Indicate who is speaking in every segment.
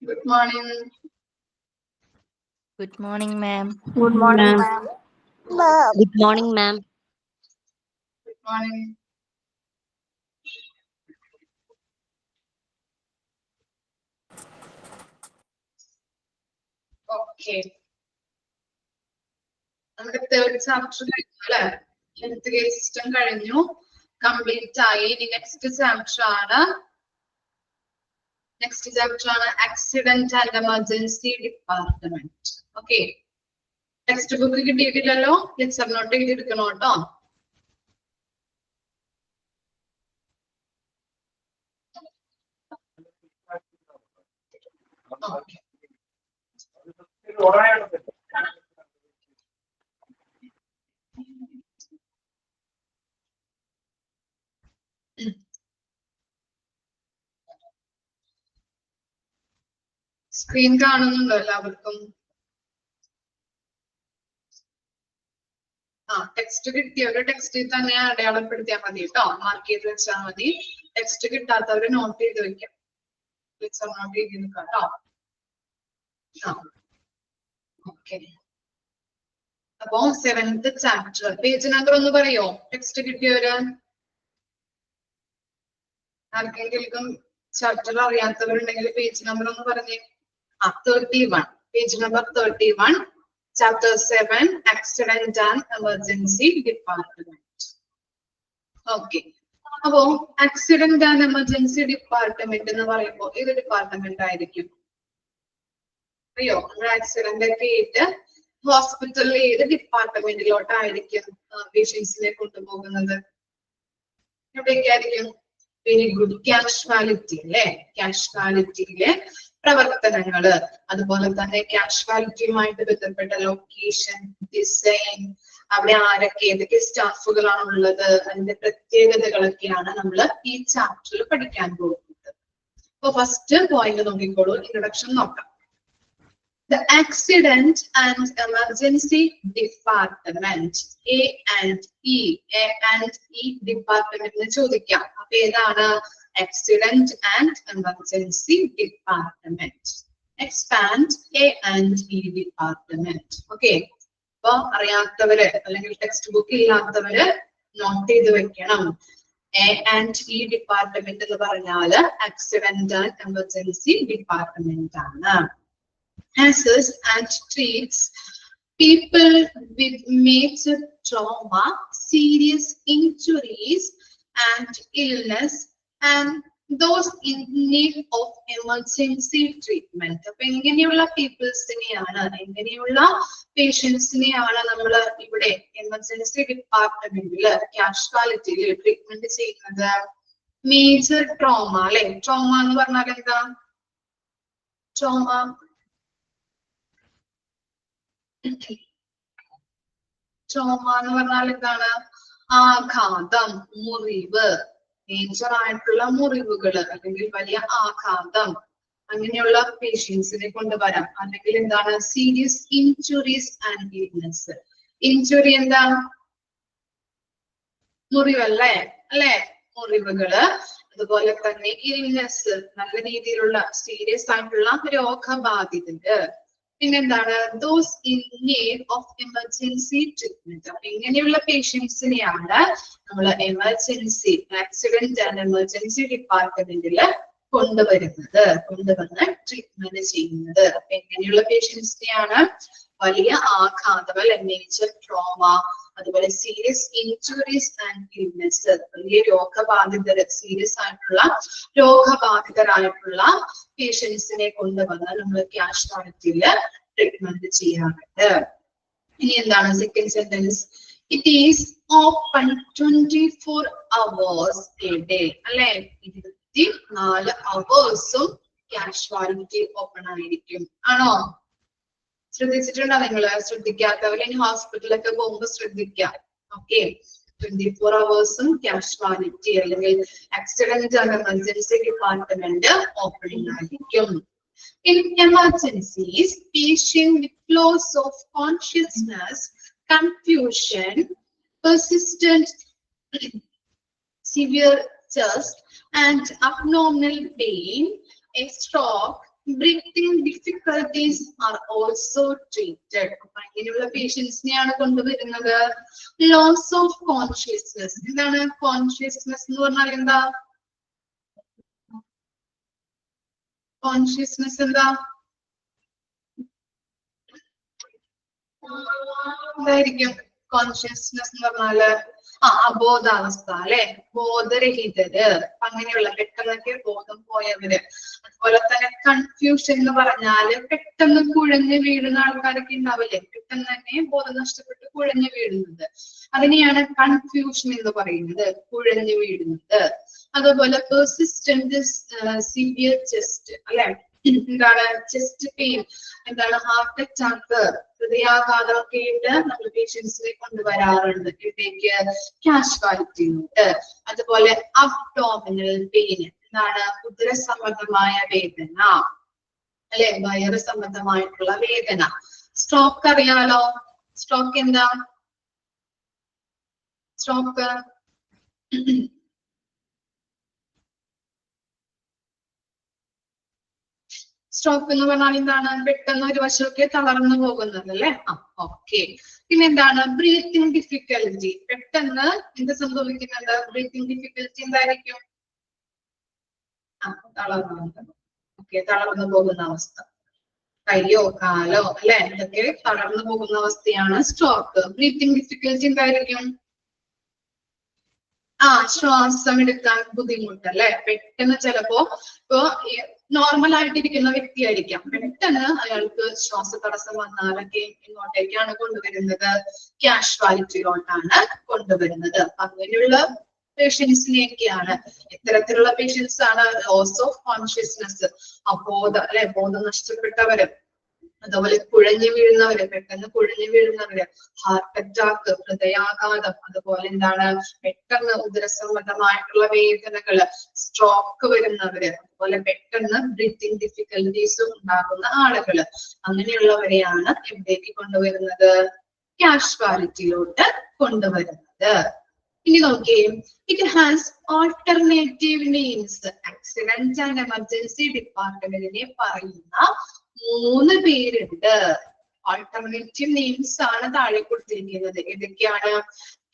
Speaker 1: Good morning.
Speaker 2: Good morning, ma'am.
Speaker 3: Good morning,
Speaker 4: Ma'am.
Speaker 3: ma'am.
Speaker 4: Good morning, ma'am.
Speaker 1: Good morning. Okay. നമ്മുടെ third chapter കഴിഞ്ഞു അല്ലെ? Health care system കഴിഞ്ഞു, complete ആയി. ഇനി next chapter ആണ് accident and emergency department. Okay, textbook കിട്ടിയിട്ടില്ലല്ലോ, lecture note എഴുതിയെടുക്കണം കേട്ടോ. ഓക്കെ, സ്ക്രീൻ കാണുന്നുണ്ടോ എല്ലാവർക്കും? ടെക്സ്റ്റ് കിട്ടിയവര് ടെക്സ്റ്റിൽ തന്നെ അടയാളപ്പെടുത്തിയാൽ മതി കേട്ടോ, മാർക്ക് ചെയ്ത് വെച്ചാൽ മതി. ടെക്സ്റ്റ് കിട്ടാത്തവര് നോട്ട് ചെയ്ത് വെക്കാം, നോട്ട് ചെയ്ത് നിൽക്കാം കേട്ടോ. ഓക്കെ, അപ്പോ 7th ചാപ്റ്റർ പേജ് നമ്പർ ഒന്ന് പറയോ? ടെക്സ്റ്റ് കിട്ടിയവര് ആർക്കെങ്കിലും ചാപ്റ്റർ അറിയാത്തവരുണ്ടെങ്കിൽ പേജ് നമ്പർ ഒന്ന് പറഞ്ഞേ. 31, page number 31, chapter 7, accident and emergency department. Okay, അപ്പോ ആക്സിഡന്റ് ആൻഡ് എമർജൻസി ഡിപ്പാർട്ട്മെന്റ് എന്ന് പറയുമ്പോൾ ഏത് ഡിപ്പാർട്ട്മെന്റ് ആയിരിക്കും അറിയോ? ആക്സിഡന്റ് ഒക്കെ ആയിട്ട് ഹോസ്പിറ്റലിൽ ഏത് ഡിപ്പാർട്ട്മെന്റിലോട്ടായിരിക്കും പേഷ്യൻസിനെ കൊണ്ടുപോകുന്നത്? എവിടേക്കായിരിക്കും? വെരി ഗുഡ്, കാഷ്വാലിറ്റി അല്ലെ? കാഷ്വാലിറ്റിയിലെ പ്രവർത്തനങ്ങള്, അതുപോലെ തന്നെ കാഷ്വാലിറ്റിയുമായിട്ട് ബന്ധപ്പെട്ട ലൊക്കേഷൻ, ഡിസൈൻ, അവിടെ ആരൊക്കെ ഏതൊക്കെ സ്റ്റാഫുകളാണ് ഉള്ളത്, അതിന്റെ പ്രത്യേകതകളൊക്കെയാണ് നമ്മൾ ഈ ചാപ്റ്ററിൽ പഠിക്കാൻ പോകുന്നത്. അപ്പൊ ഫസ്റ്റ് പോയിന്റ് നോക്കിക്കോളൂ, ഇൻട്രൊഡക്ഷൻ നോക്കാം. The Accident and Emergency Department, A&E Department എന്ന് ചോദിക്കാം. അപ്പൊ ഏതാണ്? Accident and Emergency Department. Expand A&E Department. Okay, അപ്പൊ അറിയാത്തവര് അല്ലെങ്കിൽ ടെക്സ്റ്റ് ബുക്ക് ഇല്ലാത്തവര് നോട്ട് ചെയ്ത് വെക്കണം. A&E ഡിപ്പാർട്ട്മെന്റ് എന്ന് പറഞ്ഞാല് ആക്സിഡന്റ് ആൻഡ് എമർജൻസി ഡിപ്പാർട്ട്മെന്റ് ആണ്. Assess and treats people with major trauma, serious injuries and illness, and those in need of emergency treatment. അപ്പൊ എങ്ങനെയുള്ള പീപ്പിൾസിനെയാണ്, എങ്ങനെയുള്ള പേഷ്യൻസിനെയാണ് നമ്മൾ ഇവിടെ എമർജൻസി ഡിപ്പാർട്ട്മെന്റില് കാഷ്വാലിറ്റിയിൽ ട്രീറ്റ്മെന്റ് ചെയ്യുന്നത്? മേജർ ട്രോമ അല്ലെ? ട്രോമ എന്ന് പറഞ്ഞാൽ എന്താ? ട്രോമ എന്ന് പറഞ്ഞാൽ എന്താണ്? ആഘാതം, മുറിവ്, മേജർ ആയിട്ടുള്ള മുറിവുകള് അല്ലെങ്കിൽ വലിയ ആഘാതം, അങ്ങനെയുള്ള പേഷ്യൻസിനെ കൊണ്ടുവരാം. അല്ലെങ്കിൽ എന്താണ്? Serious injuries and illness. Injury എന്താ? മുറിവല്ലേ? അല്ലെ? മുറിവുകള്. അതുപോലെ തന്നെ ഇൽനെസ്, നല്ല രീതിയിലുള്ള സീരിയസ് ആയിട്ടുള്ള രോഗബാധിതര്. പിന്നെന്താണ്? Those in need of emergency treatment. അപ്പൊ ഇങ്ങനെയുള്ള പേഷ്യൻസിനെയാണ് നമ്മൾ എമർജൻസി, ആക്സിഡന്റ് ആൻഡ് എമർജൻസി ഡിപ്പാർട്ട്മെന്റില് കൊണ്ടുവന്ന് ട്രീറ്റ്മെന്റ് ചെയ്യുന്നത്. അപ്പൊ എങ്ങനെയുള്ള പേഷ്യൻസിനെയാണ്? വലിയ ആഘാതം അല്ലെ? മേജർ ട്രോമ, അതുപോലെ സീരിയസ് ഇൻജുറീസ് ആൻഡ് ഇൽനെസ്, വലിയ രോഗബാധിതര്, സീരിയസ് ആയിട്ടുള്ള രോഗബാധിതരായിട്ടുള്ള പേഷ്യൻസിനെ കൊണ്ടുവന്ന് നമ്മൾ കാഷ്വാലിറ്റിയില് ട്രീറ്റ്മെന്റ് ചെയ്യാറുണ്ട്. ഇനി എന്താണ് second sentence? It is open 24 hours a day അല്ലെ? 24 hours കാഷ്വാലിറ്റി ഓപ്പൺ ആയിരിക്കും. ആണോ? ശ്രദ്ധിച്ചിട്ടുണ്ടോ നിങ്ങള്? ശ്രദ്ധിക്കാത്തവരെ ഇനി ഹോസ്പിറ്റലൊക്കെ പോകുമ്പോ ശ്രദ്ധിക്കാം. ഓക്കെ, 24 hours കാഷ്വാലിറ്റി അല്ലെങ്കിൽ accident and emergency department opening ആയിരിക്കും. In emergencies, patient with loss of consciousness, confusion, persistent severe chest and abdominal pain, a stroke, breathing difficulties are also treated. അപ്പൊ ഇങ്ങനെയുള്ള പേഷ്യൻസിനെയാണ് കൊണ്ടുവരുന്നത്. Loss of consciousness. എന്താണ് consciousness എന്ന് പറഞ്ഞാൽ? എന്താ കോൺഷ്യസ്നെസ്? എന്താ എന്തായിരിക്കും കോൺഷ്യസ്നെസ് എന്ന് പറഞ്ഞാല്? അബോധാവസ്ഥ അല്ലെ, ബോധരഹിതര്, അങ്ങനെയുള്ള പെട്ടെന്നൊക്കെ ബോധം പോയവര്. അതുപോലെ തന്നെ കൺഫ്യൂഷൻ എന്ന് പറഞ്ഞാല് പെട്ടെന്ന് കുഴഞ്ഞു വീഴുന്ന ആൾക്കാരൊക്കെ ഉണ്ടാവില്ലേ, പെട്ടെന്ന് തന്നെ ബോധം നഷ്ടപ്പെട്ട് കുഴഞ്ഞു വീഴുന്നത്, അതിനെയാണ് കൺഫ്യൂഷൻ എന്ന് പറയുന്നത്, കുഴഞ്ഞു വീഴുന്നത്. അതുപോലെ പെർസിസ്റ്റന്റ് സിവിയർ ചെസ്റ്റ് അല്ലെ, എന്താണ് ചെസ്റ്റ് പെയിൻ, എന്താണ് ഹാർട്ട് അറ്റാക്ക്, ഹൃദയാഘാതമൊക്കെ ആയിട്ട് നമ്മൾ പേഷ്യൻസിനെ കൊണ്ടുവരാറുണ്ട് ഇവിടേക്ക് കാഷ്വാലിറ്റിയിലോട്ട്. അതുപോലെ അബ്ഡോമിനൽ പെയിൻ, എന്താണ് ഉദര സംബന്ധമായ വേദന അല്ലെ, വയറ് സംബന്ധമായിട്ടുള്ള വേദന. സ്ട്രോക്ക് അറിയാലോ, സ്ട്രോക്ക് എന്താ? സ്ട്രോക്ക് സ്ട്രോക്ക് എന്ന് പറഞ്ഞാൽ എന്താണ്? പെട്ടെന്ന് ഒരു വശമൊക്കെ തളർന്നു പോകുന്നത് അല്ലെ. ഓക്കെ. പിന്നെ എന്താണ്? Breathing difficulty. പെട്ടെന്ന് എന്ത് സംഭവിക്കുന്നുണ്ട്? ബ്രീത്തിങ് ഡിഫിക്കൽറ്റി എന്തായിരിക്കും? തളർന്നു പോകുന്ന അവസ്ഥ, കയ്യോ കാലോ അല്ലെ, ഇതൊക്കെ തളർന്നു പോകുന്ന അവസ്ഥയാണ് സ്ട്രോക്ക്. ബ്രീത്തിങ് ഡിഫിക്കൽറ്റി എന്തായിരിക്കും? ശ്വാസം എടുക്കാൻ ബുദ്ധിമുട്ട് അല്ലെ. പെട്ടെന്ന് ചിലപ്പോ ഇപ്പോ നോർമൽ ആയിട്ടിരിക്കുന്ന വ്യക്തിയായിരിക്കാം, പെട്ടെന്ന് അയാൾക്ക് ശ്വാസതടസ്സം വന്നാലൊക്കെ ഇങ്ങോട്ടേക്കാണ് കൊണ്ടുവരുന്നത്, കാഷ്വാലിറ്റിയിലോട്ടാണ് കൊണ്ടുവരുന്നത്. അങ്ങനെയുള്ള പേഷ്യൻസിനെയൊക്കെയാണ്, ഇത്തരത്തിലുള്ള പേഷ്യൻസ് ആണ് ലോസ് ഓഫ് കോൺഷ്യസ്നെസ്, അബോധം അല്ലെ, ബോധം നഷ്ടപ്പെട്ടവര്, അതുപോലെ കുഴഞ്ഞു വീഴുന്നവര്, പെട്ടെന്ന് കുഴഞ്ഞു വീഴുന്നവര്, ഹാർട്ട് അറ്റാക്ക്, ഹൃദയാഘാതം, അതുപോലെ എന്താണ് പെട്ടെന്ന് ഉദരസംബന്ധമായിട്ടുള്ള വേദനകള്, സ്ട്രോക്ക് വരുന്നവര്, അതുപോലെ പെട്ടെന്ന് ബ്രീത്തിങ് ഡിഫിക്കൽറ്റീസ് ഉണ്ടാകുന്ന ആളുകള്, അങ്ങനെയുള്ളവരെയാണ് എവിടേക്ക് കൊണ്ടുവരുന്നത്? കാഷ്വാലിറ്റിയിലോട്ട് കൊണ്ടുവരുന്നത്. ഇനി നോക്കിയേ, it has alternative names. Accident and emergency ഡിപ്പാർട്ട്മെന്റിനെ പറയുന്ന 3 പേരുണ്ട്. ഓൾട്ടർനേറ്റീവ് നെയിംസ് ആണ് താഴെ കൊടുത്തിരിക്കുന്നത്. ഏതൊക്കെയാണ്?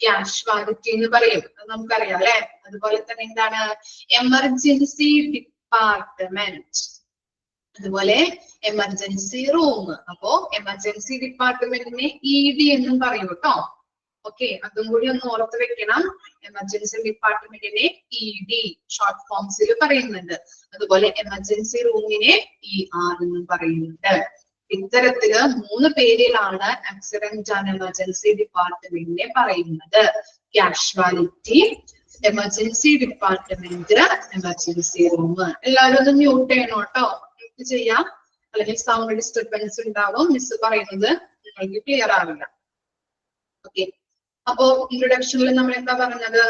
Speaker 1: കാഷ്വാലിറ്റി എന്ന് പറയും, നമുക്കറിയാം അല്ലെ. അതുപോലെ തന്നെ എന്താണ്? എമർജൻസി ഡിപ്പാർട്ട്മെന്റ്, അതുപോലെ എമർജൻസി റൂം. അപ്പോ എമർജൻസി ഡിപ്പാർട്ട്മെന്റിനെ ED എന്നും പറയും കേട്ടോ. ഓക്കെ, അതും കൂടി ഒന്ന് ഓർത്ത് വെക്കണം. എമർജൻസി ഡിപ്പാർട്ട്മെന്റിനെ ED ഷോർട്ട് ഫോംസിൽ പറയുന്നുണ്ട്. അതുപോലെ എമർജൻസി റൂമിനെ ER എന്നും പറയുന്നുണ്ട്. ഇത്തരത്തില് 3 പേരിലാണ് ആക്സിഡന്റ് ആൻഡ് എമർജൻസി ഡിപ്പാർട്ട്മെന്റിനെ പറയുന്നത്. Casualty, emergency department, emergency room. എല്ലാവരും ഒന്ന് മ്യൂട്ട് ചെയ്യണം കേട്ടോ, മ്യൂട്ട് ചെയ്യാം, അല്ലെങ്കിൽ സൗണ്ട് ഡിസ്റ്റർബൻസ് ഉണ്ടാവും, മിസ് പറയുന്നത് നിങ്ങൾക്ക് ക്ലിയർ ആവില്ല. ഓക്കെ, അപ്പോ ഇൻട്രൊഡക്ഷനിൽ നമ്മൾ എന്താ പറഞ്ഞത്?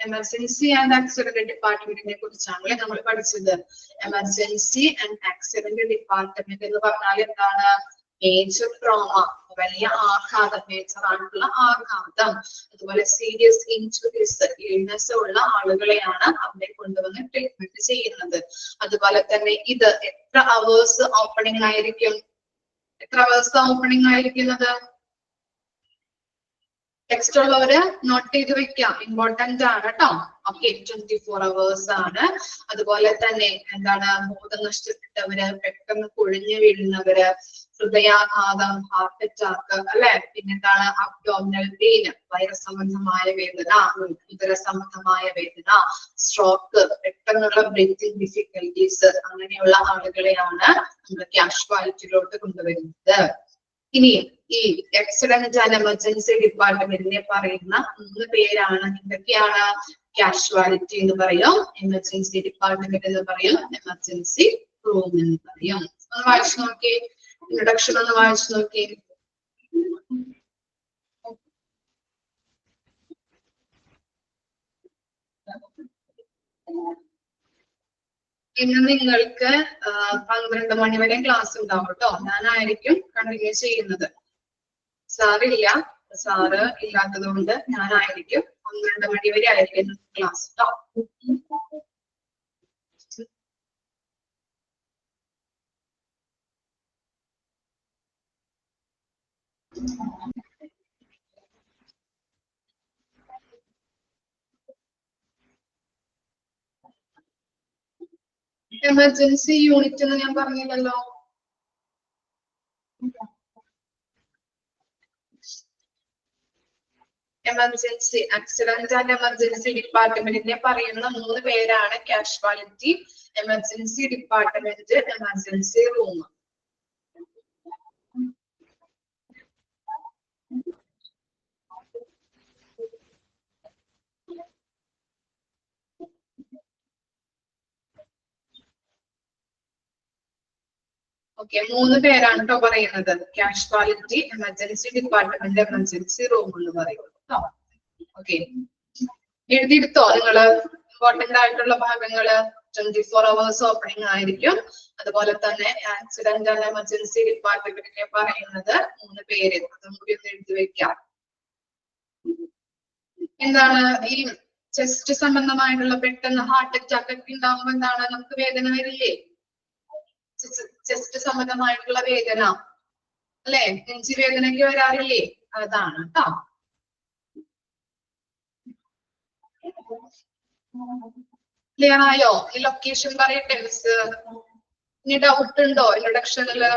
Speaker 1: എമർജൻസി ആൻഡ് ആക്സിഡന്റ് ഡിപ്പാർട്ട്മെന്റിനെ കുറിച്ചാണ് നമ്മൾ പഠിച്ചത്. എമർജൻസി ആൻഡ് ആക്സിഡന്റ് ഡിപ്പാർട്ട്മെന്റ് എന്ന് പറഞ്ഞാൽ എന്താണ്? മേജർ ട്രോമ, വലിയ ആഘാതം, മേജർ ആയിട്ടുള്ള ആഘാതം, അതുപോലെ സീരിയസ് ഇൻജുറീസ്, ഇൽനെസ് ഉള്ള ആളുകളെയാണ് അവിടെ കൊണ്ടുവന്ന് ട്രീറ്റ്മെന്റ് ചെയ്യുന്നത്. അതുപോലെ തന്നെ ഇത് എത്ര അവേഴ്സ് ഓപ്പണിംഗ് ആയിരിക്കും? എത്ര അവേഴ്സ് ഓപ്പണിംഗ് ആയിരിക്കുന്നത്? ടെക്സ്റ്റ് ഉള്ളവര് നോട്ട് ചെയ്ത് വെക്കാം, ഇമ്പോർട്ടന്റ് ആണ് കേട്ടോ. ഓക്കെ, 24 hours ആണ്. അതുപോലെ തന്നെ എന്താണ്? ബോധം നഷ്ടപ്പെട്ടവര്, പെട്ടെന്ന് കുഴഞ്ഞു വീഴുന്നവര്, ഹൃദയാഘാതം, ഹാർട്ട് അറ്റാക്ക് അല്ലെ, പിന്നെന്താണ്? അബ്ഡോമിനൽ പെയിൻ, വൈറസ് സംബന്ധമായ വേദന, ഉദര സംബന്ധമായ വേദന, സ്ട്രോക്ക്, പെട്ടെന്നുള്ള ബ്രീത്തിങ് ഡിഫിക്കൽറ്റീസ്, അങ്ങനെയുള്ള ആളുകളെയാണ് നമ്മൾ കാഷ്വാലിറ്റിയിലോട്ട് കൊണ്ടുവരുന്നത്. ഇനി ഈ ആക്സിഡന്റ് ആൻഡ് എമർജൻസി ഡിപ്പാർട്ട്മെന്റിനെ പറയുന്ന 3 പേരാണ്. എന്തൊക്കെയാണ്? കാഷ്വാലിറ്റി എന്ന് പറയും, എമർജൻസി ഡിപ്പാർട്ട്മെന്റ് എന്ന് പറയും, എമർജൻസി റൂം എന്ന് പറയും. ഒന്ന് വായിച്ചു നോക്കി, ഇൻട്രൊഡക്ഷൻ ഒന്ന് വായിച്ചു നോക്കി. ഇന്ന് നിങ്ങൾക്ക് 12 മണി വരെ ക്ലാസ് ഉണ്ടാവും കേട്ടോ. ഞാനായിരിക്കും കണ്ടിന്യൂ ചെയ്യുന്നത്. സാറില്ല, സാറ് ഇല്ലാത്തത് കൊണ്ട് ഞാനായിരിക്കും 12 മണി വരെ ആയിരിക്കും ക്ലാസ് കേട്ടോ. എമർജൻസി യൂണിറ്റ് എന്ന് ഞാൻ പറഞ്ഞില്ലല്ലോ. എമർജൻസി ആക്സിഡന്റ് ആൻഡ് എമർജൻസി ഡിപ്പാർട്ട്മെന്റിനെ പറയുന്ന 3 പേരാണ് casualty, emergency department, emergency room. Okay, 3 പേരാണ് കേട്ടോ പറയുന്നത്. Casualty, emergency department, emergency room എന്ന് പറയുന്നത് കേട്ടോ. ഓക്കെ, എഴുതിയെടുത്തോ നിങ്ങള്? ഇമ്പോർട്ടന്റ് ആയിട്ടുള്ള ഭാഗങ്ങള് 24 hours ഓപ്പണിംഗ് ആയിരിക്കും. അതുപോലെ തന്നെ ആക്സിഡന്റ് ആൻഡ് എമർജൻസി ഡിപ്പാർട്ട്മെന്റിനെ പറയുന്നത് 3 പേര്. അതും കൂടി ഒന്ന് എഴുതി വെക്കാം. എന്താണ് ഈ ചെസ്റ്റ് സംബന്ധമായിട്ടുള്ള പെട്ടെന്ന് ഹാർട്ട് അറ്റാക്ക് ഒക്കെ ഉണ്ടാകുമ്പോൾ എന്താണ് നമുക്ക് വേദന വരില്ലേ? ചെസ്റ്റ് സംബന്ധമായിട്ടുള്ള വേദന അല്ലെ, നെഞ്ചി വേദനയ്ക്ക് വരാറില്ലേ? അതാണ് കേട്ടോ. ക്ലിയർ ആയോ? ഈ ലൊക്കേഷൻ പറയട്ടെ മിസ്. ഇനി ഡൗട്ട് ഉണ്ടോ ഇൻട്രൊഡക്ഷനില്?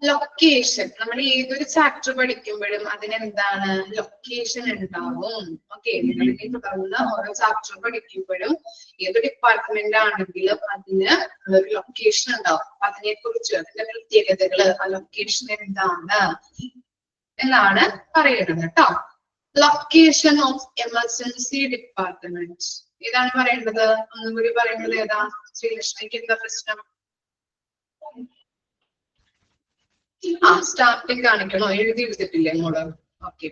Speaker 1: ലൊക്കേഷൻ, നമ്മൾ ഏതൊരു ചാപ്റ്റർ പഠിക്കുമ്പോഴും അതിനെന്താണ് ലൊക്കേഷൻ ഉണ്ടാവും. ഓക്കെ, നിങ്ങൾ തുടർന്ന് ഓരോ ചാപ്റ്റർ പഠിക്കുമ്പോഴും ഏത് ഡിപ്പാർട്ട്മെന്റ് ആണെങ്കിലും അതിന് ഒരു ലൊക്കേഷൻ ഉണ്ടാവും. അതിനെ കുറിച്ച് അതിന്റെ പ്രത്യേകതകള്, ആ ലൊക്കേഷൻ എന്താണ് എന്നാണ് പറയുന്നത് കേട്ടോ. ലൊക്കേഷൻ ഓഫ് എമർജൻസി ഡിപ്പാർട്ട്മെന്റ് ഏതാണ് പറയേണ്ടത്? ഒന്നുകൂടി പറയുന്നത് ഏതാ? ശ്രീലക്ഷ്മിക്ക് എന്താ പ്രശ്നം? സ്റ്റാർട്ടിങ് കാണിക്കണോ? എഴുതി എടുത്തിട്ടില്ലേ ഇങ്ങോട്ട്? ഓക്കെ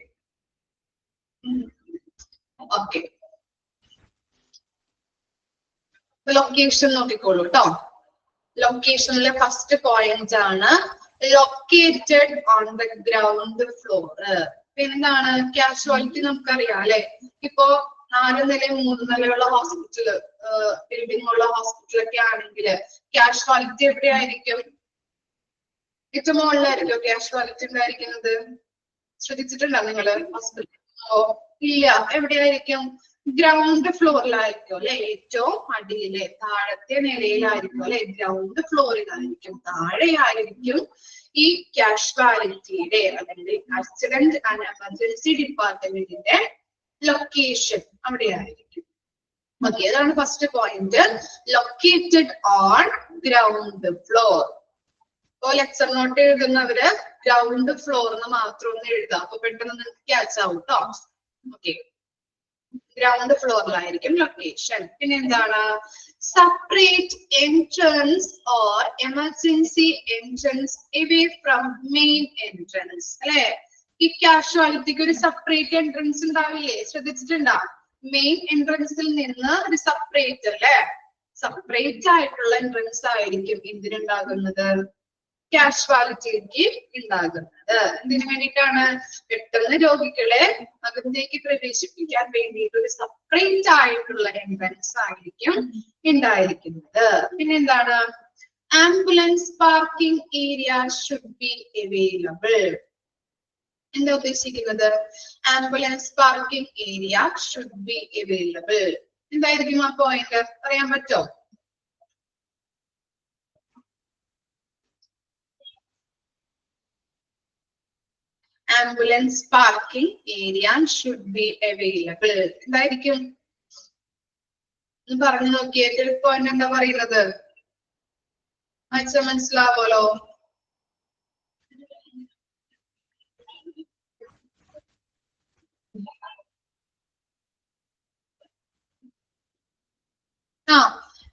Speaker 1: ഓക്കെ, ലൊക്കേഷൻ നോക്കിക്കോളൂ കേട്ടോ. ലൊക്കേഷനിലെ ഫസ്റ്റ് പോയിന്റ് ആണ് located on the ground floor. എന്താണ് കാഷ്വാലിറ്റി നമുക്കറിയാം അല്ലെ. ഇപ്പോ 4 നില 3 നിലയുള്ള ഹോസ്പിറ്റല്, ബിൽഡിംഗ് ഉള്ള ഹോസ്പിറ്റലൊക്കെ ആണെങ്കിൽ കാഷ്വാലിറ്റി എവിടെയായിരിക്കും? ഏറ്റവും മുകളിലായിരിക്കും കാഷ്വാലിറ്റി ഉണ്ടായിരിക്കുന്നത്. ശ്രദ്ധിച്ചിട്ടുണ്ടോ നിങ്ങള്? ഹോസ്പിറ്റൽ ഇല്ല, എവിടെയായിരിക്കും? ഗ്രൗണ്ട് ഫ്ലോറിലായിരിക്കും അല്ലെ, ഏറ്റവും അടിയിലെ താഴത്തെ നിലയിലായിരിക്കും അല്ലെ, ഗ്രൗണ്ട് ഫ്ലോറിലായിരിക്കും, താഴെയായിരിക്കും ഈ കാഷ്വാലിറ്റിയുടെ അല്ലെങ്കിൽ ആക്സിഡന്റ് ആൻഡ് എമർജൻസി ഡിപ്പാർട്ട്മെന്റിന്റെ ലൊക്കേഷൻ അവിടെയായിരിക്കും. ഓക്കെ, അതാണ് first point, located on ground floor. ഇപ്പൊ ലെക്ചർ നോട്ട് എഴുതുന്നവര് ഗ്രൗണ്ട് ഫ്ലോർ എന്ന് മാത്രം ഒന്ന് എഴുതാം, അപ്പൊ പെട്ടെന്ന് നിങ്ങൾക്ക് ക്യാച്ച് ആവും കേട്ടോ. ഓക്കെ, ഗ്രൗണ്ട് ഫ്ലോറിലായിരിക്കും ലൊക്കേഷൻ. പിന്നെ എന്താണ്? Separate entrance or emergency entrance away from main entrance അല്ലെ. ഈ കാഷ്വാലിറ്റിക്ക് ഒരു സെപ്പറേറ്റ് എൻട്രൻസ് ഉണ്ടാവില്ലേ? ശ്രദ്ധിച്ചിട്ടുണ്ടോ? മെയിൻ എൻട്രൻസിൽ നിന്ന് ഒരു സെപ്പറേറ്റ് അല്ലെ, സെപ്പറേറ്റ് ആയിട്ടുള്ള എൻട്രൻസ് ആയിരിക്കും എന്തിനുണ്ടാകുന്നത്? കാഷ്വാലിറ്റിക്ക് ഉണ്ടാകുന്നത്. എന്തിനു വേണ്ടിയിട്ടാണ്? പെട്ടെന്ന് രോഗികളെ അകത്തേക്ക് പ്രവേശിപ്പിക്കാൻ വേണ്ടിയിട്ട് ഒരു സെപ്പറേറ്റ് ആയിട്ടുള്ള എൻട്രൻസ് ആയിരിക്കും ഉണ്ടായിരിക്കുന്നത്. പിന്നെ എന്താണ്? Ambulance parking area should be available. എന്താ ഉദ്ദേശിക്കുന്നത്? Ambulance parking area should be available. എന്തായിരിക്കും ആ പോയിന്റ്? പറയാൻ പറ്റോ? Ambulance parking area should be available. എന്തായിരിക്കും പറഞ്ഞു നോക്കിയേ. പോയിന്റ് എന്താ പറയുന്നത്? മനസ്സിലാവോലോ?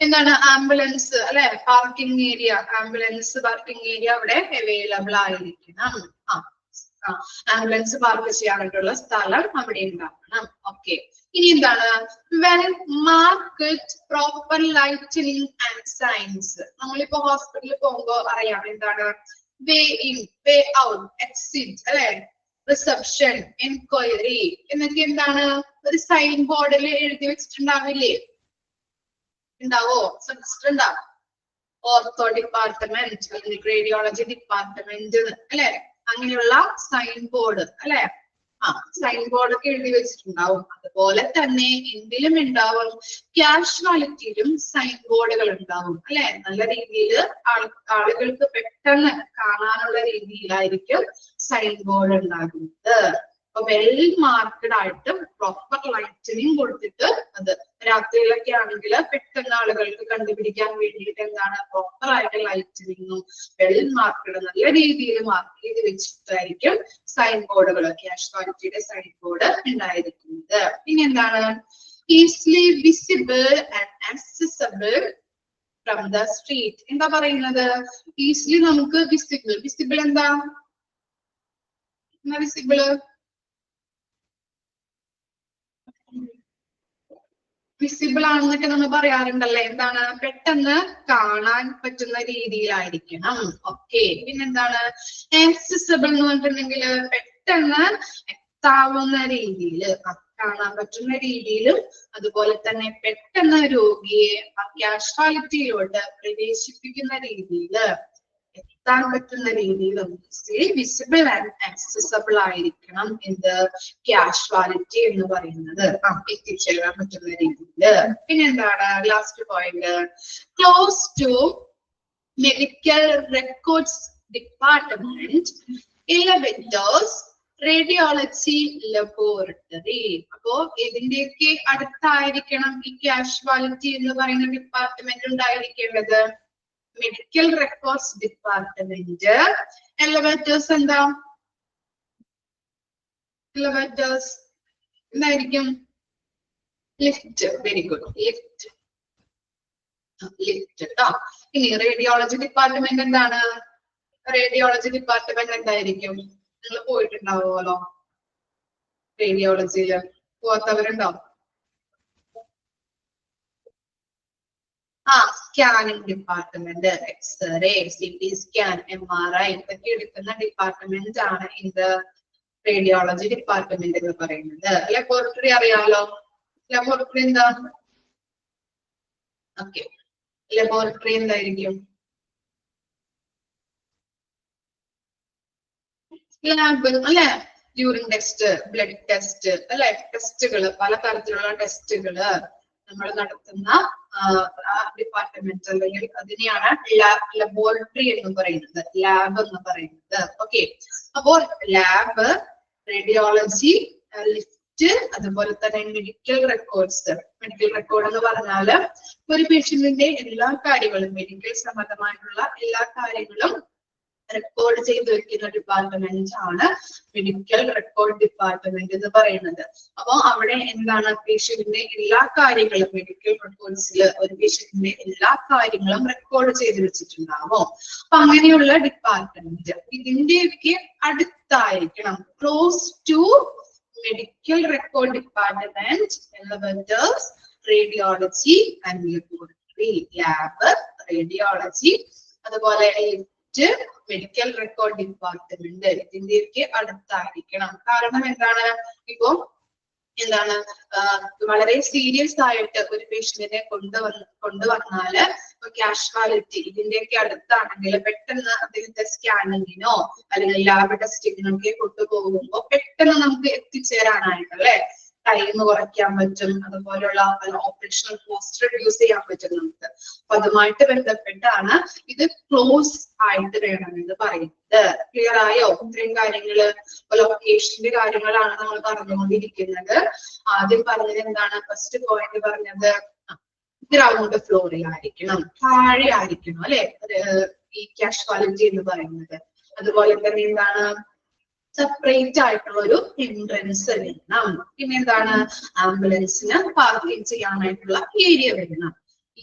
Speaker 1: എന്താണ്? ആംബുലൻസ് അല്ലെ, parking area, ambulance parking area അവിടെ അവൈലബിൾ ആയിരിക്കണം. ആംബുലൻസ് പാർക്ക് ചെയ്യാനായിട്ടുള്ള സ്ഥലം അവിടെ ഉണ്ടാക്കണം. ഓക്കെ, ഇനി എന്താണ്? Well marked proper lightning and signs. നമ്മളിപ്പോ ഹോസ്പിറ്റലിൽ പോകുമ്പോ അറിയാം എന്താണ്? Way in, way out, exit അല്ലെ. റിസപ്ഷൻ, എൻക്വയറി എന്നൊക്കെ എന്താണ് ഒരു സൈൻ ബോർഡിൽ എഴുതി വെച്ചിട്ടുണ്ടാവില്ലേ? ഉണ്ടാവോ? ശ്രദ്ധിച്ചിട്ടുണ്ടാവും. ഓർത്തോ ഡിപ്പാർട്ട്മെന്റ് അല്ലെങ്കിൽ റേഡിയോളജി ഡിപ്പാർട്ട്മെന്റ് അല്ലെ, അങ്ങനെയുള്ള സൈൻ ബോർഡ് അല്ലെ. സൈൻ ബോർഡ് ഒക്കെ എഴുതി വെച്ചിട്ടുണ്ടാവും. അതുപോലെ തന്നെ എന്തിലും ഉണ്ടാവും, കാഷ്വാലിറ്റിയിലും സൈൻ ബോർഡുകൾ ഉണ്ടാവും അല്ലെ. നല്ല രീതിയിൽ ആളുകൾക്ക് പെട്ടെന്ന് കാണാനുള്ള രീതിയിലായിരിക്കും സൈൻ ബോർഡ് ഉണ്ടാകുന്നത്. അപ്പൊ വെൽ മാർക്കഡ് ആയിട്ട് പ്രോപ്പർ ലൈറ്റനിങ് കൊടുത്തിട്ട്, അത് രാത്രിയിലൊക്കെ ആണെങ്കിൽ പെട്ടെന്ന് ആളുകൾക്ക് കണ്ടുപിടിക്കാൻ വേണ്ടിയിട്ട് എന്താണ് പ്രോപ്പർ ആയിട്ട് ലൈറ്റനിങ്ങും വെൽ മാർക്കഡ് നല്ല രീതിയിൽ മാർക്ക് ചെയ്ത് വെച്ചിട്ടായിരിക്കും സൈൻ ബോർഡുകൾ, കാഷ്വാലിറ്റിയുടെ സൈൻ ബോർഡ് ഉണ്ടായിരിക്കുന്നത്. പിന്നെ എന്താണ് easily visible and accessible from the street. എന്താ പറയുന്നത്? ഈസിലി നമുക്ക് വിസിബിൾ, വിസിബിൾ എന്താ വിസിബിള്? വിസിബിൾ ആണെന്നൊക്കെ നമ്മൾ പറയാറുണ്ടല്ലേ. എന്താണ്? പെട്ടെന്ന് കാണാൻ പറ്റുന്ന രീതിയിലായിരിക്കണം. ഓക്കെ. പിന്നെന്താണ് ആക്സസിബിൾ എന്ന് പറഞ്ഞിട്ടുണ്ടെങ്കിൽ പെട്ടെന്ന് എത്താവുന്ന രീതിയിൽ, കാണാൻ പറ്റുന്ന രീതിയിലും അതുപോലെ തന്നെ പെട്ടെന്ന് രോഗിയെ കാഷ്വാലിറ്റിയിലോട്ട് പ്രവേശിപ്പിക്കുന്ന രീതിയിൽ, എത്താൻ പറ്റുന്ന രീതിയിലും വിസിബിൾ ആൻഡ് ആക്സസിബിൾ ആയിരിക്കണം എന്ത് കാഷ്വാലിറ്റി എന്ന് പറയുന്നത്, എത്തിച്ചേരാൻ പറ്റുന്ന രീതിയിൽ. പിന്നെന്താണ് last point, close to medical records department, elevators, radiology laboratory. അപ്പോ ഇതിന്റെയൊക്കെ അടുത്തായിരിക്കണം ഈ കാഷ്വാലിറ്റി എന്ന് പറയുന്ന ഡിപ്പാർട്ട്മെന്റ് ഉണ്ടായിരിക്കേണ്ടത്. മെഡിക്കൽ റെക്കോർഡ്സ് ഡിപ്പാർട്ട്മെന്റ്, എലവേറ്റേഴ്സ് എന്താ? എലവേറ്റേഴ്സ് എന്തായിരിക്കും? Lift. Very good, lift, lift കേട്ടോ. ഇനി റേഡിയോളജി ഡിപ്പാർട്ട്മെന്റ് എന്താണ്? റേഡിയോളജി ഡിപ്പാർട്ട്മെന്റ് എന്തായിരിക്കും? നിങ്ങൾ പോയിട്ടുണ്ടാവുമല്ലോ റേഡിയോളജിയില്, പോവാത്തവരുണ്ടോ? Scanning department, X-ray, CT scan, MRI ഇതൊക്കെ എടുക്കുന്ന ഡിപ്പാർട്ട്മെന്റ് ആണ് ഇത് റേഡിയോളജി ഡിപ്പാർട്ട്മെന്റ് എന്ന് പറയുന്നത്. ലബോറട്ടറി അറിയാലോ. ലബോറട്ടറി എന്താ? ഓക്കെ, ലബോറട്ടറി എന്തായിരിക്കും? ലാബ് അല്ലെ. യൂറിൻ ടെസ്റ്റ്, ബ്ലഡ് ടെസ്റ്റ് അല്ലെ, ടെസ്റ്റുകള്, പല തരത്തിലുള്ള ടെസ്റ്റുകള് നമ്മൾ നടത്തുന്ന ഡിപ്പാർട്ട്മെന്റ് അല്ലെങ്കിൽ അതിനെയാണ് ലബോറട്ടറി എന്ന് പറയുന്നത്, ലാബ് എന്ന് പറയുന്നത്. ഓക്കെ. അപ്പോൾ ലാബ്, റേഡിയോളജി, ലിഫ്റ്റ്, അതുപോലെ തന്നെ മെഡിക്കൽ റെക്കോർഡ്സ്. മെഡിക്കൽ റെക്കോർഡ് എന്ന് പറഞ്ഞാല് ഒരു പേഷ്യന്റിന്റെ എല്ലാ കാര്യങ്ങളും, മെഡിക്കൽ സംബന്ധമായിട്ടുള്ള എല്ലാ കാര്യങ്ങളും റെക്കോർഡ് ചെയ്ത് വെക്കുന്ന ഡിപ്പാർട്ട്മെന്റ് ആണ് മെഡിക്കൽ റെക്കോർഡ് ഡിപ്പാർട്ട്മെന്റ് എന്ന് പറയുന്നത്. അപ്പൊ അവിടെ എന്താണ് പേഷ്യന്റിന്റെ എല്ലാ കാര്യങ്ങളും, മെഡിക്കൽ റെക്കോർഡ്സിൽ ഒരു പേഷ്യന്റിന്റെ എല്ലാ കാര്യങ്ങളും റെക്കോർഡ് ചെയ്ത് വെച്ചിട്ടുണ്ടാവും. അപ്പൊ അങ്ങനെയുള്ള ഡിപ്പാർട്ട്മെന്റ് ഇതിന്റെയൊക്കെ അടുത്തായിരിക്കണം, close to medical record department, elevators, radiology and laboratory. Lab, radiology, അതുപോലെ മെഡിക്കൽ റെക്കോർഡ് ഡിപ്പാർട്ട്മെന്റ് ഇതിന്റെയൊക്കെ അടുത്തായിരിക്കണം. കാരണം എന്താണ്? ഇപ്പൊ എന്താണ് വളരെ സീരിയസ് ആയിട്ട് ഒരു പേഷ്യന്റിനെ കൊണ്ടുവന്നാല് കാഷ്വാലിറ്റി ഇതിന്റെയൊക്കെ അടുത്താണെങ്കിൽ പെട്ടെന്ന് അദ്ദേഹത്തെ സ്കാനിങ്ങിനോ അല്ലെങ്കിൽ ലാബ് ടെസ്റ്റിങ്ങിനൊക്കെ കൊണ്ടുപോകുമ്പോൾ പെട്ടെന്ന് നമുക്ക് എത്തിച്ചേരാനായിട്ട് അല്ലെ ടൈം കുറയ്ക്കാൻ പറ്റും. അതുപോലുള്ള ഓപ്പറേഷണൽ കോസ്റ്റ് റെഡ്യൂസ് ചെയ്യാൻ പറ്റും നമുക്ക്. അപ്പൊ അതുമായിട്ട് ബന്ധപ്പെട്ടാണ് ഇത് ക്ലോസ് ആയിട്ട് വേണമെന്ന് പറയുന്നത്. ക്ലിയർ ആയോ? ഇത്രയും കാര്യങ്ങള് ലൊക്കേഷന്റെ കാര്യങ്ങളാണ് നമ്മൾ പറഞ്ഞുകൊണ്ടിരിക്കുന്നത്. ആദ്യം പറഞ്ഞത് എന്താണ്? ഫസ്റ്റ് പോയിന്റ് പറഞ്ഞത് ഗ്രൗണ്ട് ഫ്ലോറിലായിരിക്കണം, താഴെ ആയിരിക്കണം അല്ലെ ഈ കാഷ്വാലിറ്റി എന്ന് പറയുന്നത്. അതുപോലെ തന്നെ എന്താണ്? സെപ്പറേറ്റ് ആയിട്ടുള്ള ഒരു എൻട്രൻസ് വേണം. പിന്നെ എന്താണ്? ആംബുലൻസിന് പാർക്കിംഗ് ചെയ്യാനായിട്ടുള്ള ഏരിയ വേണം.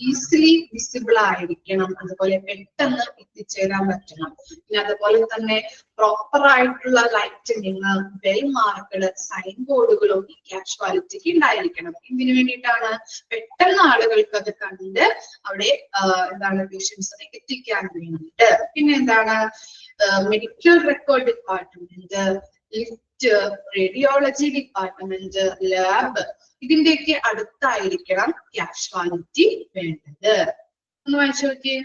Speaker 1: ഈസിലി വിസിബിൾ ആയിരിക്കണം, അതുപോലെ പെട്ടെന്ന് എത്തിച്ചേരാൻ പറ്റണം. പിന്നെ അതുപോലെ തന്നെ പ്രോപ്പർ ആയിട്ടുള്ള ലൈറ്റനിങ്, വെൽ മാർക്കഡ് സൈൻ ബോർഡുകളും ഈ കാഷ്വാലിറ്റിക്ക് ഉണ്ടായിരിക്കണം. ഇതിനു വേണ്ടിയിട്ടാണ് പെട്ടെന്ന് ആളുകൾക്ക് അത് കണ്ട് അവിടെ എന്താണ് പേഷ്യൻസിനെ എത്തിക്കാൻ വേണ്ടിയിട്ട്. പിന്നെ എന്താണ്? Medical record department, lift, radiology department, lab, ഇതിന്റെയൊക്കെ അടുത്തായിരിക്കണം കാഷ്വാലിറ്റി വേണ്ടത്. ഒന്ന് വായിച്ചു നോക്കിയേ.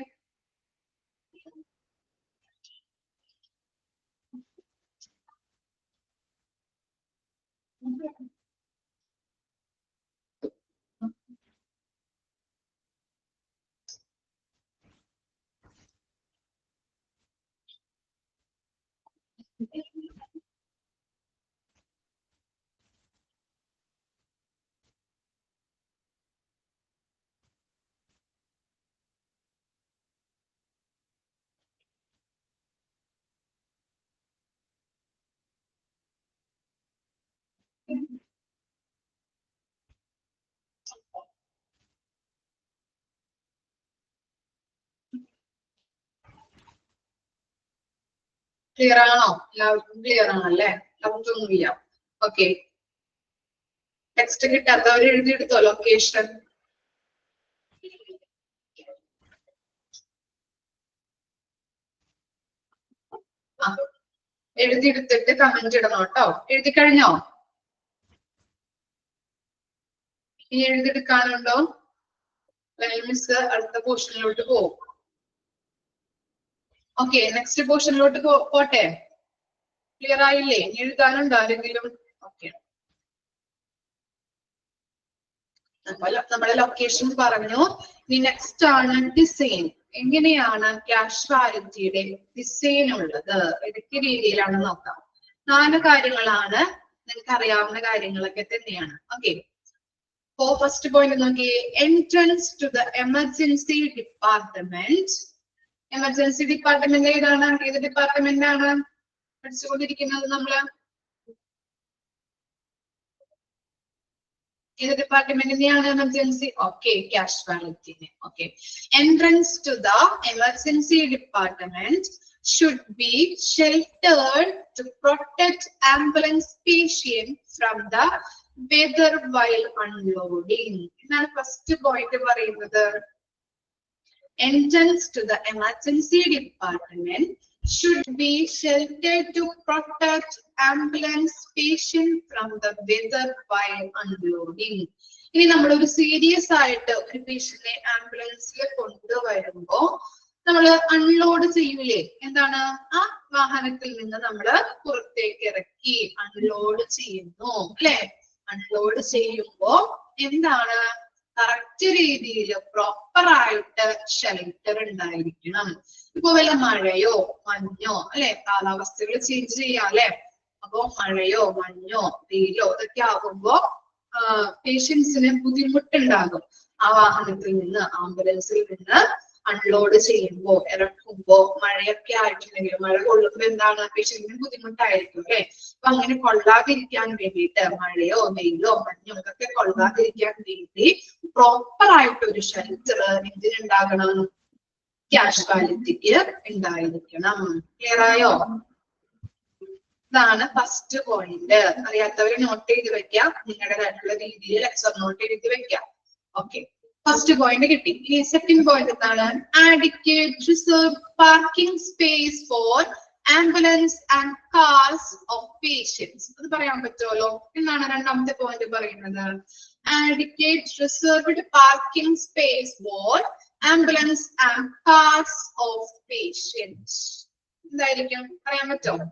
Speaker 1: ക്ലിയർ ആണോ? എല്ലാവർക്കും ക്ലിയർ ആണല്ലേ? ഡൗട്ടൊന്നുമില്ല. ഓക്കെ, ടെക്സ്റ്റ് കിട്ടാത്തവർ എഴുതിയെടുത്തോ ലൊക്കേഷൻ. എഴുതിയെടുത്തിട്ട് കമന്റ് ഇടണം കേട്ടോ. എഴുതി കഴിഞ്ഞോ? ഇനി എഴുതിയെടുക്കാനുണ്ടോ? മിസ് അടുത്ത പോർഷനിലോട്ട് പോകും. ഓക്കെ, നെക്സ്റ്റ് പോർഷനിലോട്ട് പോട്ടെ. ക്ലിയർ ആയില്ലേ? ഇനി എഴുതാനുണ്ടോ ആരെങ്കിലും? ഓക്കെ, നമ്മുടെ ലൊക്കേഷൻ പറഞ്ഞു. ഇനി നെക്സ്റ്റ് ആണ് ഡിസൈൻ. എങ്ങനെയാണ് കാഷ്വാലിറ്റിയുടെ ഡിസൈൻ ഉള്ളത്, ഏതൊക്കെ രീതിയിലാണ് നോക്കാം. 4 കാര്യങ്ങളാണ്, നിങ്ങൾക്ക് അറിയാവുന്ന കാര്യങ്ങളൊക്കെ തന്നെയാണ്. ഓക്കെ, അപ്പോ ഫസ്റ്റ് പോയിന്റ് നോക്കിയേ. Entrance to the emergency department. Emergency department ഏതാണ്? ഏത് ഡിപ്പാർട്ട്മെന്റ് ആണ് പഠിച്ചുകൊണ്ടിരിക്കുന്നത് നമ്മള്? ഏത് ഡിപ്പാർട്ട്മെന്റിനെയാണ് എമർജൻസി? ഓക്കെ, കാഷ്വാലിറ്റിനെ. Okay, entrance to the emergency department should be sheltered to protect ambulance patient from the weather while unloading. എന്നാണ് ഫസ്റ്റ് പോയിന്റ് പറയുന്നത്. Entrance to the emergency department should be sheltered to protect ambulance patient from the weather while unloading. ഇനി നമ്മൾ ഒരു serious ആയിട്ട് ഒരു പേഷ്യന്റിനെ ആംബുലൻസിൽ കൊണ്ടുവരുമ്പോ നമ്മൾ അൺലോഡ് ചെയ്യൂലേ? എന്താണ്? ആ വാഹനത്തിൽ നിന്ന് നമ്മൾ പുറത്തേക്ക് ഇറക്കി അൺലോഡ് ചെയ്യുന്നു അല്ലെ? അൺലോഡ് ചെയ്യുമ്പോ എന്താണ്? കറക്റ്റ് രീതിയിൽ പ്രോപ്പർ ആയിട്ട് ഷെൽട്ടർ ഉണ്ടായിരിക്കണം. ഇപ്പൊ വല്ല മഴയോ മഞ്ഞോ അല്ലെ, കാലാവസ്ഥകൾ ചേഞ്ച് ചെയ്യാം അല്ലെ. അപ്പൊ മഴയോ മഞ്ഞോ വെയിലോ ഇതൊക്കെ ആകുമ്പോ പേഷ്യൻസിന് ബുദ്ധിമുട്ടുണ്ടാകും. ആ വാഹനത്തിൽ നിന്ന്, ആംബുലൻസിൽ നിന്ന് അൺലോഡ് ചെയ്യുമ്പോ, ഇറക്കുമ്പോ മഴയൊക്കെ ആയിട്ടുണ്ടെങ്കിൽ, മഴ കൊള്ളുമ്പോ എന്താണ്? പേഷ്യന്റിന് ബുദ്ധിമുട്ടായിരിക്കും അല്ലെ. അപ്പൊ അങ്ങനെ കൊള്ളാതിരിക്കാൻ വേണ്ടിയിട്ട്, മഴയോ വെയിലോ മഞ്ഞോ ഇതൊക്കെ കൊള്ളാതിരിക്കാൻ വേണ്ടി പ്രോപ്പർ ആയിട്ട് ഒരു ഷെൽട്ടർ എന്തിനുണ്ടാകണം? കാഷ്വാലിറ്റിക്ക് ഉണ്ടായിരിക്കണം. ക്ലിയർ ആയോ? ഇതാണ് ഫസ്റ്റ് പോയിന്റ്. അറിയാത്തവര് നോട്ട് ചെയ്ത് വെക്കാം, നിങ്ങളുടേതായിട്ടുള്ള രീതിയിൽ ലെക്ചർ നോട്ട് ചെയ്ത് വെക്കാം. ഓക്കെ, ഫസ്റ്റ് പോയിന്റ് കിട്ടി. ഇനി സെക്കൻഡ് പോയിന്റ് എന്താണ്? Adequate reserve parking space for ambulance and cars of patients. അത് പറയാൻ പറ്റുമല്ലോ? എന്നാണ് രണ്ടാമത്തെ പോയിന്റ് പറയുന്നത്. Adequate reserved parking space for ambulance and cars of patients. എന്തായിരിക്കും? പറയാൻ പറ്റുമോ?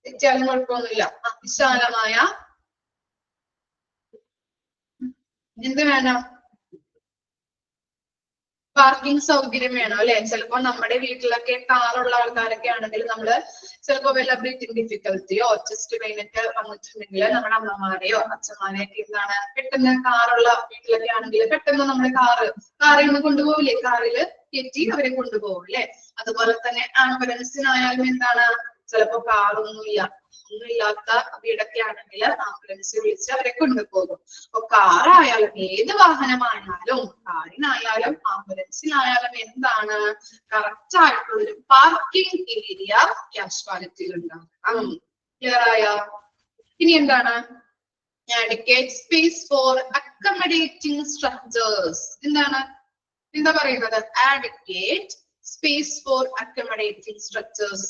Speaker 1: തെറ്റാലും കുഴപ്പമൊന്നുമില്ല. വിശാലമായ എന്ത് വേണം? പാർക്കിംഗ് സൗകര്യം വേണം അല്ലെ? ചിലപ്പോ നമ്മുടെ വീട്ടിലൊക്കെ കാറുള്ള ആൾക്കാരൊക്കെ ആണെങ്കിൽ നമ്മള് ചിലപ്പോ വല്ല ബ്രീത്തിങ് ഡിഫിക്കൽറ്റിയോ ചെസ്റ്റ് പെയിനൊക്കെ വന്നിട്ടുണ്ടെങ്കിൽ നമ്മുടെ അമ്മമാരെയോ അച്ഛന്മാരെയൊക്കെ എന്താണ് പെട്ടെന്ന് കാറുള്ള വീട്ടിലൊക്കെ ആണെങ്കിൽ പെട്ടെന്ന് നമ്മുടെ കാറിൽ നിന്ന് കൊണ്ടുപോകില്ലേ? കാറിൽ കയറ്റി അവരെ കൊണ്ടുപോകും അല്ലെ? അതുപോലെ തന്നെ ആംബുലൻസിനായാലും എന്താണ്? ചിലപ്പോ ഒന്നുമില്ലാത്ത വീടൊക്കെ ആണെങ്കിൽ ആംബുലൻസ് വിളിച്ച് അവരെ കൊണ്ടുപോകും. അപ്പൊ കാറായാലും ഏത് വാഹനമായാലും, കാറിനായാലും ആംബുലൻസിനായാലും എന്താണ്? കറക്റ്റ് ആയിട്ടുള്ള ഒരു പാർക്കിംഗ് ഏരിയ കാഷ്വാലിറ്റിയിൽ ഉണ്ടാകും. ക്ലിയർ ആയോ? ഇനി എന്താണ്? Adequate space for accommodating structures. എന്താണ്? എന്താ പറയുന്നത്? adequate space for accommodating structures.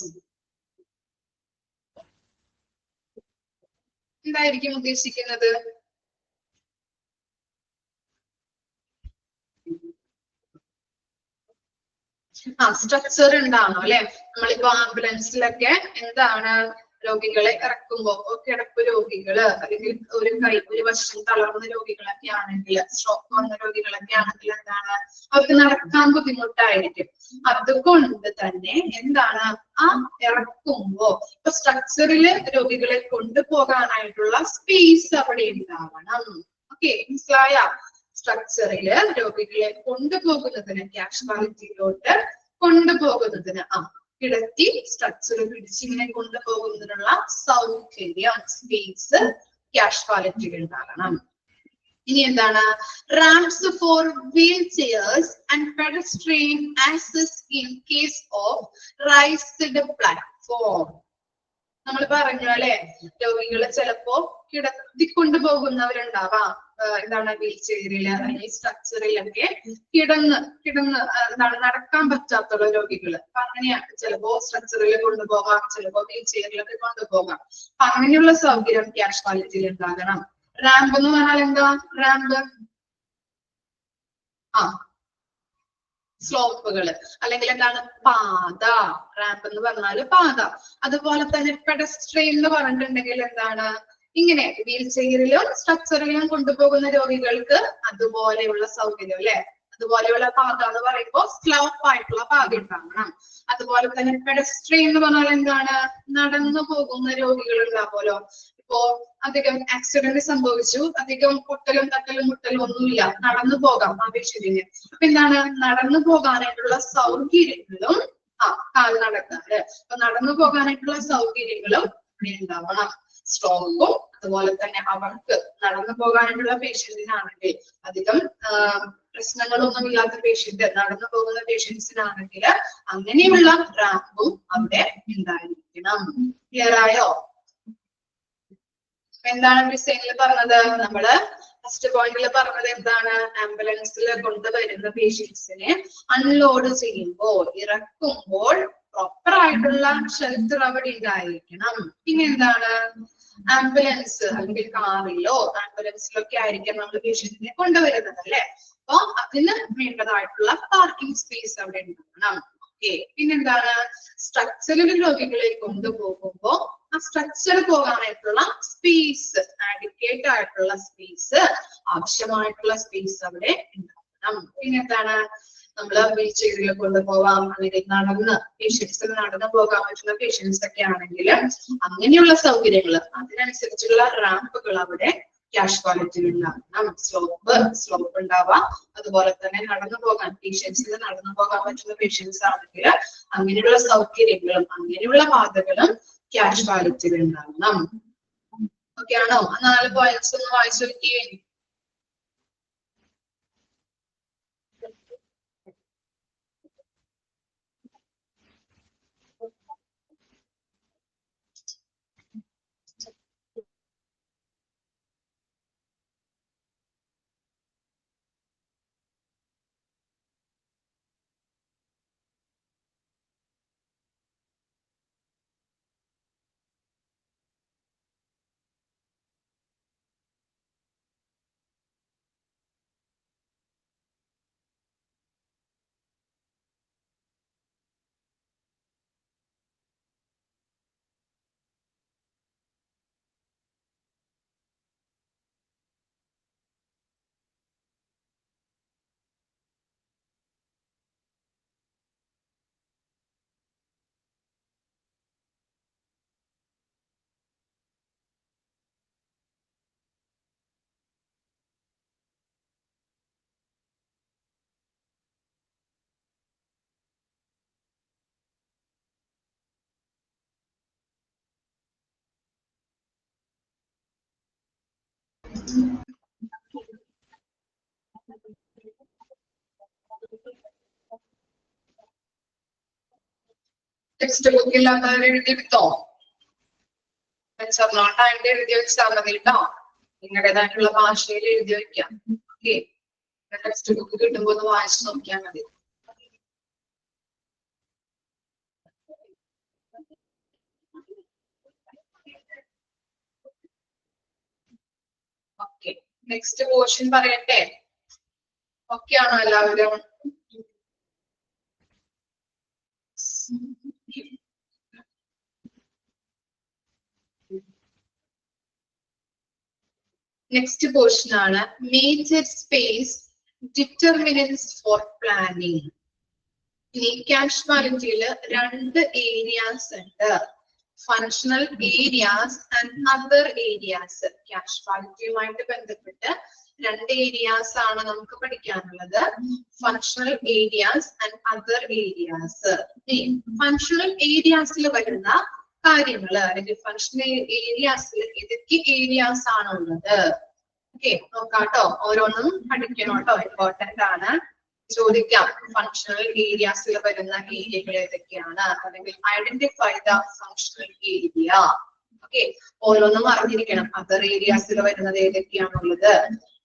Speaker 1: എന്തായിരിക്കും ഉദ്ദേശിക്കുന്നത്? സ്ട്രക്ചർ ഉണ്ടാവണം അല്ലെ. നമ്മളിപ്പോ ആംബുലൻസിലൊക്കെ എന്താണ് രോഗികളെ ഇറക്കുമ്പോ കിടപ്പ് രോഗികള് അല്ലെങ്കിൽ ഒരു വശം തളർന്ന രോഗികളൊക്കെ ആണെങ്കിൽ, സ്ട്രോക്ക് വന്ന രോഗികളൊക്കെ ആണെങ്കിൽ എന്താണ് അവർക്ക് നടക്കാൻ ബുദ്ധിമുട്ടായിരിക്കും. അതുകൊണ്ട് തന്നെ എന്താണ് ഇറക്കുമ്പോ ഇപ്പൊ സ്ട്രക്ചറില് രോഗികളെ കൊണ്ടുപോകാനായിട്ടുള്ള സ്പേസ് അവിടെ ഉണ്ടാവണം. ഓക്കെ, മനസ്സിലായ? സ്ട്രക്ചറില് രോഗികളെ കൊണ്ടുപോകുന്നതിന് കാഷ്വാലിറ്റിയിലോട്ട് കൊണ്ടുപോകുന്നതിന് കിടത്തി സ്ട്രക്ചർ പിടിച്ചിങ്ങനെ കൊണ്ടുപോകുന്നതിനുള്ള സൗകര്യം, സ്പേസ് കാഷ്വാലിറ്റിയിൽ ഉണ്ടാകണം. ഇനി എന്താണ്? Ramps for wheelchairs and pedestrian access in case of raised platform. നമ്മൾ പറഞ്ഞു അല്ലെ, രോഗികള് ചിലപ്പോ കിടത്തിക്കൊണ്ടുപോകുന്നവരുണ്ടാവാം. എന്താണ് വീൽ ചെയറില് അല്ലെങ്കിൽ സ്ട്രക്ചറിലൊക്കെ കിടന്ന് എന്താണ് നടക്കാൻ പറ്റാത്തുള്ള രോഗികള്. അപ്പൊ അങ്ങനെയാണ് ചിലപ്പോ സ്ട്രക്ചറിൽ കൊണ്ടുപോകാം, ചിലപ്പോ വീൽ ചെയറിലൊക്കെ കൊണ്ടുപോകാം. അപ്പൊ അങ്ങനെയുള്ള സൗകര്യം കാഷ്വാലിറ്റിയിൽ ഉണ്ടാകണം. റാമ്പ് എന്ന് പറഞ്ഞാൽ എന്താ? റാമ്പ് സ്ലോപ്പുകള് അല്ലെങ്കിൽ എന്താണ് പാത. റാമ്പ് എന്ന് പറഞ്ഞാല് പാത. അതുപോലെ തന്നെ പെഡസ്ട്രിയൻ എന്ന് പറഞ്ഞിട്ടുണ്ടെങ്കിൽ എന്താണ്? ഇങ്ങനെ വീൽ ചെയറിലും സ്ട്രക്ചറിലും കൊണ്ടുപോകുന്ന രോഗികൾക്ക് അതുപോലെയുള്ള സൗകര്യം അല്ലെ. അതുപോലെയുള്ള പാത എന്ന് പറയുമ്പോൾ സ്ലോപ്പ് ആയിട്ടുള്ള പാത ഉണ്ടാകണം. അതുപോലെ തന്നെ പെഡസ്ട്രിയൻ എന്ന് പറഞ്ഞാൽ എന്താണ്? നടന്നു പോകുന്ന രോഗികൾ ഉണ്ടാവുമല്ലോ. ഇപ്പോ അധികം ആക്സിഡന്റ് സംഭവിച്ചു, അധികം പൊട്ടലും തട്ടലും മുട്ടലും ഒന്നുമില്ല, നടന്നു പോകാം ആ പേഷ്യന്റിന്. അപ്പൊ എന്താണ്? നടന്നു പോകാനായിട്ടുള്ള സൗകര്യങ്ങളും കാല് നടക്കാറ്. അപ്പൊ നടന്നു പോകാനായിട്ടുള്ള സൗകര്യങ്ങളും ഉണ്ടാവണം. സ്ട്രോക്കും അതുപോലെ തന്നെ അവർക്ക് നടന്നു പോകാനായിട്ടുള്ള പേഷ്യന്റിനാണെങ്കിൽ, അധികം പ്രശ്നങ്ങളൊന്നും ഇല്ലാത്ത പേഷ്യന്റ്, നടന്നു പോകുന്ന പേഷ്യൻസിനാണെങ്കിൽ അങ്ങനെയുള്ള റാമ്പും അവിടെ ഉണ്ടായിരിക്കണം. ക്ലിയർ ആയോ? എന്താണ് ഡിസൈനിൽ പറഞ്ഞത്? നമ്മള് ഫസ്റ്റ് പോയിന്റിൽ പറഞ്ഞത് എന്താണ്? ആംബുലൻസിൽ കൊണ്ടുവരുന്ന പേഷ്യൻസിനെ അൺലോഡ് ചെയ്യുമ്പോൾ, ഇറക്കുമ്പോൾ പ്രോപ്പർ ആയിട്ടുള്ള ഷെൽട്ടർ അവിടെ ഉണ്ടായിരിക്കണം. പിന്നെ എന്താണ്? ആംബുലൻസ് അല്ലെങ്കിൽ കാറിലോ ആംബുലൻസിലൊക്കെ ആയിരിക്കും നമ്മൾ പേഷ്യന്റിനെ കൊണ്ടുവരുന്നത് അല്ലെ. അപ്പൊ അതിന് വേണ്ടതായിട്ടുള്ള പാർക്കിംഗ് സ്പേസ് അവിടെ ഉണ്ടാകണം. ഓക്കെ, പിന്നെന്താണ്? സ്ട്രക്ചറിൽ രോഗികളെ കൊണ്ടുപോകുമ്പോ ആ സ്ട്രക്ചർ പോകാനായിട്ടുള്ള സ്പേസ്, ആഡിക്കേറ്റ് ആയിട്ടുള്ള സ്പേസ്, ആവശ്യമായിട്ടുള്ള സ്പേസ് അവിടെ ഉണ്ടാകണം. പിന്നെന്താണ്? നമ്മള് വീൽ ചെയറിൽ കൊണ്ടുപോകാം, അല്ലെങ്കിൽ പേഷ്യൻസിന് നടന്നു പോകാൻ പറ്റുന്ന പേഷ്യൻസ് ഒക്കെ ആണെങ്കിൽ അങ്ങനെയുള്ള സൗകര്യങ്ങൾ, അതിനനുസരിച്ചുള്ള റാമ്പുകൾ അവിടെ കാഷ്വാലിറ്റിയിൽ ഉണ്ടാകണം. സ്ലോപ്പ് ഉണ്ടാവാം. അതുപോലെ തന്നെ നടന്നു പോകാൻ പേഷ്യൻസിന് നടന്നു പോകാൻ പറ്റുന്ന പേഷ്യൻസ് ആണെങ്കിൽ അങ്ങനെയുള്ള സൗകര്യങ്ങളും അങ്ങനെയുള്ള പാതകളും കാഷ്വാലിറ്റിയിൽ ഉണ്ടാകണം. ഓക്കെ ആണോ? 4 പോയിന്റ്സ് ഒന്ന് വായിച്ചു നോക്കിയേ. ടെക്സ്റ്റ് ബുക്ക് ഇല്ലാത്തവർ എഴുതിയെടുത്തോ? നോട്ടായിട്ട് എഴുതി വെച്ചാൽ മതി കേട്ടോ. നിങ്ങളുടേതായിട്ടുള്ള ഭാഷയിൽ എഴുതി വെക്കാം. ഓക്കെ, ടെക്സ്റ്റ് ബുക്ക് കിട്ടുമ്പോൾ ഒന്ന് വായിച്ചു നോക്കിയാൽ മതി. നെക്സ്റ്റ് പോർഷൻ പറയട്ടെ. ഓക്കെ ആണോ എല്ലാവരും? നെക്സ്റ്റ് പോർഷൻ ആണ് major space determinants for planning. ഇനി ക്യാഷ് വാലറ്റിയില് രണ്ട് ഏരിയാസ് ഉണ്ട്, functional areas and other areas. ക്യാഷ് വാലറ്റിയുമായിട്ട് ബന്ധപ്പെട്ട് രണ്ട് ഏരിയാസ് ആണ് നമുക്ക് പഠിക്കാനുള്ളത്, functional areas and other areas. Functional ഏരിയാസിൽ വരുന്ന കാര്യങ്ങള് അല്ലെങ്കിൽ ഫങ്ഷണൽ ഏരിയാസിൽ ഏതൊക്കെ ഏരിയാസ് ആണുള്ളത്? ഓക്കെ, നോക്കാട്ടോ, ഓരോന്നും പഠിക്കണം കേട്ടോ, ഇമ്പോർട്ടന്റ് ആണ്. ചോദിക്കാം ഫങ്ഷണൽ ഏരിയാസിൽ വരുന്ന ഏരിയകൾ ഏതൊക്കെയാണ്, അല്ലെങ്കിൽ identify the functional area. Okay, ഓരോന്നും അറിഞ്ഞിരിക്കണം. അതർ ഏരിയാസിൽ വരുന്നത് ഏതൊക്കെയാണുള്ളത്,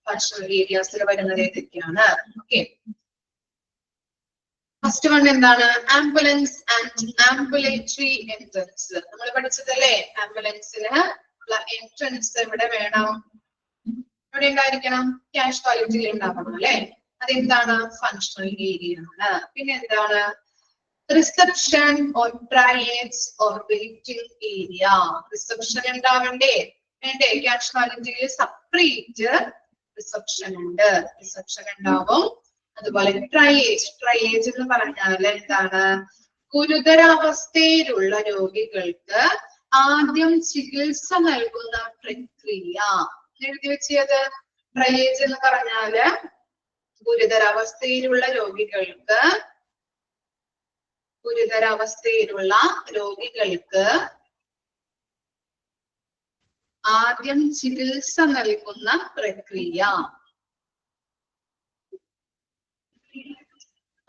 Speaker 1: ഫങ്ഷണൽ ഏരിയാസിൽ വരുന്നത് ഏതൊക്കെയാണ്. ഓക്കെ, ഫസ്റ്റ് വൺ എന്താണ്? Ambulance and ambulatory entrance. നമ്മൾ പഠിച്ചതല്ലേ, ആംബുലൻസിന് ഉള്ള എൻട്രൻസ് എവിടെ വേണം? എവിടെ ഉണ്ടായിരിക്കണം? ക്യാഷ് വാലറ്റിൽ ഉണ്ടാവണം അല്ലെ. അതെന്താണ്? ഫങ്ഷണൽ ഏരിയ ആണ്. പിന്നെ എന്താണ്? Reception or triage or waiting area. Reception ഉണ്ടാവണ്ടേ? വേണ്ടേ? ക്യാഷ് വാലറ്റിൽ സെപ്പറേറ്റ് റിസപ്ഷൻ ഉണ്ട്, റിസപ്ഷൻ ഉണ്ടാവും. അതുപോലെ ട്രയേജ് എന്ന് പറഞ്ഞാൽ എന്താണ്? ഗുരുതരാവസ്ഥയിലുള്ള രോഗികൾക്ക് ആദ്യം ചികിത്സ നൽകുന്ന പ്രക്രിയ. എഴുതി വെച്ചത് ട്രയേജ് എന്ന് പറഞ്ഞാല് ഗുരുതരാവസ്ഥയിലുള്ള രോഗികൾക്ക് ആദ്യം ചികിത്സ നൽകുന്ന പ്രക്രിയ.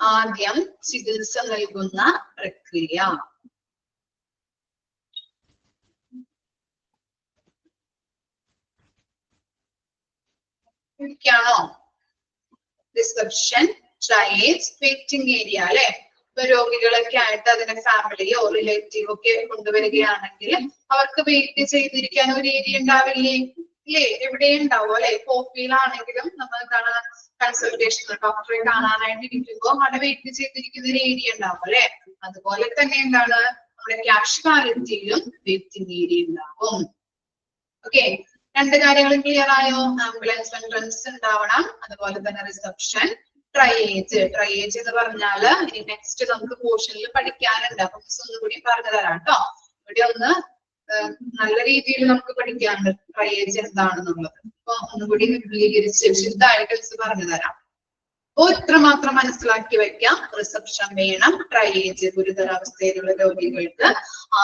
Speaker 1: ആദ്യം ചികിത്സ നൽകുന്ന പ്രക്രിയ. ാണോ? റിസപ്ഷൻ, ട്രയേഡ്സ്, വെയിറ്റിംഗ് ഏരിയ അല്ലെ. ഇപ്പൊ രോഗികളൊക്കെ ആയിട്ട് അതിന്റെ ഫാമിലിയോ റിലേറ്റീവ് ഒക്കെ കൊണ്ടുവരികയാണെങ്കിൽ അവർക്ക് വെയിറ്റ് ചെയ്തിരിക്കാൻ ഒരു ഏരിയ ഉണ്ടാവില്ലേ? ഇല്ലേ? എവിടെയും ഉണ്ടാവും അല്ലെ. കോപ്പിയിലാണെങ്കിലും നമ്മൾ എന്താണ് കൺസൾട്ടേഷൻ ഡോക്ടറെ കാണാനായിട്ട് ഇരിക്കുമ്പോൾ അവിടെ വെയിറ്റ് ചെയ്തിരിക്കുന്ന ഒരു ഏരിയ ഉണ്ടാവും അല്ലെ. അതുപോലെ തന്നെ എന്താണ് നമ്മുടെ ക്യാഷ് വാലറ്റിയിലും വെയിറ്റിംഗ് ഏരിയ ഉണ്ടാവും. ഓക്കെ, രണ്ട് കാര്യങ്ങളും ക്ലിയർ ആയോ? ആംബുലൻസ് എൻട്രൻസ് ഉണ്ടാവണം, അതുപോലെ തന്നെ റിസപ്ഷൻ, ട്രയേജ്. ട്രയേജ് എന്ന് പറഞ്ഞാല് ഇനി നെക്സ്റ്റ് നമുക്ക് പോർഷനിൽ പഠിക്കാനുണ്ട്. അപ്പൊ മിസ് ഒന്നുകൂടി പറഞ്ഞു തരാം കേട്ടോ. ഇവിടെ ഒന്ന് നല്ല രീതിയിൽ നമുക്ക് പഠിക്കാനുണ്ട് ട്രയേജ് എന്താണെന്നുള്ളത്. അപ്പൊ ഒന്നുകൂടി വിപുലീകരിച്ച് വിശുദ്ധമായിട്ട് മിസ് പറഞ്ഞു തരാം. അപ്പൊ ഇത്രമാത്രം മനസ്സിലാക്കി വെക്കാം. റിസപ്ഷൻ വേണം, ട്രയേജ് ഗുരുതരാവസ്ഥയിലുള്ള രോഗികൾക്ക്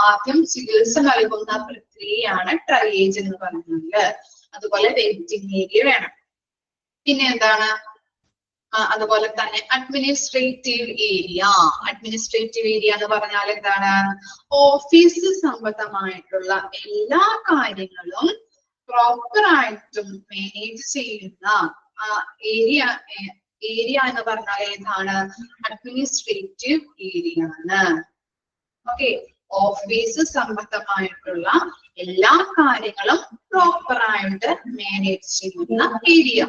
Speaker 1: ആദ്യം ചികിത്സ നൽകുന്ന പ്രക്രിയയാണ് ട്രയേജ് എന്ന് പറയുന്നത്. അതുപോലെ വെയിറ്റിംഗ് ഏരിയ വേണം. പിന്നെ എന്താണ്? അതുപോലെ തന്നെ അഡ്മിനിസ്ട്രേറ്റീവ് ഏരിയ. അഡ്മിനിസ്ട്രേറ്റീവ് ഏരിയ എന്ന് പറഞ്ഞാൽ എന്താണ്? ഓഫീസ് സംബന്ധമായിട്ടുള്ള എല്ലാ കാര്യങ്ങളും പ്രോപ്പർ ആയിട്ടും മാനേജ് ചെയ്യുന്ന ഏരിയ എന്ന് പറഞ്ഞാൽ ഏതാണ്? അഡ്മിനിസ്ട്രേറ്റീവ് ഏരിയ ആണ്. ഓക്കെ, ഓഫീസ് സംബന്ധമായിട്ടുള്ള എല്ലാ കാര്യങ്ങളും പ്രോപ്പർ ആയിട്ട് മാനേജ് ചെയ്യുന്ന ഏരിയ,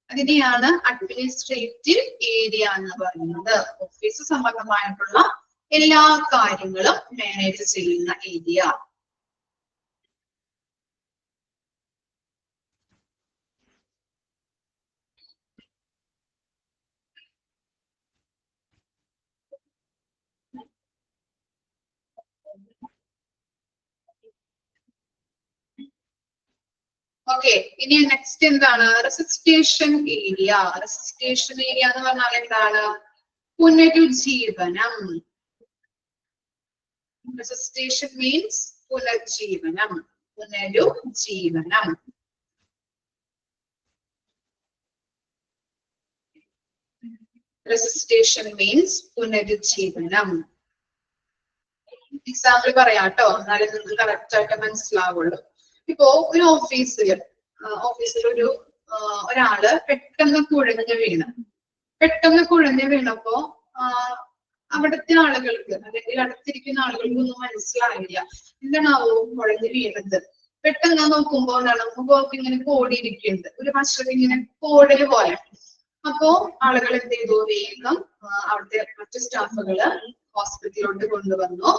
Speaker 1: അതിനെയാണ് അഡ്മിനിസ്ട്രേറ്റീവ് ഏരിയ എന്ന് പറയുന്നത്. ഓഫീസ് സംബന്ധമായിട്ടുള്ള എല്ലാ കാര്യങ്ങളും മാനേജ് ചെയ്യുന്ന ഏരിയ. ഓക്കെ, ഇനി നെക്സ്റ്റ് എന്താണ്? റെസിസ്റ്റേഷൻ ഏരിയ. റെസിസ്റ്റേഷൻ ഏരിയ എന്ന് പറഞ്ഞാൽ എന്താണ്? പുനരുജ്ജീവനം. റെസിസ്റ്റേഷൻ മീൻസ് പുനർജീവനം. പുനരുജ്ജീവനം. റെസിസ്റ്റേഷൻ മീൻസ് പുനരുജ്ജീവനം. എക്സാമ്പിൾ പറയാട്ടോ, എന്നാലും നിങ്ങൾക്ക് കറക്റ്റ് ആയിട്ട് മനസ്സിലാവുള്ളൂ. ഇപ്പോ ഒരു ഓഫീസിൽ ഒരാള് പെട്ടെന്ന് കുഴഞ്ഞു വീണപ്പോ അവിടുത്തെ ആളുകൾക്ക് അല്ലെങ്കിൽ അടുത്തിരിക്കുന്ന ആളുകൾക്ക് ഒന്നും മനസ്സിലായില്ല എന്താണാവോ കുഴഞ്ഞു വീണത്. പെട്ടെന്ന് നോക്കുമ്പോൾ മുഖമൊക്കെ ഇങ്ങനെ കോടിയിരിക്കുന്നുണ്ട്, ഒരു വശം ഇങ്ങനെ കോടല് പോലെ. അപ്പോ ആളുകൾ എന്ത് ചെയ്തു, വേഗം അവിടുത്തെ മറ്റു സ്റ്റാഫുകള് ഹോസ്പിറ്റലിലോട്ട് കൊണ്ടുവന്നു.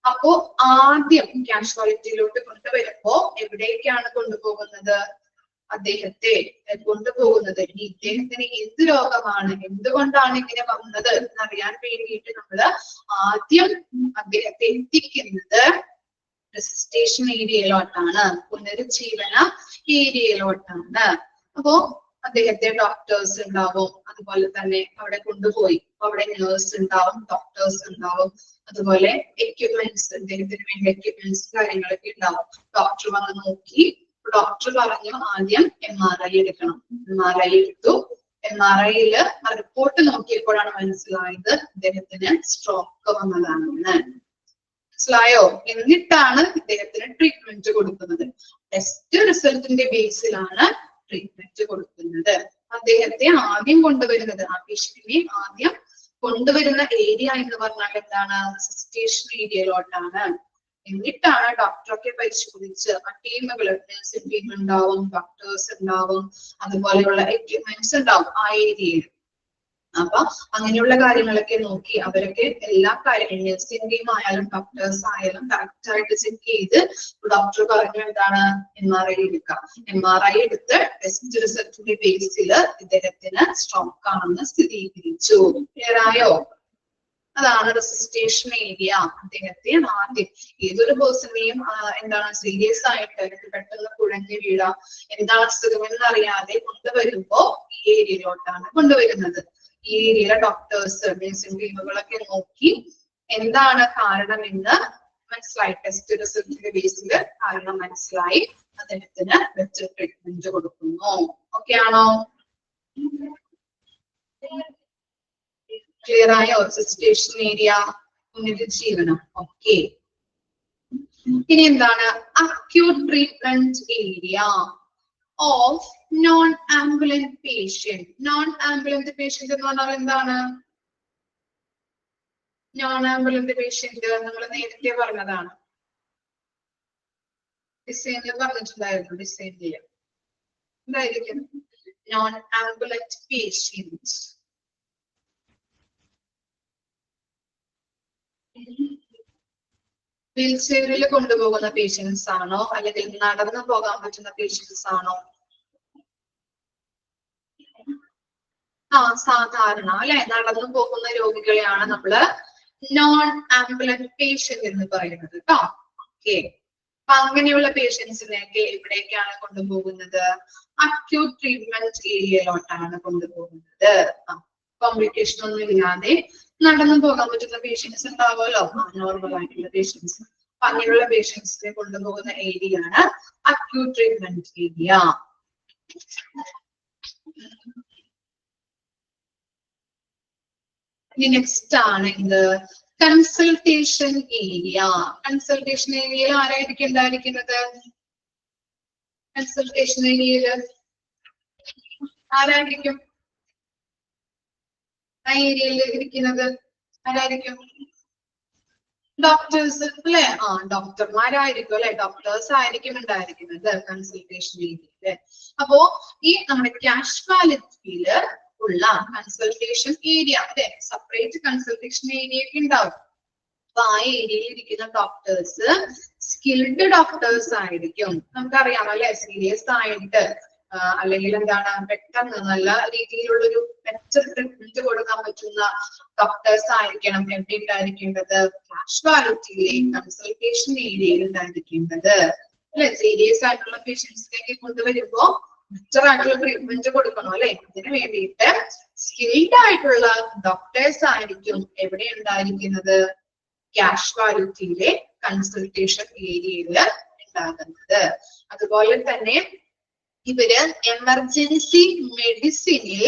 Speaker 1: അപ്പോ ആദ്യം കാഷ്വാലിറ്റിയിലോട്ട് കൊണ്ടുവരുമ്പോ എവിടേക്കാണ് കൊണ്ടുപോകുന്നത്? അദ്ദേഹത്തെ കൊണ്ടുപോകുന്നത് ഇദ്ദേഹത്തിന് എന്ത് രോഗമാണ്, എന്തുകൊണ്ടാണ് ഇങ്ങനെ വന്നത് എന്നറിയാൻ വേണ്ടിയിട്ട് നമ്മള് ആദ്യം അദ്ദേഹത്തെ എത്തിക്കുന്നത് റെസിസ്റ്റേഷൻ ഏരിയയിലോട്ടാണ്, പുനരുജ്ജീവന ഏരിയയിലോട്ടാണ്. അപ്പോ അദ്ദേഹത്തെ ഡോക്ടേഴ്സ് ഉണ്ടാവും, അതുപോലെ തന്നെ അവിടെ കൊണ്ടുപോയി അവിടെ നേഴ്സ് ഉണ്ടാവും, ഡോക്ടേഴ്സ് ഉണ്ടാവും, അതുപോലെ എക്യുപ്മെന്റ്സ്, അദ്ദേഹത്തിന് വേണ്ട എക്യുപ്മെന്റ്സ് കാര്യങ്ങളൊക്കെ ഉണ്ടാവും. ഡോക്ടർ വന്ന് നോക്കി, ഡോക്ടർ പറഞ്ഞു ആദ്യം MRI എടുക്കണം. MRI എടുത്തു. MRIയില് റിപ്പോർട്ട് നോക്കിയപ്പോഴാണ് മനസ്സിലായത് അദ്ദേഹത്തിന് സ്ട്രോക്ക് വന്നതാണെന്ന്. മനസ്സിലായോ? എന്നിട്ടാണ് ഇദ്ദേഹത്തിന് ട്രീറ്റ്മെന്റ് കൊടുക്കുന്നത്. ടെസ്റ്റ് റിസൾട്ടിന്റെ ബേസിലാണ് ട്രീറ്റ്മെന്റ് കൊടുക്കുന്നത്. അദ്ദേഹത്തെ ആദ്യം കൊണ്ടുവരുന്നത്, ആ പേഷ്യന്റിനെ ആദ്യം കൊണ്ടുവരുന്ന ഏരിയ എന്ന് പറഞ്ഞാൽ എന്താണ്? റെസിസ്റ്റേഷൻ ഏരിയയിലോട്ടാണ്. എന്നിട്ടാണ് ഡോക്ടറൊക്കെ പരിശോധിച്ച് ആ ടീമുകൾ, നഴ്സിംഗ് ടീം ഉണ്ടാവും, ഡോക്ടേഴ്സ് ഉണ്ടാവും, അതുപോലെയുള്ള എക്യുപ്മെന്റ്സ് ഉണ്ടാവും ആ ഏരിയയിൽ. അപ്പൊ അങ്ങനെയുള്ള കാര്യങ്ങളൊക്കെ നോക്കി അവരൊക്കെ എല്ലാ കാര്യങ്ങളും നഴ്സിംഗ് ടീം ആയാലും ഡോക്ടേഴ്സ് ആയാലും കറക്റ്റ് ആയിട്ട് ചെക്ക് ചെയ്ത് ഡോക്ടർ പറഞ്ഞു എന്താണ്? MRI എടുക്കാം. MRI എടുത്ത് ടെസ്റ്റ് റിസൾട്ടിന്റെ ബേസിൽ ഇദ്ദേഹത്തിന് സ്ട്രോക്ക് ആണെന്ന് സ്ഥിരീകരിച്ചു. ക്ലിയർ ആയോ? അതാണ് റെസിസ്റ്റേഷൻ ഏരിയ. അദ്ദേഹത്തെ ആദ്യം ഏതൊരു പേഴ്സണെയും എന്താണ് സീരിയസ് ആയിട്ട് പെട്ടെന്ന് കുഴഞ്ഞു വീഴാം, എന്താണ് അസുഖമെന്ന് അറിയാതെ കൊണ്ടുവരുമ്പോ ഈ ഏരിയയിലോട്ടാണ് കൊണ്ടുവരുന്നത്. ഈ ഏരിയയിലെ ഡോക്ടേഴ്സ്, നഴ്സിംഗ് ടീമുകളൊക്കെ നോക്കി എന്താണ് കാരണമെന്ന് മനസ്സിലായി. ടെസ്റ്റ് റിസൾട്ടിന്റെ ബേസിൽ കാരണം മനസ്സിലായി. അദ്ദേഹത്തിന് വെച്ച് ട്രീറ്റ്മെന്റ് കൊടുക്കുന്നു. ഓക്കെ ആണോ? ക്ലിയർ ആയോ? റെസിസ്റ്റേഷൻ ഏരിയ, പുനരുജ്ജീവനം. ഓക്കെ. ഇനി എന്താണ്? Acute treatment area of non ambulant patient. Non ambulant patient എന്ന് പറഞ്ഞാൽ എന്താണ്? നോൺ ആംബുലന്റ് പേഷ്യന്റ് നമ്മൾ നേരത്തെ പറഞ്ഞതാണ്. ഡിസൈനിൽ പറഞ്ഞിട്ടുണ്ടായിരുന്നു. ഡിസൈൻ ചെയ്യാം. എന്തായിരിക്കും നോൺ ആംബുലന്റ് പേഷ്യന്റ്? വീൽ ചെയറിൽ കൊണ്ടുപോകുന്ന പേഷ്യൻസ് ആണോ, അല്ലെങ്കിൽ നടന്നു പോകാൻ പറ്റുന്ന പേഷ്യൻസ് ആണോ? സാധാരണ അല്ലെ നടന്നു പോകുന്ന രോഗികളെയാണ് നമ്മള് നോൺ ആംബുലന്റ് പേഷ്യന്റ് എന്ന് പറയുന്നത് കേട്ടോ. ഓക്കെ. അപ്പൊ അങ്ങനെയുള്ള പേഷ്യൻസിനെയൊക്കെ എവിടേക്കാണ് കൊണ്ടുപോകുന്നത്? അക്യൂട്ട് ട്രീറ്റ്മെന്റ് ഏരിയയിലോട്ടാണ് കൊണ്ടുപോകുന്നത്. കോംപ്ലിക്കേഷൻ ഒന്നും ഇല്ലാതെ നടന്നു പോകാൻ പറ്റുന്ന പേഷ്യൻസ് ഉണ്ടാവുമല്ലോ, നോർമൽ ആയിട്ടുള്ള പേഷ്യൻസ്. അപ്പൊ അങ്ങനെയുള്ള പേഷ്യൻസിനെ കൊണ്ടുപോകുന്ന ഏരിയ ആണ് അക്യൂട്ട് ട്രീറ്റ്മെന്റ് ഏരിയ. ഇനി നെക്സ്റ്റ് ആണ് ഇത് കൺസൾട്ടേഷൻ ഏരിയ. കൺസൾട്ടേഷൻ ഏരിയയിൽ ആരായിരിക്കും ഉണ്ടായിരിക്കുന്നത്? കൺസൾട്ടേഷൻ ഏരിയയിൽ ആരായിരിക്കും ആ ഏരിയയിൽ ഇരിക്കുന്നത്? ആരായിരിക്കും? ഡോക്ടേഴ്സ് അല്ലെ? ഡോക്ടർമാരായിരിക്കും അല്ലെ? ഡോക്ടേഴ്സ് ആയിരിക്കും ഉണ്ടായിരിക്കുന്നത് കൺസൾട്ടേഷൻ ഏരിയയില്. അപ്പോ ഈ നമ്മുടെ കാഷ്വാലിറ്റിയില് ഉള്ള കൺസൾട്ടേഷൻ ഏരിയ അല്ലെ, സെപ്പറേറ്റ് കൺസൾട്ടേഷൻ ഏരിയ ഒക്കെ ഉണ്ടാവും. അപ്പൊ ആ ഏരിയയിൽ ഇരിക്കുന്ന ഡോക്ടേഴ്സ് സ്കിൽഡ് ഡോക്ടേഴ്സ് ആയിരിക്കും. നമുക്കറിയാം അല്ലെ, സീരിയസ് ആയിട്ട് അല്ലെങ്കിൽ എന്താണ് പെട്ടെന്ന് നല്ല രീതിയിലുള്ളൊരു ബെറ്റർ ട്രീറ്റ്മെന്റ് കൊടുക്കാൻ പറ്റുന്ന ഡോക്ടേഴ്സ് ആയിരിക്കണം എവിടെ ഉണ്ടായിരിക്കേണ്ടത്? കാഷ്വാലിറ്റിയിലെ കൺസൾട്ടേഷൻ ഏരിയയിൽ ഉണ്ടായിരിക്കേണ്ടത് അല്ലെ. സീരിയസ് ആയിട്ടുള്ള പേഷ്യൻസിലേക്ക് കൊണ്ടുവരുമ്പോ ബെറ്റർ ആയിട്ടുള്ള ട്രീറ്റ്മെന്റ് കൊടുക്കണം അല്ലെ. അതിന് വേണ്ടിയിട്ട് സ്കിൽഡ് ആയിട്ടുള്ള ഡോക്ടേഴ്സ് ആയിരിക്കും എവിടെ ഉണ്ടായിരിക്കുന്നത്? കാഷ്വാലിറ്റിയിലെ കൺസൾട്ടേഷൻ ഏരിയയിൽ ഉണ്ടാകുന്നത്. അതുപോലെ തന്നെ ഇവര് എമർജൻസി മെഡിസിനിൽ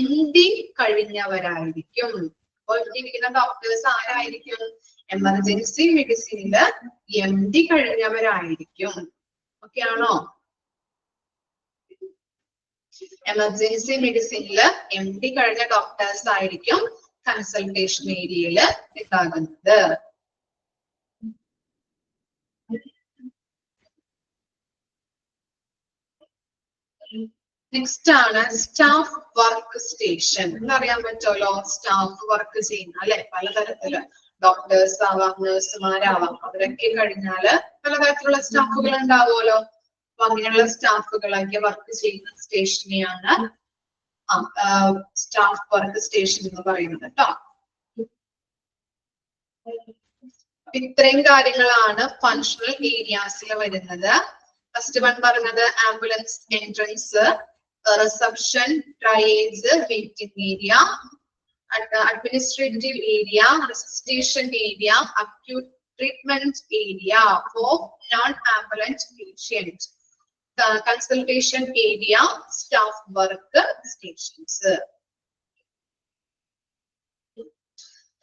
Speaker 1: MD കഴിഞ്ഞവരായിരിക്കും. അപ്പോൾ ഇവിടെ ഇരിക്കുന്ന ഡോക്ടേഴ്സ് ആരായിരിക്കും? എമർജൻസി മെഡിസിനില് MD കഴിഞ്ഞവരായിരിക്കും. ഓക്കെ ആണോ? എമർജൻസി മെഡിസിനില് MD കഴിഞ്ഞ ഡോക്ടേഴ്സ് ആയിരിക്കും കൺസൾട്ടേഷൻ ഏരിയയിൽ ഉണ്ടാകുന്നത്. നെക്സ്റ്റ് ആണ് സ്റ്റാഫ് വർക്ക് സ്റ്റേഷൻ. എന്നറിയാൻ പറ്റുമല്ലോ, സ്റ്റാഫ് വർക്ക് ചെയ്യുന്ന അല്ലെ, പലതരത്തില് ഡോക്ടേഴ്സ് ആവാം, നഴ്സുമാരാവാം, അവരൊക്കെ കഴിഞ്ഞാല് പലതരത്തിലുള്ള സ്റ്റാഫുകൾ ഉണ്ടാവുമല്ലോ. അപ്പൊ അങ്ങനെയുള്ള സ്റ്റാഫുകളൊക്കെ വർക്ക് ചെയ്യുന്ന സ്റ്റേഷനെയാണ് സ്റ്റാഫ് വർക്ക് സ്റ്റേഷൻ എന്ന് പറയുന്നത് കേട്ടോ. ഇത്രയും കാര്യങ്ങളാണ് ഫങ്ഷണൽ ഏരിയാസിൽ വരുന്നത്. ഫസ്റ്റ് വൺ പറഞ്ഞത് ambulance entrance, reception, triage, waiting area, administrative area, resuscitation area, acute treatment area for non-ambulance patients, the consultation area, staff work stations.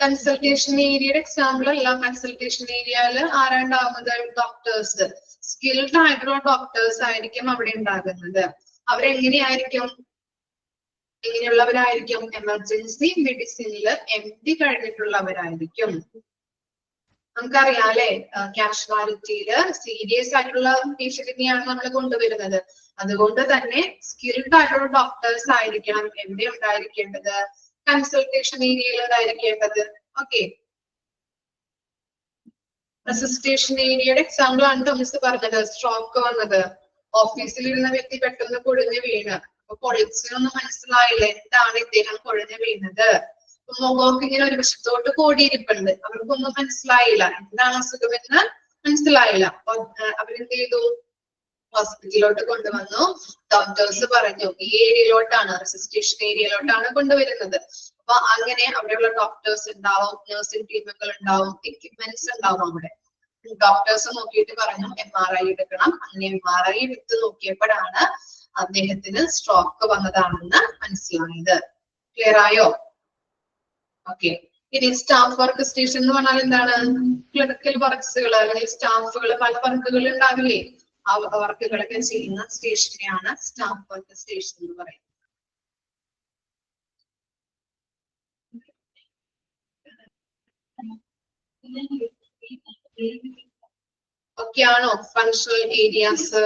Speaker 1: Consultation ഏരിയയുടെ എക്സാമ്പിൾ അല്ല, കൺസൾട്ടേഷൻ ഏരിയയില് ആരാണ്ടാവുന്നത്? ഡോക്ടേഴ്സ്, സ്കിൽഡ് ആയിട്ടുള്ള ഡോക്ടേഴ്സ് ആയിരിക്കും അവിടെ ഉണ്ടാകുന്നത്. അവരെങ്ങനെയായിരിക്കും? എങ്ങനെയുള്ളവരായിരിക്കും? എമർജൻസി മെഡിസിനിൽ MD കഴിഞ്ഞിട്ടുള്ളവരായിരിക്കും. നമുക്കറിയാം അല്ലെ, കാഷ്വാലിറ്റിയില് സീരിയസ് ആയിട്ടുള്ള പേഷ്യന്റിനെയാണ് നമ്മൾ കൊണ്ടുവരുന്നത്. അതുകൊണ്ട് തന്നെ സ്കിൽഡ് ആയിട്ടുള്ള ഡോക്ടേഴ്സ് ആയിരിക്കണം എവിടെ ഉണ്ടായിരിക്കേണ്ടത്? കൺസൾട്ടേഷൻ ഏരിയയിൽ ഉണ്ടായിരിക്കേണ്ടത്. ഓക്കെ, റെസിസ്റ്റേഷൻ ഏരിയയുടെ എക്സാമ്പിൾ ആണ് മിസ് പറഞ്ഞത്. സ്ട്രോക്ക് വന്നത്, ഓഫീസിലിരുന്ന വ്യക്തി പെട്ടെന്ന് കുഴഞ്ഞു വീണ്, അപ്പൊ പൊളിച്ചിനൊന്നും മനസ്സിലായില്ല എന്താണ് ഇദ്ദേഹം കുഴഞ്ഞു വീണത്. മുഖമൊക്കെ ഇങ്ങനെ ഒരു വശത്തോട്ട് കോടിയിരിപ്പുണ്ട്, അവർക്കൊന്നും മനസ്സിലായില്ല എന്താണ് അസുഖമെന്ന് മനസ്സിലായില്ല. അപ്പൊ അവരെന്ത് ചെയ്തു? ഹോസ്പിറ്റലിലോട്ട് കൊണ്ടുവന്നു. ഡോക്ടേഴ്സ് പറഞ്ഞു ഈ ഏരിയയിലോട്ടാണ്, റെസിസ്റ്റേഷൻ ഏരിയയിലോട്ടാണ് കൊണ്ടുവരുന്നത്. അപ്പൊ അങ്ങനെ അവിടെയുള്ള ഡോക്ടേഴ്സ് ഉണ്ടാവും, നഴ്സിംഗ് ടീമുകൾ ഉണ്ടാവും, എക്യുപ്മെന്റ്സ് ഉണ്ടാവും. അവിടെ ഡോക്ടേഴ്സ് നോക്കിയിട്ട് പറഞ്ഞു MRI എടുക്കണം. അങ്ങനെ MRI എടുത്ത് നോക്കിയപ്പോഴാണ് അദ്ദേഹത്തിന് സ്ട്രോക്ക് വന്നതാണെന്ന് മനസ്സിലായത്. ക്ലിയർ ആയോ? ഓക്കെ, ഇനി സ്റ്റാഫ് വർക്ക് സ്റ്റേഷൻ എന്ന് പറഞ്ഞാൽ എന്താണ്? ക്ലിനിക്കൽ വർക്ക്സുകൾ അല്ലെങ്കിൽ സ്റ്റാഫുകൾ പല വർക്കുകൾ ഉണ്ടാവില്ലേ, ആ വർക്കുകളൊക്കെ ചെയ്യുന്ന സ്റ്റേഷനെയാണ് സ്റ്റാഫ് വർക്ക് സ്റ്റേഷൻ എന്ന് പറയുന്നത്. ഒക്കെയാണോ ഫങ്ഷണൽ ഏരിയാസ്?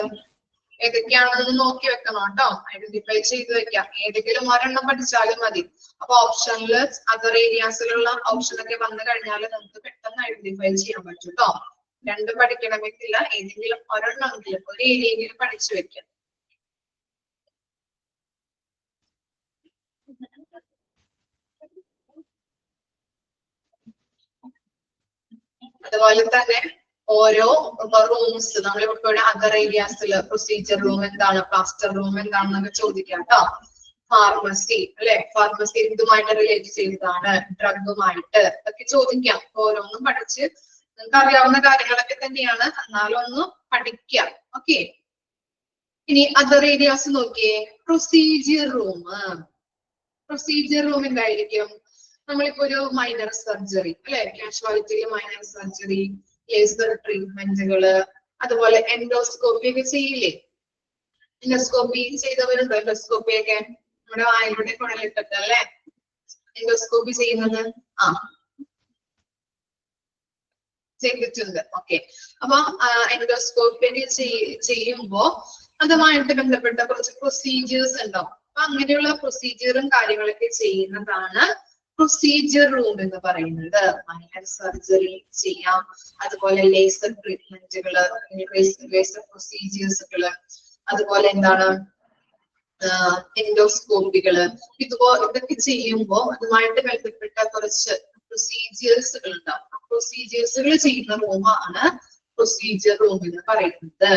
Speaker 1: ഏതൊക്കെയാണെന്ന് നോക്കി വെക്കണം കേട്ടോ, ഐഡന്റിഫൈ ചെയ്ത് വെക്കാം. ഏതെങ്കിലും ഒരെണ്ണം പഠിച്ചാലും മതി. അപ്പൊ ഓപ്ഷനില് അതർ ഏരിയാസിലുള്ള ഓപ്ഷനൊക്കെ വന്നു കഴിഞ്ഞാൽ നമുക്ക് പെട്ടെന്ന് ഐഡന്റിഫൈ ചെയ്യാൻ പറ്റും കേട്ടോ. രണ്ടും പഠിക്കണമെന്നില്ല, ഏതെങ്കിലും ഒരെണ്ണമെങ്കിലും ഒരു ഏരിയയെങ്കിലും പഠിച്ചു വെക്കാം. അതുപോലെ തന്നെ ഓരോ റൂംസ് നമ്മളിവിടെ അതർ ഏരിയാസിൽ പ്രൊസീജിയർ റൂം എന്താണ്, പ്ലാസ്റ്റർ റൂം എന്താണെന്നൊക്കെ ചോദിക്കാം കേട്ടോ. ഫാർമസി അല്ലെ, ഫാർമസി എന്തുമായിട്ട് റിലേറ്റ് ചെയ്തതാണ്? ഡ്രഗുമായിട്ട് ഒക്കെ ചോദിക്കാം. ഓരോന്നും പഠിച്ച് നിങ്ങൾക്ക് അറിയാവുന്ന കാര്യങ്ങളൊക്കെ തന്നെയാണ്, എന്നാലും ഒന്ന് പഠിക്കാം. ഓക്കെ, ഇനി അതർ ഏരിയാസ് നോക്കിയേ. Procedure room. പ്രൊസീജിയർ റൂം എന്തായിരിക്കും? നമ്മളിപ്പോ ഒരു മൈനർ സർജറി അല്ലെ, കാഷ്വാലിറ്റിയിൽ മൈനർ സർജറി, ലേസർ ട്രീറ്റ്മെന്റുകള്, അതുപോലെ എൻഡോസ്കോപ്പി ഒക്കെ ചെയ്യില്ലേ? എൻഡോസ്കോപ്പി ചെയ്തവരുണ്ടോ? എൻഡോസ്കോപ്പി ഒക്കെ നമ്മുടെ വായിലൂടെ കുഴലിട്ടിട്ട് അല്ലെ എൻഡോസ്കോപ്പി ചെയ്യുന്നത്? ചെയ്തിട്ടുണ്ട്. ഓക്കെ, അപ്പൊ എൻഡോസ്കോപ്പി ചെയ്യുമ്പോ അതുമായിട്ട് ബന്ധപ്പെട്ട കുറച്ച് പ്രൊസീജിയേഴ്സ് ഉണ്ടാവും. അപ്പൊ അങ്ങനെയുള്ള പ്രൊസീജിയറും കാര്യങ്ങളൊക്കെ ചെയ്യുന്നതാണ് പ്രൊസീജിയർ റൂം എന്ന് പറയുന്നത്. മൈനർ സർജറി ചെയ്യാം, അതുപോലെ ലേസർ ട്രീറ്റ്മെന്റുകള്, ലേസർ പ്രൊസീജിയേഴ്സുകള്, അതുപോലെ എന്താണ് എൻഡോസ്കോപ്പികള്, ഇതൊക്കെ ചെയ്യുമ്പോൾ അതുമായിട്ട് ബന്ധപ്പെട്ട കുറച്ച് പ്രൊസീജിയേഴ്സുകൾ ഉണ്ടാവും. പ്രൊസീജിയേഴ്സുകൾ ചെയ്യുന്ന റൂമാണ് പ്രൊസീജിയർ റൂം എന്ന് പറയുന്നത്.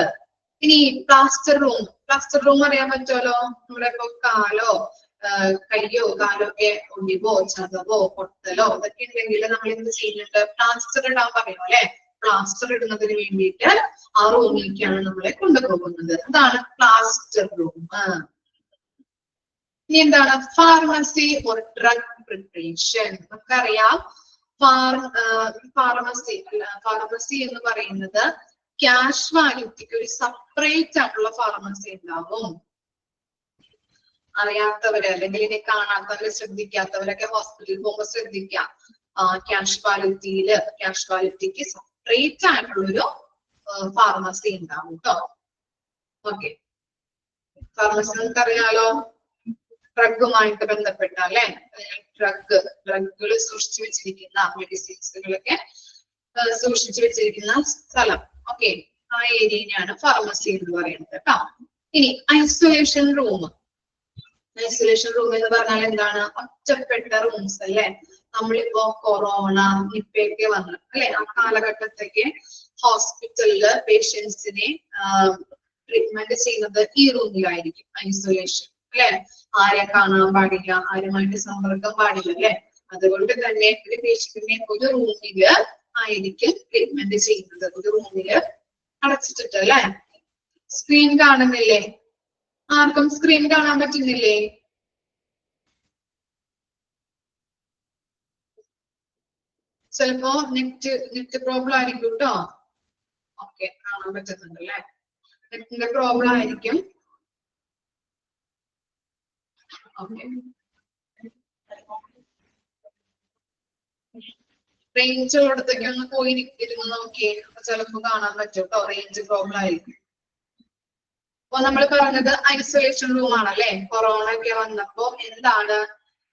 Speaker 1: ഇനി പ്ലാസ്റ്റർ റൂം. പ്ലാസ്റ്റർ റൂം അറിയാൻ പറ്റുമല്ലോ, നമ്മുടെ ഇപ്പൊ കാലോ കയ്യോ കാലോ ഒക്കെ ഒടിവോ ചതവോ പൊട്ടലോ ഇതൊക്കെ ഉണ്ടെങ്കിൽ നമ്മൾ എന്ത് ചെയ്യുന്നുണ്ട്? പ്ലാസ്റ്റർ ഇടാൻ പറയും അല്ലെ. പ്ലാസ്റ്റർ ഇടുന്നതിന് വേണ്ടിയിട്ട് ആ റൂമിലേക്കാണ് നമ്മളെ കൊണ്ടുപോകുന്നത്. അതാണ് പ്ലാസ്റ്റർ റൂം. ഇനി എന്താണ്? Pharmacy or drug preparation. നമുക്കറിയാം ഫാർമസി എന്ന് പറയുന്നത് കാഷ്വാലിറ്റിക്ക് ഒരു സെപ്പറേറ്റ് ആയിട്ടുള്ള ഫാർമസി ഉണ്ടാവും. അറിയാത്തവര് അല്ലെങ്കിൽ ഇനി കാണാത്തവര് ശ്രദ്ധിക്കാത്തവരൊക്കെ ഹോസ്പിറ്റലിൽ പോകുമ്പോൾ ശ്രദ്ധിക്കാം. കാഷ്വാലിറ്റിക്ക് സെപ്പറേറ്റ് ആയിട്ടുള്ളൊരു ഫാർമസി ഉണ്ടാവും കേട്ടോ. ഓക്കെ, ഫാർമസി നമുക്കറിയാലോ, ഡ്രഗുമായിട്ട് ബന്ധപ്പെട്ട അല്ലെ, ഡ്രഗുകൾ സൂക്ഷിച്ചു വെച്ചിരിക്കുന്ന മെഡിസിൻസുകളൊക്കെ സൂക്ഷിച്ചു വെച്ചിരിക്കുന്ന സ്ഥലം. ഓക്കെ, ആ ഏരിയയാണ് ഫാർമസി എന്ന് പറയുന്നത് കേട്ടോ. ഇനി ഐസൊലേഷൻ റൂം. ഐസൊലേഷൻ റൂം എന്ന് പറഞ്ഞാൽ എന്താണ്? ഒറ്റപ്പെട്ട റൂംസ് അല്ലെ. നമ്മളിപ്പോ കൊറോണ, നിപ്പയൊക്കെ വന്നു അല്ലെ, ആ കാലഘട്ടത്തൊക്കെ ഹോസ്പിറ്റലില് പേഷ്യൻസിനെ ട്രീറ്റ്മെന്റ് ചെയ്യുന്നത് ഈ റൂമിലായിരിക്കും, ഐസൊലേഷൻ അല്ലെ. ആരെ കാണാൻ പാടില്ല, ആരുമായിട്ട് സമ്പർക്കം പാടില്ല അല്ലെ. അതുകൊണ്ട് തന്നെ ഒരു പേഷ്യന്റിനെ ഒരു റൂമില് ആയിരിക്കും ട്രീറ്റ്മെന്റ് ചെയ്യുന്നത്, ഒരു റൂമില് അടച്ചിട്ടിട്ട് അല്ലെ. സ്ക്രീൻ കാണുന്നില്ലേ? ആർക്കും സ്ക്രീൻ കാണാൻ പറ്റുന്നില്ലേ? ചിലപ്പോ നെറ്റ് പ്രോബ്ലം ആയിരിക്കും കേട്ടോ. ഓക്കെ, കാണാൻ പറ്റുന്നുണ്ട് അല്ലെ. നെറ്റിന്റെ പ്രോബ്ലം ആയിരിക്കും. ഓക്കെ, റേഞ്ച് ഉള്ളിടത്തേക്ക് ഒന്ന് പോയി ഇരുന്ന് നോക്കിയേ, ചിലപ്പോ കാണാൻ പറ്റും കേട്ടോ. റേഞ്ച് പ്രോബ്ലം ആയിരിക്കും. അപ്പൊ നമ്മൾ പറഞ്ഞത് ഐസൊലേഷൻ റൂം ആണല്ലേ. കൊറോണ ഒക്കെ വന്നപ്പോ എന്താണ്,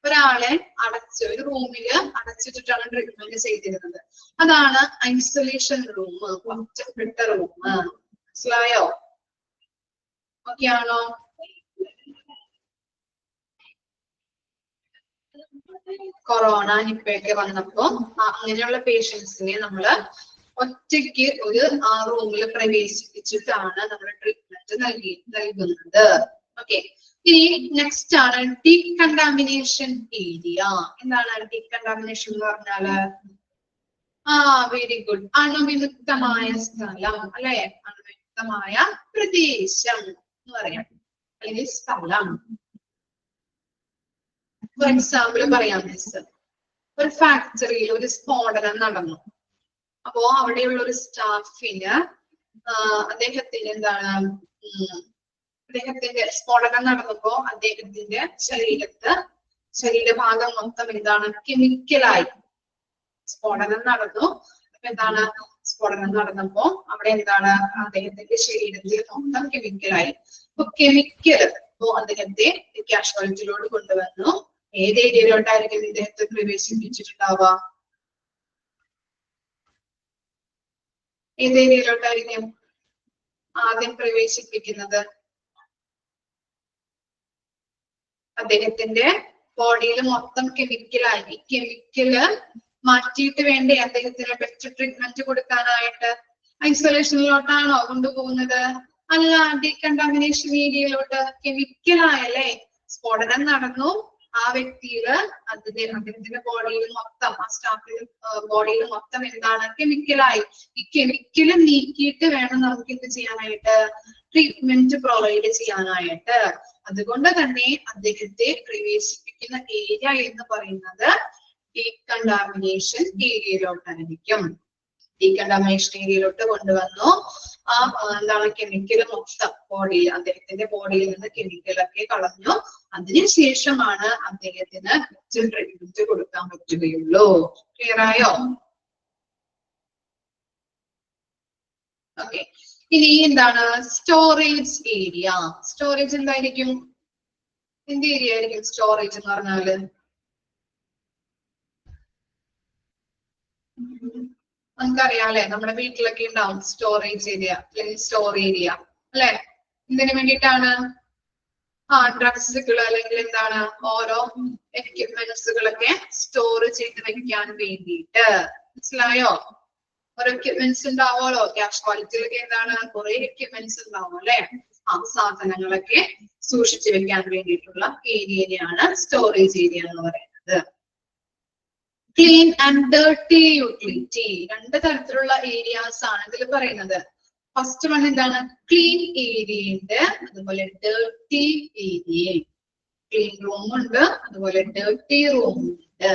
Speaker 1: ഒരാളെ അടച്ച് ഒരു റൂമില് അടച്ചിട്ടിട്ടാണ് ട്രീറ്റ്മെന്റ് ചെയ്തിരുന്നത്. അതാണ് ഐസൊലേഷൻ റൂം, ഒറ്റപ്പെട്ട റൂം. മനസ്സിലായോ? ഓക്കെ ആണോ? കൊറോണ, നിപ്പയൊക്കെ വന്നപ്പോ അങ്ങനെയുള്ള പേഷ്യൻസിനെ നമ്മള് ഒറ്റയ്ക്ക് ഒരു റൂമിൽ പ്രവേശിപ്പിച്ചിട്ടാണ് നമ്മൾ ട്രീറ്റ്മെന്റ് നൽകുന്നത്. ഓക്കെ, ഇനി നെക്സ്റ്റ് ആണ് ഡീകണ്ടാമിനേഷൻ ഏരിയ. എന്താണ് ഡീകണ്ടാമിനേഷൻ എന്ന് പറഞ്ഞാല്? വെരി ഗുഡ്, അണുവിമുക്തമായ സ്ഥലം അല്ലെ, അണുവിമുക്തമായ പ്രദേശം എന്ന് പറയാം, അല്ലെങ്കിൽ സ്ഥലം. ഫോർ എക്സാമ്പിൾ പറയാം മിസ്, ഒരു ഫാക്ടറിയിൽ ഒരു സ്ഫോടനം നടന്നു. അപ്പോ അവിടെയുള്ള ഒരു സ്റ്റാഫിന് അദ്ദേഹത്തിന് എന്താണ്, അദ്ദേഹത്തിന്റെ സ്ഫോടനം നടന്നപ്പോ അദ്ദേഹത്തിന്റെ ശരീരഭാഗം മൊത്തം എന്താണ്, കെമിക്കലായി. സ്ഫോടനം നടന്നു, എന്താണ്, സ്ഫോടനം നടന്നപ്പോ അവിടെ എന്താണ്, അദ്ദേഹത്തിന്റെ ശരീരത്തിൽ മൊത്തം കെമിക്കലായി. അപ്പൊ കെമിക്കൽ അദ്ദേഹത്തെ കാഷ്വാലിറ്റിയിലോട്ട് കൊണ്ടുവന്നു. ഏത് ഏരിയയിലോട്ടായിരിക്കും ഇദ്ദേഹത്തെ പ്രവേശിപ്പിച്ചിട്ടുണ്ടാവുക? ഏത് ഏരിയയിലോട്ടായിരിക്കും ആദ്യം പ്രവേശിപ്പിക്കുന്നത്? അദ്ദേഹത്തിന്റെ ബോഡിയിൽ മൊത്തം കെമിക്കലായി. ഈ കെമിക്കല് മാറ്റിയിട്ട് വേണ്ടേ അദ്ദേഹത്തിന് ബെസ്റ്റ് ട്രീറ്റ്മെന്റ് കൊടുക്കാനായിട്ട്? ഐസൊലേഷനിലോട്ടാണോ കൊണ്ടുപോകുന്നത്? അല്ല, ഡീകണ്ടാമിനേഷൻ ഏരിയയിലോട്ട്. കെമിക്കലായല്ലേ, സ്ഫോടനം നടന്നു, ആ വ്യക്തിയില് അദ്ദേഹത്തിന്റെ ബോഡിയിൽ മൊത്തം, ആ സ്റ്റാഫിന്റെ ബോഡിയിൽ മൊത്തം എന്താണ്, കെമിക്കലായി. ഈ കെമിക്കല് നീക്കിയിട്ട് വേണം നമുക്ക് എന്ത് ചെയ്യാനായിട്ട്? ട്രീറ്റ്മെന്റ് പ്രൊവൈഡ് ചെയ്യാനായിട്ട്. അതുകൊണ്ട് തന്നെ അദ്ദേഹത്തെ പ്രവേശിപ്പിക്കുന്ന ഏരിയ എന്ന് പറയുന്നത് ഡീകണ്ടാമിനേഷൻ ഏരിയയിലോട്ടായിരിക്കും. ഡീകണ്ടാമിനേഷൻ ഏരിയയിലോട്ട് കൊണ്ടുവന്നു, എന്താണ്, കെമിക്കൽ മൊത്തം ബോഡിയിൽ, അദ്ദേഹത്തിന്റെ ബോഡിയിൽ നിന്ന് കെമിക്കലൊക്കെ കളഞ്ഞു. അതിനുശേഷമാണ് അദ്ദേഹത്തിന് ട്രീറ്റ്മെന്റ് കൊടുക്കാൻ പറ്റുകയുള്ളൂ. ക്ലിയർ ആയോ? ഓക്കെ, ഇനി എന്താണ് സ്റ്റോറേജ് ഏരിയ? സ്റ്റോറേജ് എന്തായിരിക്കും? എന്ത് ഏരിയ ആയിരിക്കും സ്റ്റോറേജ് എന്ന് പറഞ്ഞാല്? നമുക്കറിയാം അല്ലെ, നമ്മുടെ വീട്ടിലൊക്കെ ഉണ്ടാവും സ്റ്റോറേജ് ഏരിയ അല്ലെങ്കിൽ സ്റ്റോർ ഏരിയ അല്ലെ. എന്തിനു വേണ്ടിയിട്ടാണ്? ഡ്രഗ്സുകൾ അല്ലെങ്കിൽ എന്താണ്, ഓരോ എക്യുപ്മെന്റ്സുകളൊക്കെ സ്റ്റോർ ചെയ്ത് വെക്കാൻ വേണ്ടിയിട്ട്. മനസ്സിലായോ? ഓരോ എക്യുപ്മെന്റ്സ് ഉണ്ടാവുമല്ലോ, ക്യാഷ് ക്വാളിറ്റിയിലൊക്കെ എന്താണ്, കുറെ എക്യുപ്മെന്റ്സ് ഉണ്ടാവും അല്ലെ. ആ സാധനങ്ങളൊക്കെ സൂക്ഷിച്ചു വെക്കാൻ വേണ്ടിയിട്ടുള്ള ഏരിയയാണ് സ്റ്റോറേജ് ഏരിയ എന്ന് പറയുന്നത്. ക്ലീൻ ആൻഡ് ഡേർട്ടി യൂട്ടിലിറ്റി, രണ്ട് തരത്തിലുള്ള ഏരിയാസ് ആണ് ഇതിൽ പറയുന്നത്. ഫസ്റ്റ് വൺ എന്താണ്, ക്ലീൻ ഏരിയ ഉണ്ട്, അതുപോലെ ഡേർട്ടി ഏരിയ. ക്ലീൻ റൂം ഉണ്ട്, അതുപോലെ ഡേർട്ടി റൂം ഉണ്ട്.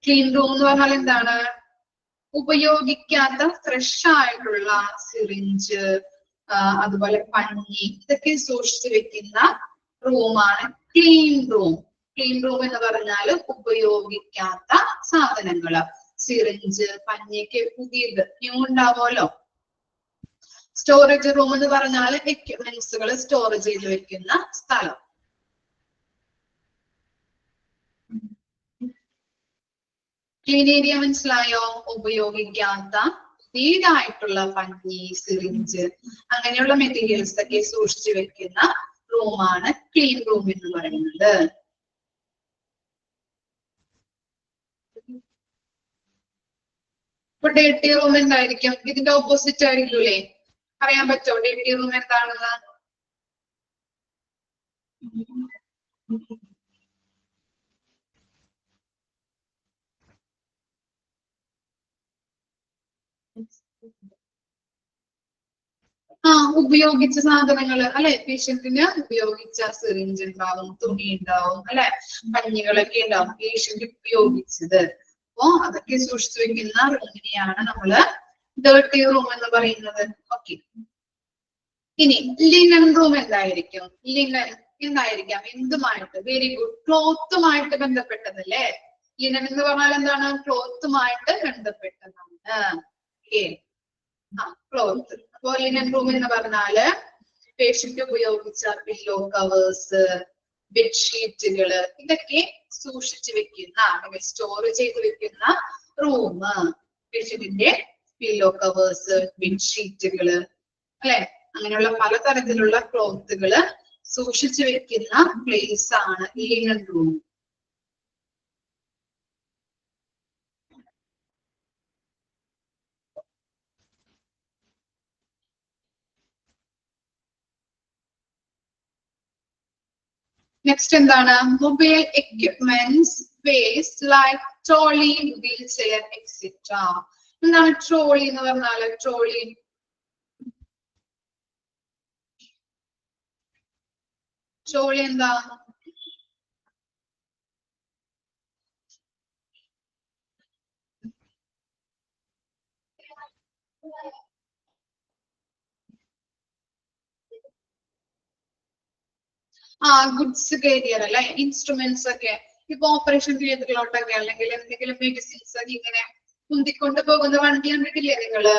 Speaker 1: ക്ലീൻ റൂം എന്ന് പറഞ്ഞാൽ എന്താണ്, ഉപയോഗിക്കാത്ത ഫ്രഷ് ആയിട്ടുള്ള സിറിഞ്ച്, അതുപോലെ പഞ്ഞി, ഇതൊക്കെ സൂക്ഷിച്ചു വെക്കുന്ന റൂമാണ് ക്ലീൻ റൂം. ക്ലീൻ റൂം എന്ന് പറഞ്ഞാൽ ഉപയോഗിക്കാത്ത സാധനങ്ങള്, സിറിഞ്ച്, പഞ്ഞിയൊക്കെ പുതിയത് ന്യൂ ഉണ്ടാവുമല്ലോ. സ്റ്റോറേജ് റൂം എന്ന് പറഞ്ഞാൽ എക്യുപ്മെന്റ്സുകൾ സ്റ്റോർ ചെയ്ത് വെക്കുന്ന സ്ഥലം. ക്ലീൻ ഏരിയ മനസ്സിലായോ? ഉപയോഗിക്കാത്ത പുതിയതായിട്ടുള്ള പഞ്ഞി, സിറിഞ്ച് അങ്ങനെയുള്ള മെറ്റീരിയൽസ് ഒക്കെ സൂക്ഷിച്ചു വെക്കുന്ന റൂമാണ് ക്ലീൻ റൂം എന്ന് പറയുന്നത്. ഇപ്പൊ ഡേർട്ടി റൂം എന്തായിരിക്കും? ഇതിന്റെ ഓപ്പോസിറ്റ് ആയിരിക്കൂലേ? അറിയാൻ പറ്റുമോ ഡേർട്ടി റൂം എന്താണെന്ന്? ഉപയോഗിച്ച സാധനങ്ങൾ അല്ലെ, പേഷ്യന്റിന് ഉപയോഗിച്ച സിറിഞ്ച് ഉണ്ടാവും, തുണി ഉണ്ടാവും അല്ലെ, പഞ്ഞികളൊക്കെ ഉണ്ടാവും പേഷ്യന്റ് ഉപയോഗിച്ചത്. അപ്പോ അതൊക്കെ സൂക്ഷിച്ചു വെക്കുന്ന റൂമിനെയാണ് നമ്മള് ഡേർട്ടി റൂം എന്ന് പറയുന്നത്. ഓക്കെ, ഇനി ലിനൻ റൂം എന്തായിരിക്കും? ലിനൻ എന്തായിരിക്കാം? എന്തുമായിട്ട്? വെരി ഗുഡ്, ക്ലോത്തുമായിട്ട് ബന്ധപ്പെട്ടതല്ലേ? ലിനൻ എന്ന് പറഞ്ഞാൽ എന്താണ്? ക്ലോത്തുമായിട്ട് ബന്ധപ്പെട്ടതാണ്. Okay, cloth. അപ്പോ ലിനൻ റൂം എന്ന് പറഞ്ഞാല് പേഷ്യന്റ് ഉപയോഗിച്ച പില്ലോ കവേഴ്സ്, ബെഡ്ഷീറ്റുകള് ഇതൊക്കെ സൂക്ഷിച്ചു വെക്കുന്ന അല്ലെങ്കിൽ സ്റ്റോർ ചെയ്ത് വെക്കുന്ന റൂം. പേഷ്യന്റിന്റെ പില്ലോ കവേഴ്സ്, ബെഡ്ഷീറ്റുകള് അല്ലെ, അങ്ങനെയുള്ള പലതരത്തിലുള്ള ക്ലോത്തുകള് സൂക്ഷിച്ചു വെക്കുന്ന പ്ലേസ് ആണ് ലിനൻ റൂം. നെക്സ്റ്റ് എന്താണ്? Mobile equipments, space like trolley, wheel chair etcetera. എന്താണ് ട്രോളി എന്ന് പറഞ്ഞാല്? ട്രോളി എന്താ? ഗുഡ്സ് കാരിയർ അല്ലെ, ഇൻസ്ട്രുമെന്റ്സ് ഒക്കെ. ഇപ്പൊ ഓപ്പറേഷൻ തിയേറ്ററിലോട്ടൊക്കെ അല്ലെങ്കിൽ എന്തെങ്കിലും മെഡിസിൻസ് ഒക്കെ ഇങ്ങനെ കുന്തിക്കൊണ്ട് പോകുന്ന വണ്ടി കണ്ടിട്ടില്ലേ നിങ്ങള്?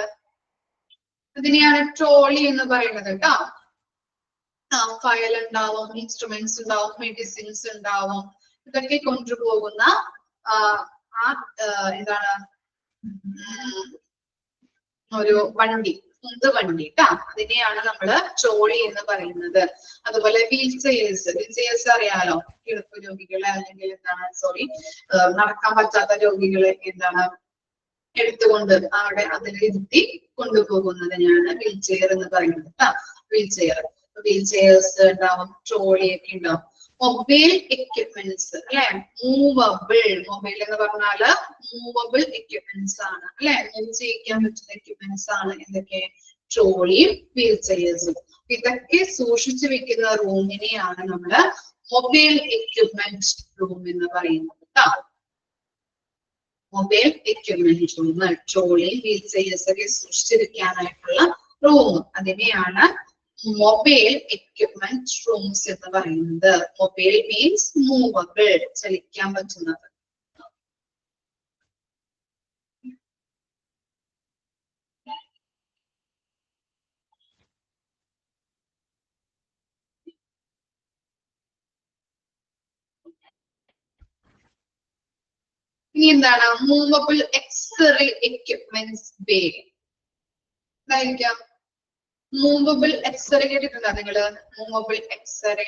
Speaker 1: അതിനെയാണ് ട്രോളി എന്ന് പറയുന്നത് കേട്ടോ. ഫയൽ ഉണ്ടാവും, ഇൻസ്ട്രുമെന്റ്സ് ഉണ്ടാവും, മെഡിസിൻസ് ഉണ്ടാവും, ഇതൊക്കെ കൊണ്ടുപോകുന്ന എന്താണ് ഒരു വണ്ടി, ഉന്തുവണ്ടി ട്ടാ. അതിനെയാണ് നമ്മള് ട്രോളി എന്ന് പറയുന്നത്. അതുപോലെ വീൽ ചെയേഴ്സ് അറിയാലോ, കിടപ്പ് രോഗികളെ അല്ലെങ്കിൽ എന്താണ് നടക്കാൻ പറ്റാത്ത രോഗികളെ എന്താണ് എടുത്തുകൊണ്ട് അവിടെ അതിലിരുത്തി കൊണ്ടുപോകുന്നതിനാണ് വീൽ ചെയർ എന്ന് പറയുന്നത് ട്ടാ. വീൽ ചെയേഴ്സ് ഉണ്ടാവും, ട്രോളി ഒക്കെ ഉണ്ടാവും. മൊബൈൽ എക്യുപ്മെന്റ്സ് അല്ലെ, മൂവബിൾ. മൊബൈൽ എന്ന് പറഞ്ഞാല് മൂവബിൾ എക്യുപ്മെന്റ്സ് ആണ് അല്ലെ, മൂവ് ചെയ്യിക്കാൻ പറ്റുന്ന എക്യുപ്മെന്റ്സ് ആണ് എന്തൊക്കെ? ട്രോളിയും വീൽ ചെയേഴ്സും. ഇതൊക്കെ സൂക്ഷിച്ചു വെക്കുന്ന റൂമിനെയാണ് നമ്മള് മൊബൈൽ എക്യുപ്മെന്റ് റൂം എന്ന് പറയുന്നത് കേട്ടോ. Mobile equipment room, trolley, wheel chairs ഒക്കെ സൂക്ഷിച്ചിരിക്കാനായിട്ടുള്ള റൂം, അതിനെയാണ് മൊബൈൽ എക്യുപ്മെന്റ് റൂംസ് എന്ന് പറയുന്നത്. മൊബൈൽ മീൻസ് മൂവബിൾ, ചലിക്കാൻ പറ്റുന്നത്. ഇനി എന്താണ്? Movable x-ray equipments bay. എന്തായിരിക്കാം? മൂവബിൾ എക്സ്റേ കേട്ടിട്ടുണ്ടോ നിങ്ങള്? മൂവബിൾ എക്സ്റേ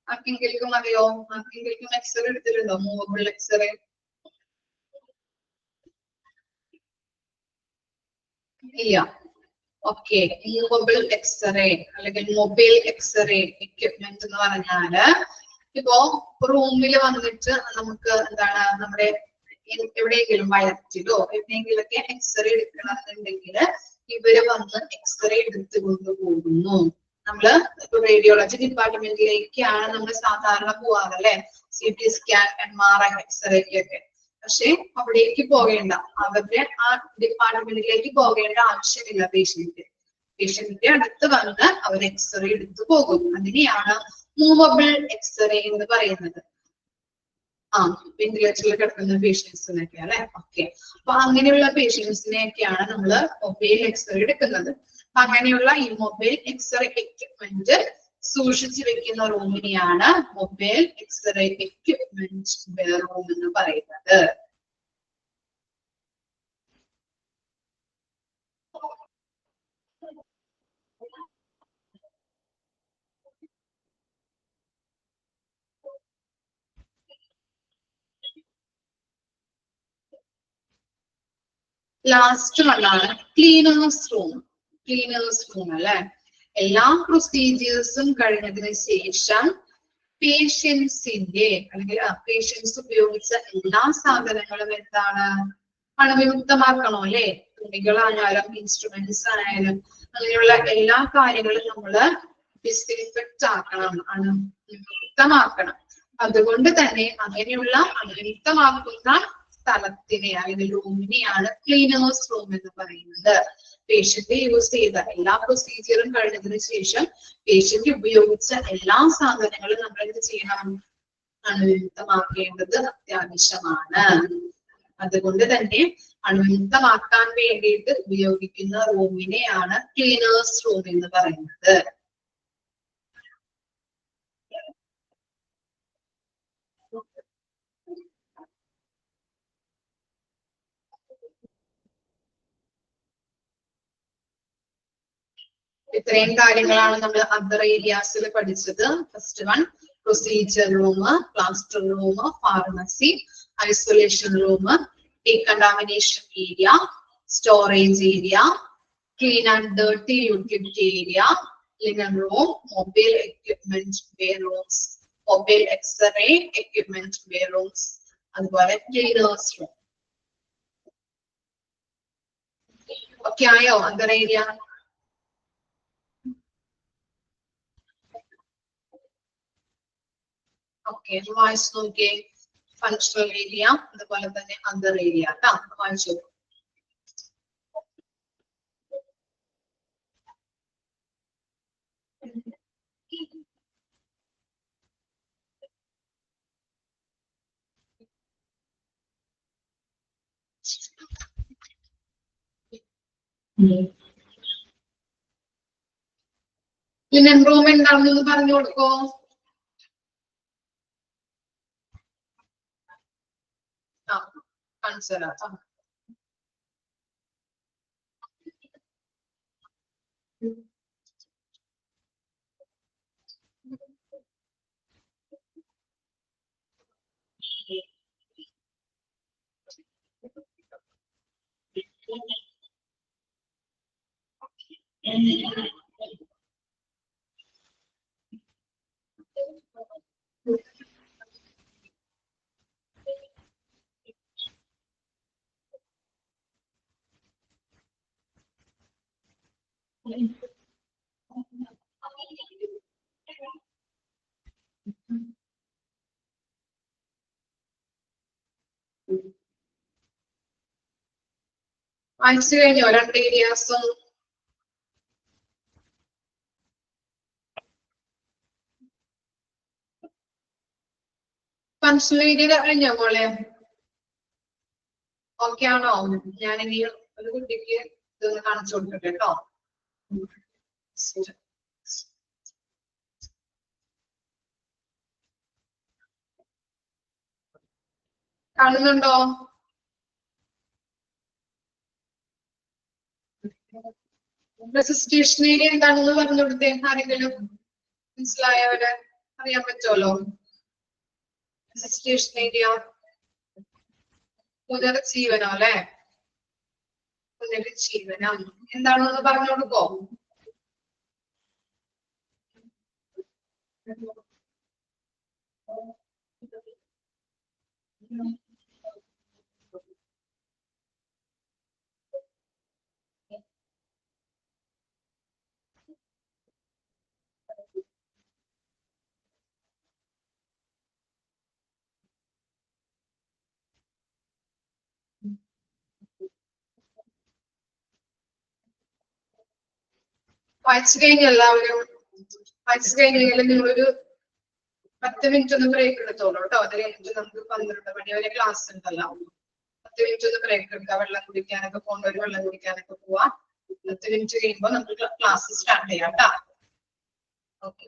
Speaker 1: ആർക്കെങ്കിലും അറിയോ? ആർക്കെങ്കിലും എക്സ്റേ എടുത്തിട്ടുണ്ടോ? മൂവബിൾ എക്സ്റേ ഇല്ല. ഓക്കെ, മൂവബിൾ എക്സ്റേ അല്ലെങ്കിൽ മൊബൈൽ എക്സ്റേ എക്യുപ്മെന്റ് എന്ന് പറഞ്ഞാല് ഇപ്പോ റൂമിൽ വന്നിട്ട് നമുക്ക് എന്താണ് നമ്മുടെ എവിടെയെങ്കിലും വയറ്റിലോ എവിടെയെങ്കിലൊക്കെ എക്സ്റേ എടുക്കണമെന്നുണ്ടെങ്കിൽ ഇവര് വന്ന് എക്സ്റേ എടുത്തു കൊണ്ടുപോകുന്നു. നമ്മള് റേഡിയോളജി ഡിപ്പാർട്ട്മെന്റിലേക്കാണ് നമ്മൾ സാധാരണ പോവാറല്ലേ, CT സ്കാൻ, MRI, എക്സ്റേക്കൊക്കെ. പക്ഷെ അവിടേക്ക് പോകേണ്ട, അവരുടെ ആ ഡിപ്പാർട്ട്മെന്റിലേക്ക് പോകേണ്ട ആവശ്യമില്ല. പേഷ്യന്റിന്റെ അടുത്ത് വന്ന് അവർ എക്സ്റേ എടുത്തു പോകും. അതിനെയാണ് മൂവബിൾ എക്സ്റേ എന്ന് പറയുന്നത്. വെന്റിലേറ്ററിൽ കിടക്കുന്ന പേഷ്യൻസിനൊക്കെ അല്ലെ. ഓക്കെ, അപ്പൊ അങ്ങനെയുള്ള പേഷ്യൻസിനെയൊക്കെയാണ് നമ്മള് മൊബൈൽ എക്സ്റേ എടുക്കുന്നത്. അങ്ങനെയുള്ള ഈ മൊബൈൽ എക്സ്റേ എക്യുപ്മെന്റ് സൂക്ഷിച്ചു വെക്കുന്ന റൂമിനെയാണ് മൊബൈൽ എക്സ്റേ എക്യുപ്മെന്റ് റൂം എന്ന് പറയുന്നത്. ലാസ്റ്റ് വണ്ണാണ് ക്ലീനേഴ്സ് റൂം. ക്ലീനേഴ്സ് റൂം അല്ലെ, എല്ലാ പ്രൊസീജിയേഴ്സും കഴിഞ്ഞതിന് ശേഷം പേഷ്യൻസിന്റെ അല്ലെങ്കിൽ പേഷ്യൻസ് ഉപയോഗിച്ച എല്ലാ സാധനങ്ങളും എന്താണ് അണുവിമുക്തമാക്കണോ അല്ലെ. തുണികളായാലും ഇൻസ്ട്രുമെന്റ്സ് ആയാലും അങ്ങനെയുള്ള എല്ലാ കാര്യങ്ങളും നമ്മള് ഡിസ്ഇൻഫെക്റ്റ് ആക്കണം, അണുവിമുക്തമാക്കണം. അതുകൊണ്ട് തന്നെ അങ്ങനെയുള്ള അണുവിമുക്തമാക്കുന്ന സ്ഥലത്തിനെ അല്ലെങ്കിൽ റൂമിനെയാണ് ക്ലീനേഴ്സ് റൂം എന്ന് പറയുന്നത്. പേഷ്യന്റ് യൂസ് ചെയ്ത എല്ലാ പ്രൊസീജിയറും കഴിഞ്ഞതിന് ശേഷം പേഷ്യന്റ് ഉപയോഗിച്ച എല്ലാ സാധനങ്ങളും നമ്മൾ എന്ത് ചെയ്യണം, അണുവിമുക്തമാക്കേണ്ടത് അത്യാവശ്യമാണ്. അതുകൊണ്ട് തന്നെ അണുവിമുക്തമാക്കാൻ വേണ്ടിയിട്ട് ഉപയോഗിക്കുന്ന റൂമിനെയാണ് ക്ലീനേഴ്സ് റൂം എന്ന് പറയുന്നത്. ഇത്രയും കാര്യങ്ങളാണ് നമ്മൾ അതർ ഏരിയാസിൽ പഠിച്ചത്. First one procedure room, plaster room, pharmacy, isolation room, decontamination area, storage area, clean and dirty utility area, linen room, mobile equipment bay rooms, mobile x-ray equipment bay rooms, അതുപോലെ cleaners room. Okay ആയോ other area? Okay, വായിച്ചു നോക്കിയേ. Functional area അതുപോലെ തന്നെ other area കേട്ടോ, വായിച്ചു. Linen room എന്താണെന്ന് പറഞ്ഞു കൊടുക്കോ. മനസ്സിലാ. വായിച്ചു കഴിഞ്ഞോ രണ്ട് ഏരിയാസും? ഫങ്ഷണൽ ഏരിയ കഴിഞ്ഞോ മോളെ? ഓക്കെ ആണോ? ഞാനിനി ഒരു കുട്ടിക്ക് ഇതൊന്ന് കാണിച്ചു കൊടുക്കട്ടെ കേട്ടോ. കാണുന്നുണ്ടോ? റെസിസ്റ്റേഷൻ ഏരിയ എന്താണെന്ന് പറഞ്ഞു കൊടുത്തേ. ആരെങ്കിലും മനസ്സിലായവരെ അറിയാൻ പറ്റുമല്ലോ. റെസിസ്റ്റേഷൻ ഏരിയ പുനരുജ്ജീവനം അല്ലെ, പുനരുജ്ജീവനം എന്താണെന്ന് പറഞ്ഞു കൊടുക്കോ. വായിച്ചു കഴിഞ്ഞ എല്ലാവരും വായിച്ചു കഴിഞ്ഞാൽ നിങ്ങളൊരു 10 മിനിറ്റ് ഒന്ന് ബ്രേക്ക് എടുത്തോളൂ കേട്ടോ. അത് കഴിഞ്ഞിട്ട് നമുക്ക് 12 മണി വരെ ക്ലാസ് ഉണ്ടല്ലോ. 10 മിനിറ്റ് ഒന്ന് ബ്രേക്ക് എടുക്കുക, വെള്ളം കുടിക്കാനൊക്കെ പോകേണ്ടവര് വെള്ളം കുടിക്കാനൊക്കെ പോവാ. 10 മിനിറ്റ് കഴിയുമ്പോൾ നമുക്ക് ക്ലാസ് സ്റ്റാർട്ട് ചെയ്യാം കേട്ടോ. ഓക്കെ.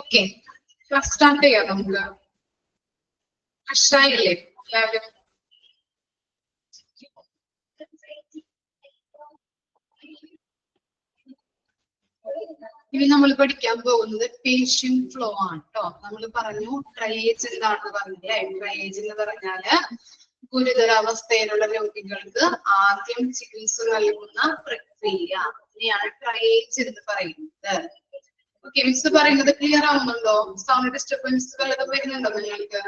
Speaker 1: ഓക്കെ, സ്റ്റാർട്ട് ചെയ്യാം നമുക്ക്. കഷ്ടായില്ലേ എല്ലാവരും? ഇനി നമ്മൾ പഠിക്കാൻ പോകുന്നത് പേഷ്യന്റ് ഫ്ലോ ആണ് കേട്ടോ. നമ്മൾ പറഞ്ഞു ട്രയേജ് എന്താണെന്ന് പറഞ്ഞില്ലേ. ട്രയേജ് എന്ന് പറഞ്ഞാല് ഗുരുതരാവസ്ഥയിലുള്ള രോഗികൾക്ക് ആദ്യം ചികിത്സ നൽകുന്ന പ്രക്രിയ. ഇനിയാണ് ട്രയേജ് എന്ന് പറയുന്നത്. ഓക്കെ, മിസ് പറയുന്നത് ക്ലിയർ ആവുന്നുണ്ടോ? സൗണ്ട് ഡിസ്റ്റർബൻസ് വല്ലതും വരുന്നുണ്ടോ നിങ്ങൾക്ക്?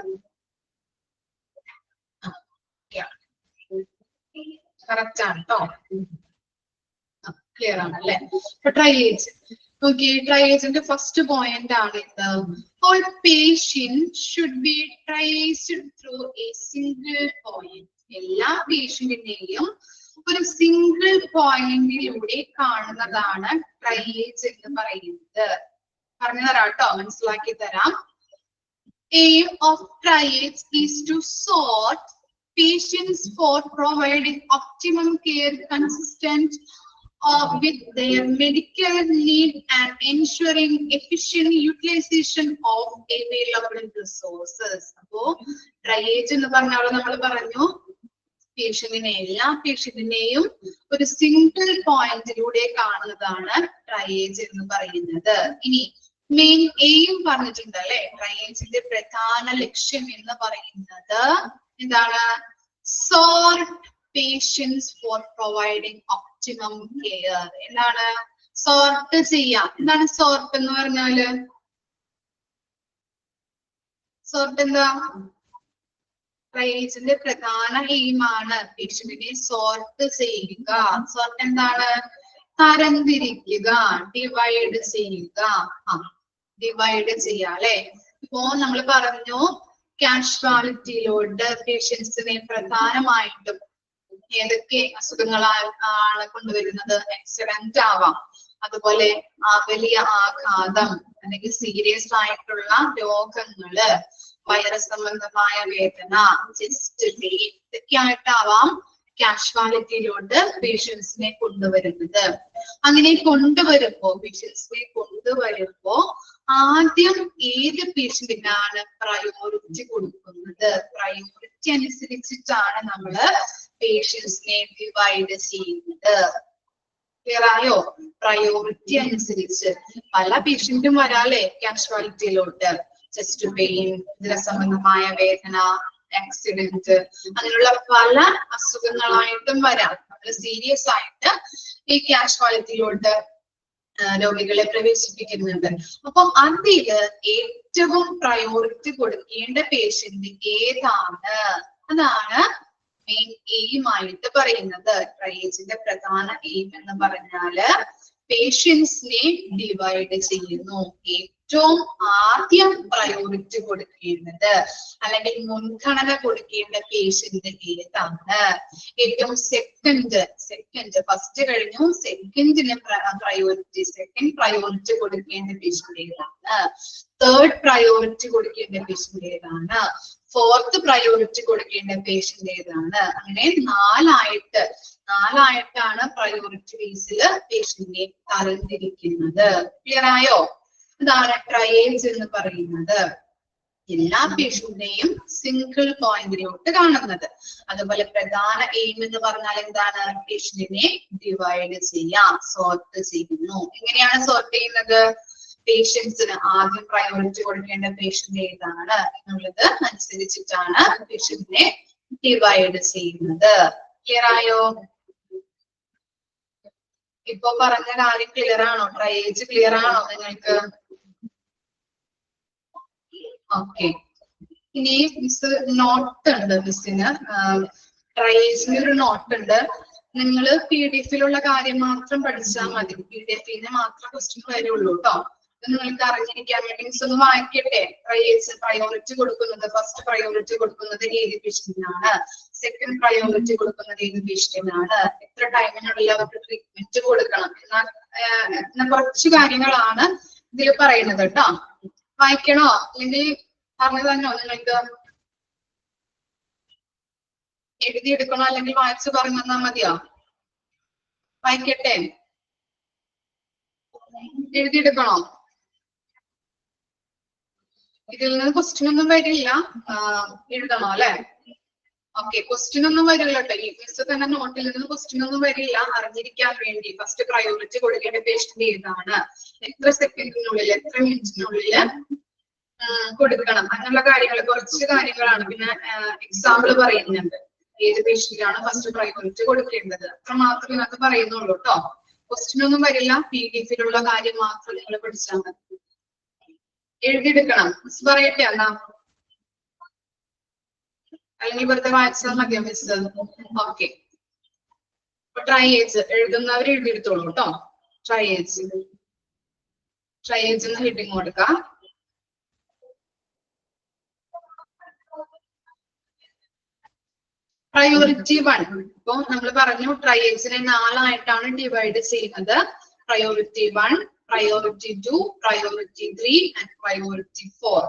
Speaker 1: കറക്റ്റ് ആണ് കേട്ടോ. ക്ലിയർ ആണ് അല്ലെ? അപ്പൊ ട്രയേജ്. ഓക്കെ, ട്രയേജിന്റെ ഫസ്റ്റ് പോയിന്റ് ആണ് ഇത്. All patients should be traced through a single point. എല്ലാ പേഷ്യന്റിനെയും ഒരു സിംഗിൾ പോയിന്റിലൂടെ കാണുന്നതാണ് ട്രയേജ് എന്ന് പറയുന്നത്. പറഞ്ഞു തരാം കേട്ടോ, മനസ്സിലാക്കി തരാം. Aim of triage is to sort patients for providing optimum care consistent with their medical need and ensuring efficient utilization of available resources. അപ്പോ ട്രയേജ് എന്ന് പറഞ്ഞാൽ നമ്മൾ പറഞ്ഞു എല്ലാ പേഷ്യന്റിനെയും ഒരു സിംഗിൾ പോയിന്റിലൂടെ കാണുന്നതാണ് ട്രയേജ് എന്ന് പറയുന്നത്. ഇനി മെയിൻ എയിം പറഞ്ഞിട്ടുണ്ട് അല്ലെ. ട്രയേജിന്റെ പ്രധാന ലക്ഷ്യം എന്ന് പറയുന്നത് എന്താണ്? Sort patients for providing optimum care. എന്താണ്? സോർട്ട് ചെയ്യാം. എന്താണ് സോർട്ട് എന്ന് പറഞ്ഞാല്? സോർട്ട് എന്താ? ട്രയേജിന്റെ പ്രധാന എയിമാണ് പേഷ്യന്റിനെ സോർട്ട് ചെയ്യുക. സോർട്ട് എന്താണ്? തരംതിരിക്കുക, ഡിവൈഡ് ചെയ്യുക. ഡിവൈഡ് ചെയ്യാം അല്ലെ. ഇപ്പോ നമ്മൾ പറഞ്ഞു കാഷ്വാലിറ്റിയിലോട്ട് പേഷ്യൻസിനെ പ്രധാനമായിട്ടും ഏതൊക്കെ അസുഖങ്ങളാണ് കൊണ്ടുവരുന്നത്? ആക്സിഡന്റ് ആവാം, അതുപോലെ വലിയ ആഘാതം അല്ലെങ്കിൽ സീരിയസ് ആയിട്ടുള്ള രോഗങ്ങള്, വൈറസ് സംബന്ധമായ വേദന, ചെസ്റ്റ് പെയിൻ, ഇതൊക്കെ ആയിട്ടാവാം കാഷ്വാലിറ്റിയിലോട്ട് പേഷ്യൻസിനെ കൊണ്ടുവരുന്നത്. അങ്ങനെ പേഷ്യൻസിനെ കൊണ്ടുവരുമ്പോ ആദ്യം ഏത് പേഷ്യന്റിനാണ് പ്രയോറിറ്റി കൊടുക്കുന്നത്? പ്രയോറിറ്റി അനുസരിച്ചിട്ടാണ് നമ്മള് പേഷ്യൻസിനെ ഡിവൈഡ് ചെയ്യുന്നത്. ക്ലിയർ ആയോ? പ്രയോറിറ്റി അനുസരിച്ച് പല പേഷ്യന്റും വരാല്ലേ കാഷ്വാലിറ്റിയിലോട്ട്. ചെസ്റ്റ് പെയിൻ, സംബന്ധമായ വേദന, ആക്സിഡന്റ്, അങ്ങനെയുള്ള പല അസുഖങ്ങളായിട്ടും വരാം. വളരെ സീരിയസ് ആയിട്ട് ഈ കാഷ്വാലിറ്റിയിലോട്ട് രോഗികളെ പ്രവേശിപ്പിക്കുന്നുണ്ട്. അപ്പം അതില് ഏറ്റവും പ്രയോറിറ്റി കൊടുക്കേണ്ട പേഷ്യന്റ് ഏതാണ്? അതാണ് മെയിൻ എയിം ആയിട്ട് പറയുന്നത്. ട്രയേജിന്റെ പ്രധാന എയിം എന്ന് പറഞ്ഞാല് പേഷ്യൻസിനെ ഡിവൈഡ് ചെയ്യുന്നു. ഏറ്റവും ആദ്യം പ്രയോറിറ്റി കൊടുക്കേണ്ടത് അല്ലെങ്കിൽ മുൻഗണന കൊടുക്കേണ്ട പേഷ്യന്റ് ഏതാണ്? ഏറ്റവും സെക്കൻഡ് ഫസ്റ്റ് കഴിഞ്ഞു, സെക്കൻഡിന് പ്രയോറിറ്റി, സെക്കൻഡ് പ്രയോറിറ്റി കൊടുക്കേണ്ട പേഷ്യന്റ് ഏതാണ്? തേർഡ് പ്രയോറിറ്റി കൊടുക്കേണ്ട പേഷ്യന്റ് ഏതാണ്? ഫോർത്ത് പ്രയോറിറ്റി കൊടുക്കേണ്ട പേഷ്യന്റ് ഏതാണ്? അങ്ങനെ നാലായിട്ടാണ് പ്രയോറിറ്റി ബേസിൽ പേഷ്യന്റിനെ തരംതിരിക്കുന്നത്. ക്ലിയർ ആയോ? ഇതാണ് ട്രയേജ് എന്ന് പറയുന്നത്. എല്ലാ പേഷ്യന്റിനെയും സിംഗിൾ പോയിന്റിലോട്ട് കാണുന്നത്. അതുപോലെ പ്രധാന എയിം എന്ന് പറഞ്ഞാൽ എന്താണ്? പേഷ്യന്റിനെ ഡിവൈഡ് ചെയ്യാം, സോർട്ട് ചെയ്യുന്നു. എങ്ങനെയാണ് സോർട്ട് ചെയ്യുന്നത്? പേഷ്യൻസിന് ആദ്യം പ്രയോറിറ്റി കൊടുക്കേണ്ട പേഷ്യന്റ് ഏതാണ് എന്നുള്ളത് അനുസരിച്ചിട്ടാണ് പേഷ്യന്റിനെ ഡിവൈഡ് ചെയ്യുന്നത്. ക്ലിയർ ആയോ? ഇപ്പൊ പറഞ്ഞ കാര്യം ക്ലിയർ ആണോ? ട്രയേജ് ക്ലിയർ ആണോ നിങ്ങൾക്ക്? ഓക്കെ, ഇനി മിസ് നോട്ട് ഉണ്ട്. മിസ്സിന് ട്രയേജിന് ഒരു നോട്ട് ഉണ്ട്. നിങ്ങൾ PDF-ലുള്ള കാര്യം മാത്രം പഠിച്ചാൽ മതി. PDF-ന് മാത്രം ക്വസ്റ്റ്യൻ വരുള്ളൂ കേട്ടോ. നിങ്ങൾക്ക് അറിഞ്ഞിരിക്കാൻ വേണ്ടി മിസ് ഒന്ന് വായിക്കട്ടെ. ട്രയേജ് പ്രയോറിറ്റി കൊടുക്കുന്നത്, ഫസ്റ്റ് പ്രയോറിറ്റി കൊടുക്കുന്നത് ഏത് പേഷ്യന്റിനാണ്? സെക്കൻഡ് പ്രയോറിറ്റി കൊടുക്കുന്നത് ഏത് പേഷ്യന്റിനാണ്? എത്ര ടൈമിനുള്ളിൽ അവർക്ക് ട്രീറ്റ്മെന്റ് കൊടുക്കണം എന്ന കുറച്ച് കാര്യങ്ങളാണ് ഇതിൽ പറയുന്നത് കേട്ടോ. വായിക്കണോ അല്ലെങ്കിൽ പറഞ്ഞു തന്നോ? നിങ്ങൾക്ക് എഴുതിയെടുക്കണോ അല്ലെങ്കിൽ വായിച്ച് പറഞ്ഞു തന്നാ മതിയോ? വായിക്കട്ടെ? എഴുതിയെടുക്കണോ? ഇതിൽ നിന്ന് ക്വസ്റ്റ്യൻ ഒന്നും വരില്ല, എഴുതണോ അല്ലെ? ഓക്കെ, ക്വസ്റ്റ്യൻ ഒന്നും വരില്ല കേട്ടോ. ഈ മിസ് തന്നെ നോട്ടിൽ നിന്ന് ക്വസ്റ്റ്യൻ ഒന്നും വരില്ല. അറിഞ്ഞിരിക്കാൻ വേണ്ടി ഫസ്റ്റ് പ്രയോറിറ്റി കൊടുക്കേണ്ട പേഷ്യന്റ് ഏതാണ്, എത്ര സെക്കൻഡിനുള്ളിൽ എത്ര മിനിറ്റിനുള്ളിൽ കൊടുക്കണം, അങ്ങനെയുള്ള കാര്യങ്ങൾ, കുറച്ച് കാര്യങ്ങളാണ്. പിന്നെ എക്സാമ്പിൾ പറയുന്നുണ്ട്, ഏത് പേഷ്യന്റാണ് ഫസ്റ്റ് പ്രയോറിറ്റി കൊടുക്കേണ്ടത്, അത്ര മാത്രമേ ഇതിനകത്ത് പറയുന്നുള്ളൂ കേട്ടോ. ക്വസ്റ്റ്യൻ ഒന്നും വരില്ല, PDF-ലുള്ള കാര്യം മാത്രം നിങ്ങൾ പഠിച്ചാൽ മതി. എഴുതിയെടുക്കണം. മിസ് പറയട്ടെ എന്നാ, അല്ലെങ്കിൽ വെറുതെ വായിച്ചാൽ മതിയോ മിസ്? ഓക്കെ, ട്രയേജ് എഴുതുന്നവർ എഴുതിയെടുത്തോളൂ കേട്ടോ. ട്രയേജ് എന്ന് ഹെഡിങ് കൊടുക്കാം. പ്രയോറിറ്റി 1. ഇപ്പൊ നമ്മൾ പറഞ്ഞു ട്രയേജിനെ 4 ആയിട്ടാണ് ഡിവൈഡ് ചെയ്യുന്നത്. Priority 1, priority 2, priority 3 and priority 4.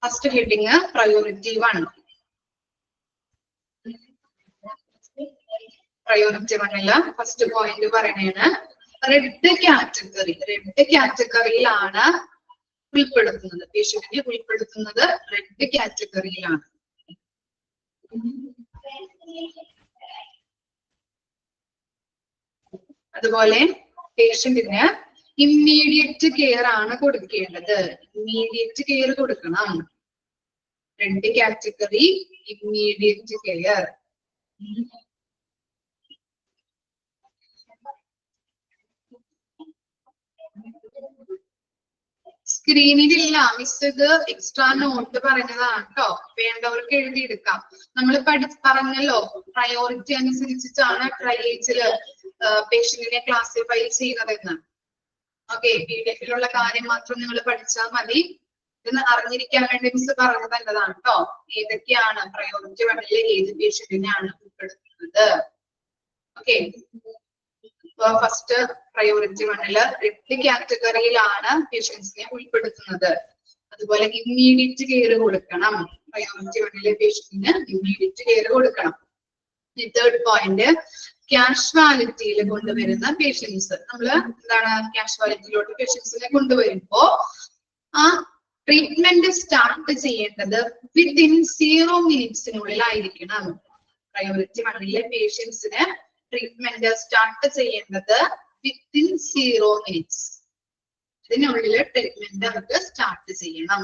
Speaker 1: First heading priority 1. Priority 1-ല് ഫസ്റ്റ് പോയിന്റ് പറയണേണ് റെഡ് കാറ്റഗറിയിലാണ് ഉൾപ്പെടുത്തുന്നത്. പേഷ്യന്റിനെ ഉൾപ്പെടുത്തുന്നത് റെഡ് കാറ്റഗറിയിലാണ്. അതുപോലെ പേഷ്യന്റിന് ഇമ്മീഡിയറ്റ് കെയർ ആണ് കൊടുക്കേണ്ടത്. ഇമ്മീഡിയറ്റ് കെയർ കൊടുക്കണം. Red category immediate care. സ്ക്രീനിലില്ല മിസ്, ഇത് എക്സ്ട്രാ നോട്ട് പറഞ്ഞതാണ് കേട്ടോ. വേണ്ടവർക്ക് എഴുതിയെടുക്കാം. നമ്മൾ പറഞ്ഞല്ലോ പ്രയോറിറ്റി അനുസരിച്ചിട്ടാണ് ട്രയേജില് പേഷ്യന്റിനെ ക്ലാസിഫൈ ചെയ്യുന്നതെന്ന്. ഓക്കെ, PDF-ലുള്ള കാര്യം മാത്രം നിങ്ങൾ പഠിച്ചാൽ മതി. ഇതെന്ന് അറിഞ്ഞിരിക്കാൻ വേണ്ടി മിസ് പറഞ്ഞത് നല്ലതാണ് കേട്ടോ. ഏതൊക്കെയാണ് പ്രയോറിറ്റി 1-ല് ഏത് പേഷ്യന്റിനെയാണ് ഉൾപ്പെടുത്തുന്നത്. ഓക്കെ, ഫസ്റ്റ് പ്രയോറിറ്റി 1-ല് റെഡ് കാറ്റഗറിയിലാണ് പേഷ്യൻസിനെ ഉൾപ്പെടുത്തുന്നത്. അതുപോലെ ഇമ്മീഡിയറ്റ് കെയർ കൊടുക്കണം. പ്രയോറിറ്റി 1-ലെ പേഷ്യന്റിന് ഇമ്മീഡിയറ്റ് കെയർ കൊടുക്കണം. തേർഡ് പോയിന്റ്, കാഷ്വാലിറ്റിയിൽ കൊണ്ടുവരുന്ന പേഷ്യൻസ്. നമ്മള് എന്താണ് കാഷ്വാലിറ്റിയിലോട്ട് പേഷ്യൻസിനെ കൊണ്ടുവരുമ്പോ ആ ട്രീറ്റ്മെന്റ് സ്റ്റാർട്ട് ചെയ്യേണ്ടത് വിത്തിൻ 0 മിനിറ്റ്സിനുള്ളിലായിരിക്കണം. പ്രയോറിറ്റി 1-ലെ പേഷ്യൻസിന് ട്രീറ്റ്മെന്റ് സ്റ്റാർട്ട് ചെയ്യേണ്ടത് വിത്തിൻ 0 മിനിറ്റ്സ്. ഇതിനുള്ളിൽ ട്രീറ്റ്മെന്റ് അവർക്ക് സ്റ്റാർട്ട് ചെയ്യണം.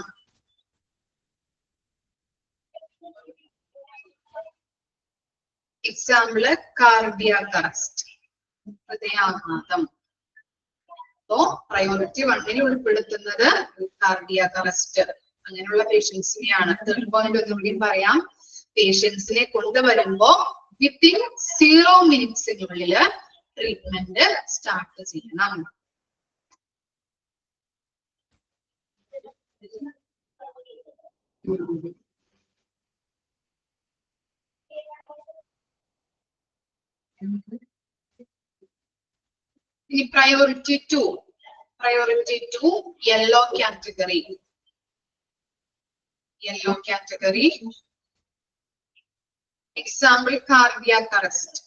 Speaker 1: എക്സാമ്പിള് കാർഡിയാക് അറസ്റ്റ്, ഹൃദയാഘാതം. അപ്പോ പ്രയോറിറ്റി 1-ൽ ഉൾപ്പെടുത്തുന്നത് കാർഡിയാക് അറസ്റ്റ്, അങ്ങനെയുള്ള പേഷ്യൻസിനെയാണ്. തേർഡ് പോയിന്റ് ഒന്നുകൂടി പറയാം. പേഷ്യൻസിനെ കൊണ്ടുവരുമ്പോ വിത്തിൻ 0 മിനിറ്റ്സിനുള്ളിൽ ട്രീറ്റ്മെന്റ് സ്റ്റാർട്ട് ചെയ്യണം. ഇനി priority 2. Priority 2 yellow category. Yellow category. Example cardiac arrest,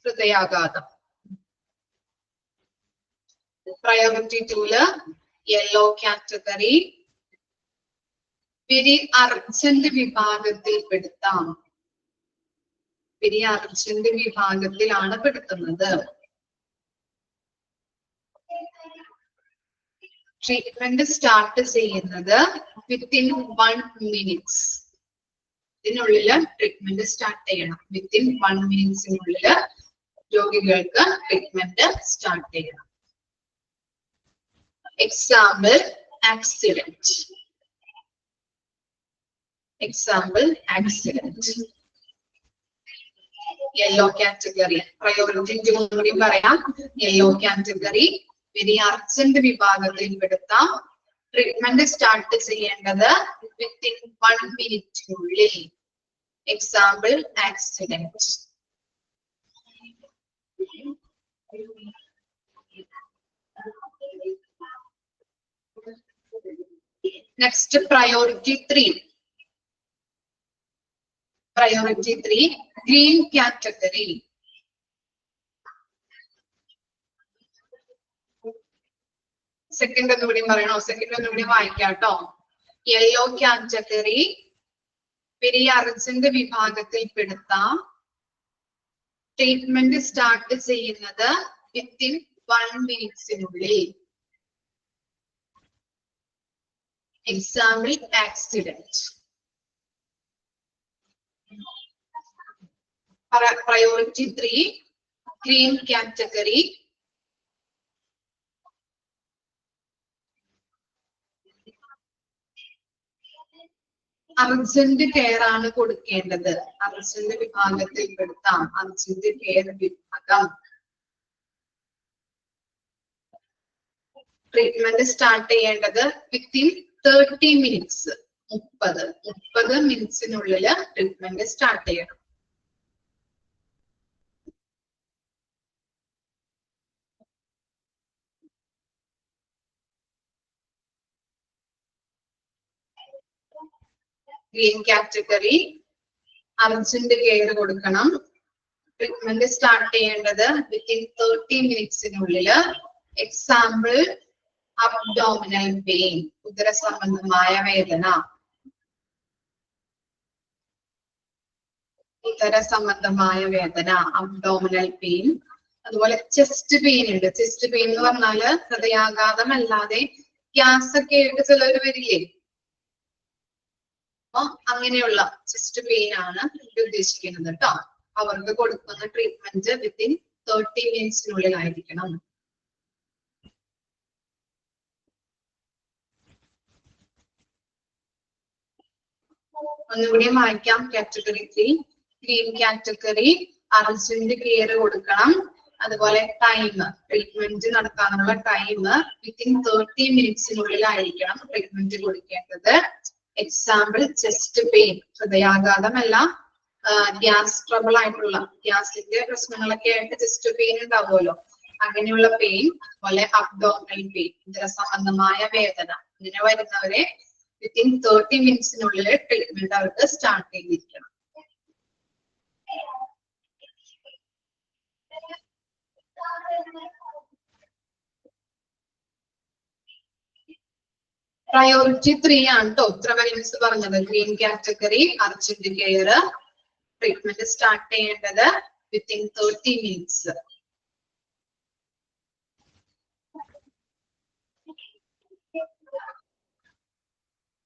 Speaker 1: ഹൃദയാഘാതം. പ്രയോറിറ്റി 2-ല് യെല്ലോ കാറ്റഗറി വെരി അർജന്റ് വിഭാഗത്തിൽ പെടുത്താം. വെരി അർജന്റ് വിഭാഗത്തിലാണ് പെടുത്തുന്നത്. ട്രീറ്റ്മെന്റ് സ്റ്റാർട്ട് ചെയ്യുന്നത് വിത്തിൻ 1 മിനിറ്റ്സ്. ഇതിനുള്ളില് ട്രീറ്റ്മെന്റ് സ്റ്റാർട്ട് ചെയ്യണം. വിത്തിൻ 1 മിനിറ്റ്സിനുള്ളില് രോഗികൾക്ക് ട്രീറ്റ്മെന്റ് സ്റ്റാർട്ട് ചെയ്യണം. Example accident. Example accident. Yellow category. Priority 2 കൂടി പറയാം. യെല്ലോ കാറ്റഗറി വെരി അർജന്റ് വിഭാഗത്തിൽ പെടുത്താം. ട്രീറ്റ്മെന്റ് സ്റ്റാർട്ട് ചെയ്യേണ്ടത് വിത്തിൻ 1 മിനിറ്റിനുള്ളിൽ. Example accident. Next priority 3. Priority 3 green category. Second ഒന്നുകൂടി പറയണോ? സെക്കൻഡ് ഒന്നുകൂടി വായിക്കാം കേട്ടോ. യെല്ലോ കാറ്റഗറി വെരി അർജന്റ് വിഭാഗത്തിൽ പെടുത്താം. ട്രീറ്റ്മെന്റ് സ്റ്റാർട്ട് ചെയ്യുന്നത് വിത്തിൻ 1 മിനിറ്റ്സിനുള്ളിൽ. Example accident. Priority 3, green category. Urgent care ആണ് കൊടുക്കേണ്ടത്. അർജന്റ് വിഭാഗത്തിൽ പെടുത്താം. അർജന്റ് കെയർ വിഭാഗം. ട്രീറ്റ്മെന്റ് സ്റ്റാർട്ട് ചെയ്യേണ്ടത് വിത്തിൻ 30 മിനിറ്റ്സ്. 30 മിനിറ്റ്സിനുള്ളിൽ ട്രീറ്റ്മെന്റ് സ്റ്റാർട്ട് ചെയ്യണം. ഗ്രീൻ കാറ്റഗറി അർജന്റ് കെയർ കൊടുക്കണം. ട്രീറ്റ്മെന്റ് സ്റ്റാർട്ട് ചെയ്യേണ്ടത് വിത്തിൻ 30 മിനിറ്റ്സിനുള്ളില്. എക്സാമ്പിൾ അബ്ഡോമിനൽ പെയിൻ, ഉദര സംബന്ധമായ വേദന. ഉദര സംബന്ധമായ വേദന, അബ്ഡോമിനൽ പെയിൻ. അതുപോലെ ചെസ്റ്റ് പെയിൻ ഉണ്ട്. ചെസ്റ്റ് പെയിൻ എന്ന് പറഞ്ഞാല് ഹൃദയാഘാതം അല്ലാതെ ഗ്യാസ് ഒക്കെ ആയിട്ട് ചിലർ വരില്ലേ? അപ്പൊ അങ്ങനെയുള്ള ചെസ്റ്റ് പെയിൻ ആണ് ഉദ്ദേശിക്കുന്നത് കേട്ടോ. അവർക്ക് കൊടുക്കുന്ന ട്രീറ്റ്മെന്റ് വിത്തിൻ 30 മിനിറ്റ്സിനുള്ളിലായിരിക്കണം. ഒന്നുകൂടി വായിക്കാം. Category 3, green category urgent care കൊടുക്കണം. അതുപോലെ ടൈം, ട്രീറ്റ്മെന്റ് നടത്താനുള്ള ടൈം വിത്തിൻ 30 മിനിറ്റ്സിനുള്ളിലായിരിക്കണം ട്രീറ്റ്മെന്റ് കൊടുക്കേണ്ടത്. എക്സാമ്പിൾ ചെസ്റ്റ് പെയിൻ, ഹൃദയാഘാതമല്ല, ഗ്യാസ് ട്രബിൾ ആയിട്ടുള്ള ഗ്യാസിന്റെ പ്രശ്നങ്ങളൊക്കെ ആയിട്ട് ചെസ്റ്റ് പെയിൻ ഉണ്ടാവുമല്ലോ, അങ്ങനെയുള്ള പെയിൻ. അതുപോലെ അബ്ഡോമിനൽ പെയിൻ, ഉദര സംബന്ധമായ വേദന. ഇങ്ങനെ വരുന്നവരെ വിത്തിൻ 30 മിനിറ്റ്സിനുള്ളിൽ ട്രീറ്റ്മെന്റ് അവർക്ക് സ്റ്റാർട്ട് ചെയ്തിരിക്കണം. പ്രയോറിറ്റി 3 ആണ് കേട്ടോ. ഇത്ര മിനിറ്റ്സ് പറഞ്ഞത്. Green category urgent care treatment start ചെയ്യേണ്ടത് within 30 minutes.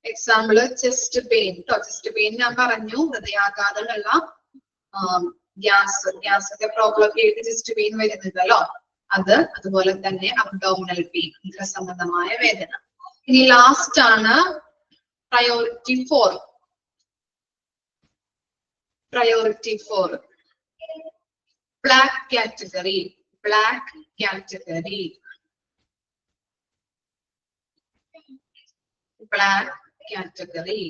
Speaker 1: Example chest pain കേട്ടോ. ചെസ്റ്റ് പെയിൻ ഞാൻ പറഞ്ഞു, ഹൃദയാഘാതമുള്ള ഗ്യാസിന്റെ പ്രോബ്ലം ഒക്കെ ആയിട്ട് ചെസ്റ്റ് പെയിൻ വരുന്നുണ്ടല്ലോ, അത്. അതുപോലെ തന്നെ അബ്ഡോമിനൽ പെയിൻ, ഉദര സംബന്ധമായ വേദന. ഇനി ലാസ്റ്റ് ആണ് priority 4. Priority 4 black category. Black category. Black category.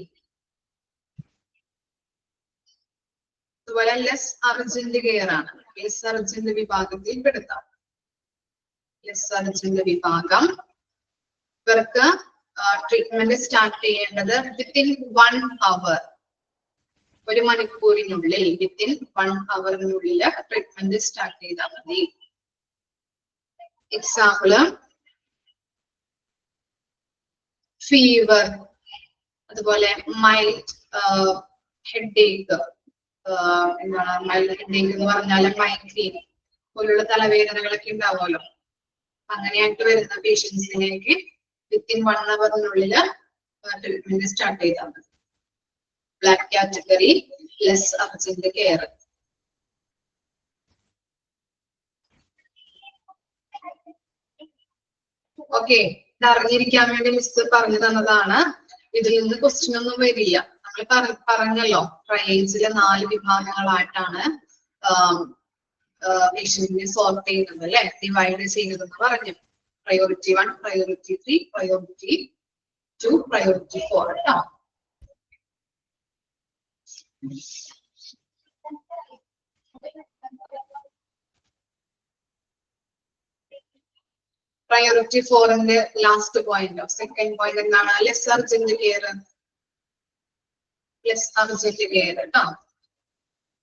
Speaker 1: അതുപോലെ ലെസ് അർജന്റ് കെയർ ആണ്. ലെസ് അർജന്റ് വിഭാഗത്തിൽ പെടുത്താം. ലെസ് അർജന്റ് വിഭാഗം. ഇവർക്ക് ട്രീറ്റ്മെന്റ് സ്റ്റാർട്ട് ചെയ്യേണ്ടത് വിത്തിൻ 1 അവർ. 1 മണിക്കൂറിനുള്ളിൽ, വിത്തിൻ 1 അവറിനുള്ളിൽ ട്രീറ്റ്മെന്റ് സ്റ്റാർട്ട് ചെയ്താൽ മതി. എക്സാമ്പിള് ഫീവർ, അതുപോലെ മൈൽഡ് ഹെഡേക്ക്. എന്താണ് മൈൽഡ് ഹെഡേക്ക് എന്ന് പറഞ്ഞാൽ മൈഗ്രെയിൻ പോലുള്ള തലവേദനകളൊക്കെ ഉണ്ടാവുമല്ലോ. അങ്ങനെയായിട്ട് വരുന്ന പേഷ്യൻസിനേക്ക് വിത്തിൻ 1 അവറിനുള്ളിൽ ട്രീറ്റ്മെന്റ് സ്റ്റാർട്ട് ചെയ്താൽ മതി. Black category, less urgent care. Okay, ഇത് അറിഞ്ഞിരിക്കാൻ വേണ്ടി മിസ് പറഞ്ഞു തന്നതാണ്. ഇതിൽ നിന്ന് ക്വസ്റ്റ്യൻ ഒന്നും വരില്ല. നമ്മൾ പറഞ്ഞല്ലോ, ട്രയൽസിലെ 4 വിഭാഗങ്ങളായിട്ടാണ് പേഷ്യന്റിനെ സോർട്ട് ചെയ്യുന്നത് അല്ലെ, ഡിവൈഡ് ചെയ്യുന്നതെന്ന് പറഞ്ഞു. പ്രയോറിറ്റി 1, പ്രയോറിറ്റി 3, പ്രയോറിറ്റി 2, പ്രയോറിറ്റി 4 കേട്ടോ. പ്രയോറിറ്റി 4ന്റെ ലാസ്റ്റ് പോയിന്റ്, സെക്കൻഡ് പോയിന്റ് എന്താണ്? Less urgent care. Less urgent care കേട്ടോ.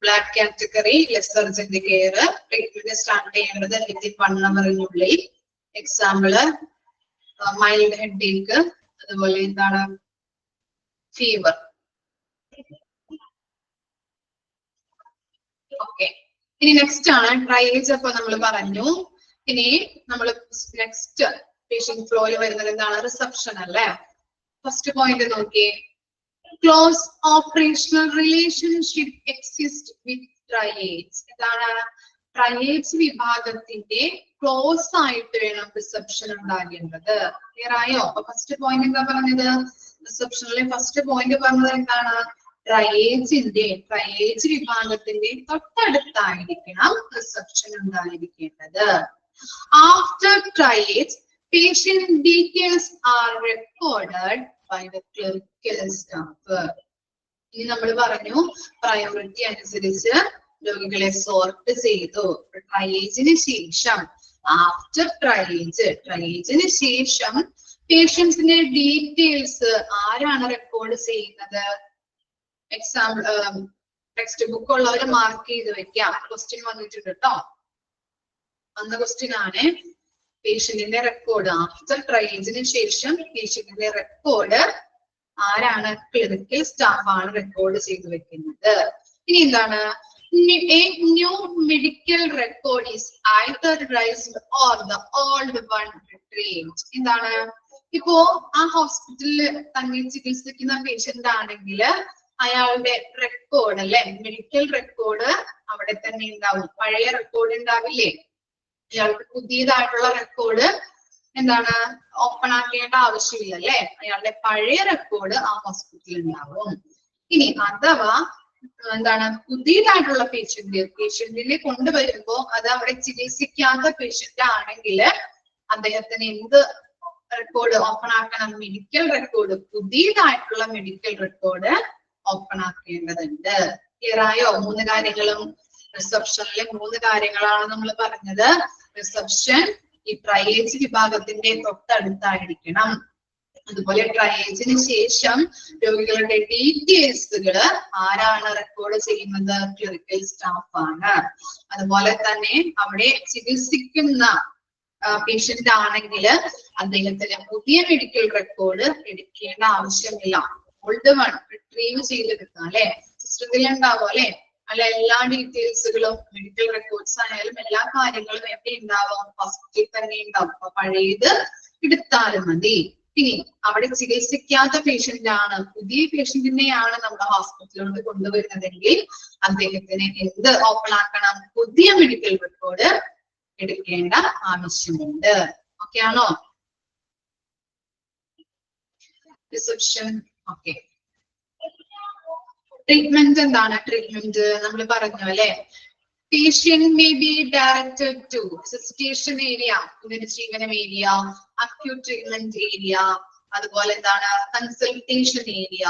Speaker 1: Black category, less urgent care. Treatment start ചെയ്യേണ്ടത് വിത്തിൻ 1 അവറിനുള്ളിൽ. എക്സാമ്പിള് മൈൽഡ് ഹെഡേക്ക്, അതുപോലെ എന്താണ് ഫീവർ. ഓക്കെ, ഇനി നെക്സ്റ്റ് ആണ് ട്രയേജ്. അപ്പൊ നമ്മൾ പറഞ്ഞു. ഇനി നമ്മൾ നെക്സ്റ്റ് പേഷ്യന്റ് ഫ്ലോയിൽ വരുന്നത് എന്താണ്? റിസപ്ഷൻ അല്ലേ? ഫസ്റ്റ് പോയിന്റ് നോക്കിയേ. ക്ലോസ് ഓപ്പറേഷണൽ റിലേഷൻഷിപ്പ് എക്സിസ്റ്റ് വിത്ത് ട്രയേഡ്സ്. എന്താണ്? ട്രയേഡ്സ് വിഭാഗത്തിന്റെ ക്ലോസ് ആയിട്ട് വേണം റിസപ്ഷൻ ഉണ്ടാകേണ്ടത്. ക്ലിയർ ആയോ? അപ്പൊ ഫസ്റ്റ് പോയിന്റ് എന്താ പറഞ്ഞത്? റിസപ്ഷനിലെ ഫസ്റ്റ് പോയിന്റ് പറഞ്ഞത് എന്താണ്? ട്രയേഡ്സ് വിഭാഗത്തിന്റെ തൊട്ടടുത്തായിരിക്കണം റിസപ്ഷൻ ഉണ്ടായിരിക്കേണ്ടത്. After triage patient details are recorded by the clerical staff. ഇനി നമ്മൾ പറഞ്ഞു പ്രയോറിറ്റി അനുസരിച്ച് രോഗികളെ സോർട്ട് ചെയ്തു. ട്രയേജിന് ശേഷം, ആഫ്റ്റർ ട്രയേജിന് ശേഷം പേഷ്യൻസിന്റെ ഡീറ്റെയിൽസ് ആരാണ് റെക്കോർഡ് ചെയ്യുന്നത്? എക്സാമ്പിൾ ടെക്സ്റ്റ് ബുക്ക് ഉള്ളവരെ മാർക്ക് ചെയ്ത് വെക്കാം. ക്വസ്റ്റ്യൻ വന്നിട്ടുണ്ട് കേട്ടോ. വന്ന ക്വസ്റ്റ്യൻ ആണ്. പേഷ്യന്റിന്റെ റെക്കോർഡ് ആഫ്റ്റർ ട്രയേജിന് ശേഷം പേഷ്യന്റിന്റെ റെക്കോർഡ് ആരാണ്? ക്ലിനിക്കൽ സ്റ്റാഫ് ആണ് റെക്കോർഡ് ചെയ്ത് വെക്കുന്നത്. ഇനി എന്താണ്? A new medical record is either raised or the old one retrieved. എന്താണ്? ഇപ്പോ ആ ഹോസ്പിറ്റലിൽ തന്നെ ചികിത്സിക്കുന്ന പേഷ്യന്റ് ആണെങ്കിൽ അയാളുടെ റെക്കോർഡ് അല്ലെ, മെഡിക്കൽ റെക്കോർഡ് അവിടെ തന്നെ ഉണ്ടാവും. പഴയ റെക്കോർഡ് ഉണ്ടാവില്ലേ? അയാൾക്ക് പുതിയതായിട്ടുള്ള റെക്കോർഡ് എന്താണ്? ഓപ്പൺ ആക്കേണ്ട ആവശ്യമില്ല അല്ലെ? അയാളുടെ പഴയ റെക്കോർഡ് ആ ഹോസ്പിറ്റലിൽ ഉണ്ടാവും. ഇനി അഥവാ എന്താണ്? പുതിയതായിട്ടുള്ള പേഷ്യന്റിനെ കൊണ്ടുവരുമ്പോ അത് അവിടെ ചികിത്സിക്കാത്ത പേഷ്യന്റ് ആണെങ്കിൽ അദ്ദേഹത്തിന് എന്ത് റെക്കോർഡ് ഓപ്പൺ ആക്കണം? മെഡിക്കൽ റെക്കോർഡ്, പുതിയതായിട്ടുള്ള മെഡിക്കൽ റെക്കോർഡ് ഓപ്പൺ ആക്കേണ്ടതുണ്ട്. ക്ലിയർ ആയോ? 3 കാര്യങ്ങളും റിസപ്ഷനിലെ 3 കാര്യങ്ങളാണ് നമ്മൾ പറഞ്ഞത്. റിസപ്ഷൻ ഈ ട്രയേജ് വിഭാഗത്തിന്റെ തൊട്ടടുത്തായിരിക്കണം. അതുപോലെ ട്രയേജിന് ശേഷം രോഗികളുടെ ഡീറ്റെയിൽസുകൾ ആരാണ് റെക്കോർഡ് ചെയ്യുന്നത്? ക്ലിനിക്കൽ സ്റ്റാഫ് ആണ്. അതുപോലെ തന്നെ അവിടെ ചികിത്സിക്കുന്ന പേഷ്യന്റ് ആണെങ്കിൽ അദ്ദേഹത്തിന് പുതിയ മെഡിക്കൽ റെക്കോർഡ് എടുക്കേണ്ട ആവശ്യമില്ല. ഓൾഡ് വൺ റിട്രീവ് ചെയ്തെടുക്കാം അല്ലെ? സിസ്റ്റത്തിൽ ഉണ്ടാവും അല്ലെ? അല്ല, എല്ലാ ഡീറ്റെയിൽസുകളും മെഡിക്കൽ റെക്കോർഡ്സ് ആയാലും എല്ലാ കാര്യങ്ങളും എവിടെ ഉണ്ടാവും? ഹോസ്പിറ്റലിൽ തന്നെ ഉണ്ടാവും. അപ്പൊ പഴയത് എടുത്താലും മതി. ഇനി അവിടെ ചികിത്സിക്കാത്ത പേഷ്യന്റ് ആണ്, പുതിയ പേഷ്യന്റിനെയാണ് നമ്മുടെ ഹോസ്പിറ്റലിലോട്ട് കൊണ്ടുവരുന്നതെങ്കിൽ അദ്ദേഹത്തിന് എന്ത് ഓപ്പൺ ആക്കണം? പുതിയ മെഡിക്കൽ റെക്കോർഡ് എടുക്കേണ്ട ആവശ്യമുണ്ട്. ഓക്കെ ആണോ? റിസപ്ഷൻ. ഓക്കെ, ട്രീറ്റ്മെന്റ് എന്താണ്? ട്രീറ്റ്മെന്റ് നമ്മൾ പറഞ്ഞു അല്ലെ? Patient may be directed to resuscitation area, പുനരുജ്ജീവനം ഏരിയ, acute treatment area, അതുപോലെ എന്താണ്? Consultation area,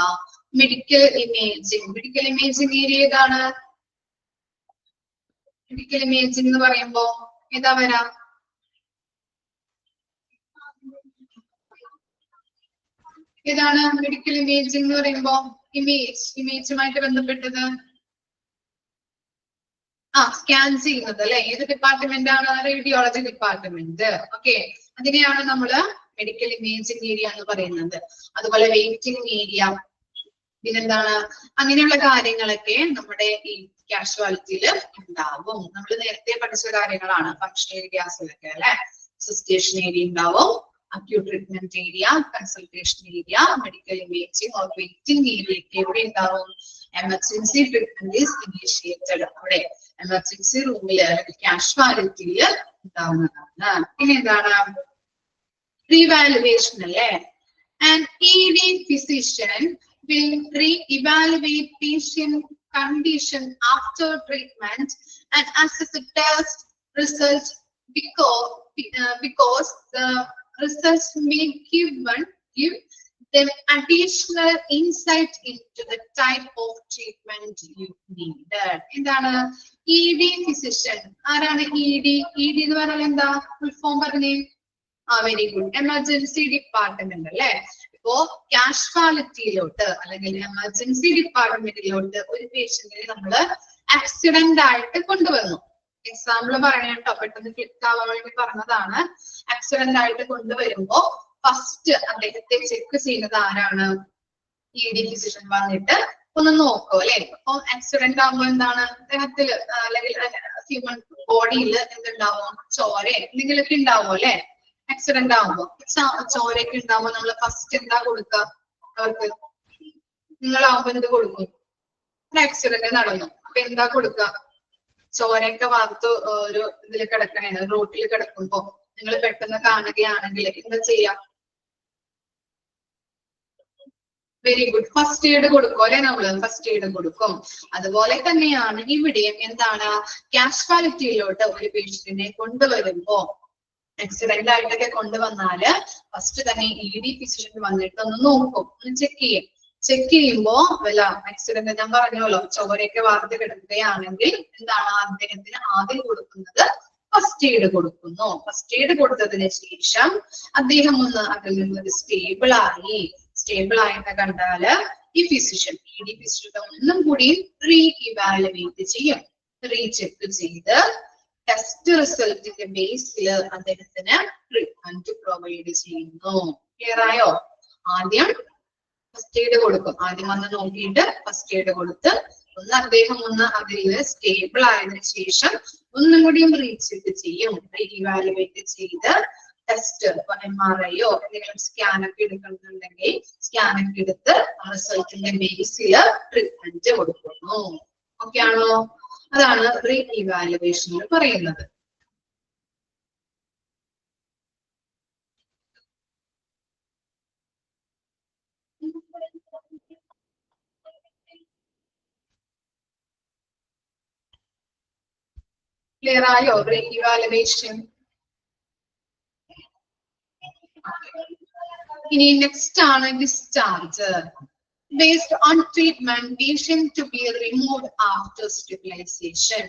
Speaker 1: medical imaging. Medical imaging area ഏതാണ്? മെഡിക്കൽ ഇമേജിംഗ് എന്ന് പറയുമ്പോ ഏതാ വരാം? ഏതാണ് മെഡിക്കൽ ഇമേജിംഗ് എന്ന് പറയുമ്പോ? ഇമേജുമായിട്ട് ബന്ധപ്പെട്ടത് സ്കാൻ ചെയ്യുന്നത് അല്ലെ? ഏത് ഡിപ്പാർട്ട്മെന്റ് ആണ്? Radiology department. ഓക്കെ, അതിനെയാണ് നമ്മള് മെഡിക്കൽ ഇമേജിംഗ് ഏരിയ എന്ന് പറയുന്നത്. അതുപോലെ വെയിറ്റിംഗ് ഏരിയ, പിന്നെന്താണ്? അങ്ങനെയുള്ള കാര്യങ്ങളൊക്കെ നമ്മുടെ ഈ കാഷ്വാലിറ്റിയിൽ ഉണ്ടാവും. നമ്മൾ നേരത്തെ പഠിച്ച കാര്യങ്ങളാണ്. ഫങ്ഷണൽ ഏരിയാസിലൊക്കെ അല്ലെ? റെസിസ്റ്റേഷൻ ഏരിയ ഉണ്ടാവും, acute treatment area, consultation area, medical imaging or waiting area ഒക്കെ എവിടെ ഉണ്ടാവും? Emergency treatment is initiated. അവിടെ എമർജൻസി റൂമില് അല്ലെങ്കിൽ കാഷ്വാലിറ്റിയില് ഉണ്ടാവുന്നതാണ്. പിന്നെ എന്താണ്? റീവാലുവേഷൻ അല്ലേ? And ED physician will re-evaluate patient condition after treatment and assess the test results because the results may give them additional insight into the type of treatment you needed. എന്താണ്? ED physician. ആരാണ് ED? ED എന്ന് പറഞ്ഞാൽ എന്താ? Full form പറഞ്ഞേ. Very good. Emergency department അല്ലെ? ഇപ്പോ കാഷ്വാലിറ്റിയിലോട്ട് അല്ലെങ്കിൽ emergency ഡിപ്പാർട്ട്മെന്റിലോട്ട് ഒരു പേഷ്യന്റിനെ നമ്മള് ആക്സിഡന്റ് ആയിട്ട് കൊണ്ടുവന്നു. എക്സാമ്പിൾ പറയണം കേട്ടോ, പെട്ടെന്ന് ക്ലിക്ക് ആവാൻ വേണ്ടി പറഞ്ഞതാണ്. ആക്സിഡന്റ് ആയിട്ട് കൊണ്ടുവരുമ്പോ ഫസ്റ്റ് അദ്ദേഹത്തെ ചെക്ക് ചെയ്യുന്നത് ആരാണ്? ED ഫിസിഷ്യൻ വന്നിട്ട് ഒന്ന് നോക്കും അല്ലെ. അപ്പൊ ആക്സിഡന്റ് ആകുമ്പോൾ എന്താണ് അദ്ദേഹത്തില് അല്ലെങ്കിൽ ഹ്യൂമൻ ബോഡിയിൽ എന്തുണ്ടാവും? ചോര എന്തെങ്കിലുമൊക്കെ ഉണ്ടാവും അല്ലെ. ആക്സിഡന്റ് ആകുമ്പോ ചോരയൊക്കെ ഉണ്ടാവുമ്പോ നമ്മള് ഫസ്റ്റ് എന്താ കൊടുക്കുക അവർക്ക്? നിങ്ങളാവുമ്പോ എന്ത് കൊടുക്കും? ആക്സിഡന്റ് നടന്നു അപ്പൊ എന്താ കൊടുക്കുക? ചോരയൊക്കെ വാർത്ത് ഒരു ഇതിൽ കിടക്കണേ, റോട്ടിൽ കിടക്കുമ്പോ നിങ്ങൾ പെട്ടെന്ന് കാണുകയാണെങ്കിൽ എന്താ ചെയ്യാം? വെരി ഗുഡ്, ഫസ്റ്റ് എയ്ഡ് കൊടുക്കും അല്ലെ. നമ്മള് ഫസ്റ്റ് എയ്ഡ് കൊടുക്കും. അതുപോലെ തന്നെയാണ് ഇവിടെയും എന്താണ്? കാഷ്വാലിറ്റിയിലോട്ട് ഒരു പേഷ്യന്റിനെ കൊണ്ടുവരുമ്പോ, ആക്സിഡന്റ് ആയിട്ടൊക്കെ കൊണ്ടുവന്നാല് ഫസ്റ്റ് തന്നെ ED ഫിസിഷ്യൻ വന്നിട്ട് ഒന്ന് നോക്കും, ഒന്ന് ചെക്ക് ചെയ്യും. ചെക്ക് ചെയ്യുമ്പോ വല്ല ആക്സിഡന്റ്, ഞാൻ പറഞ്ഞല്ലോ ചോരയൊക്കെ വാർത്ത് കിടക്കുകയാണെങ്കിൽ എന്താണ് അദ്ദേഹത്തിന് ആദ്യം കൊടുക്കുന്നത്? ഫസ്റ്റ് എയ്ഡ് കൊടുക്കുന്നു. ഫസ്റ്റ് എയ്ഡ് കൊടുത്തതിന് ശേഷം അദ്ദേഹം ഒന്ന് അതിൽ നിന്ന് സ്റ്റേബിൾ ആയിട്ട് കണ്ടാല് ഈ ഫിസിഷ്യൻ ED ഫിസിഷ്യൻ ഒന്നും കൂടി റീഇവാലുവേറ്റ് ചെയ്യും. റീചെക്ക് ചെയ്ത് ടെസ്റ്റ് റിസൾട്ടിന്റെ ബേസിൽ അദ്ദേഹത്തിന് ട്രീറ്റ്മെന്റ് പ്രൊവൈഡ് ചെയ്യുന്നു. ക്ലിയർ ആയോ? ആദ്യം ഫസ്റ്റ് എയ്ഡ് കൊടുക്കും. ആദ്യം വന്ന് നോക്കിയിട്ട് ഫസ്റ്റ് എയ്ഡ് കൊടുത്ത് അദ്ദേഹം ഒന്ന് അതിൽ സ്റ്റേബിൾ ആയതിനു ശേഷം ഒന്നും കൂടിയും റീചെക്ക് ചെയ്യും. റീഇവാലുവേറ്റ് ചെയ്ത് ടെസ്റ്റ് MRI എന്തെങ്കിലും സ്കാനൊക്കെ എടുക്കുന്നുണ്ടെങ്കിൽ സ്കാനൊക്കെ എടുത്ത് റിസൾട്ടിന്റെ ബേസിൽ ട്രീറ്റ്മെന്റ് കൊടുക്കുന്നു. ഓക്കെ ആണോ? അതാണ് റീഇവാലുവേഷനിൽ പറയുന്നത്. ക്ലിയർ ആയോ? റീഇവാലുവേഷൻ. ഇനി നെക്സ്റ്റ് ആണ് discharge. Based on treatment, patient to be removed after stabilization.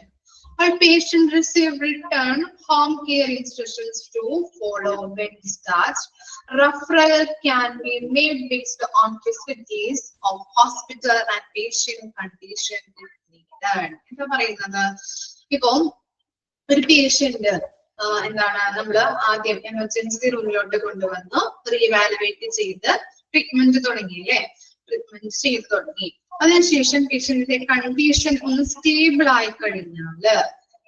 Speaker 1: Or patient receive return home care instructions to follow when discharged. Referral can be made based on facilities of hospital and patient condition if needed. എന്താ പറയുന്നത്? ഇപ്പൊ ഒരു patient എന്താണ് നമ്മള് ആദ്യം emergency റൂമിലോട്ട് കൊണ്ടുവന്നു re-evaluate ചെയ്ത് ട്രീറ്റ്മെന്റ് തുടങ്ങി അല്ലെ. ട്രീറ്റ്മെന്റ് ചെയ്ത് തുടങ്ങി. അതിനുശേഷം പേഷ്യന്റിന്റെ കണ്ടീഷൻ ഒന്ന് സ്റ്റേബിൾ ആയി കഴിഞ്ഞാല്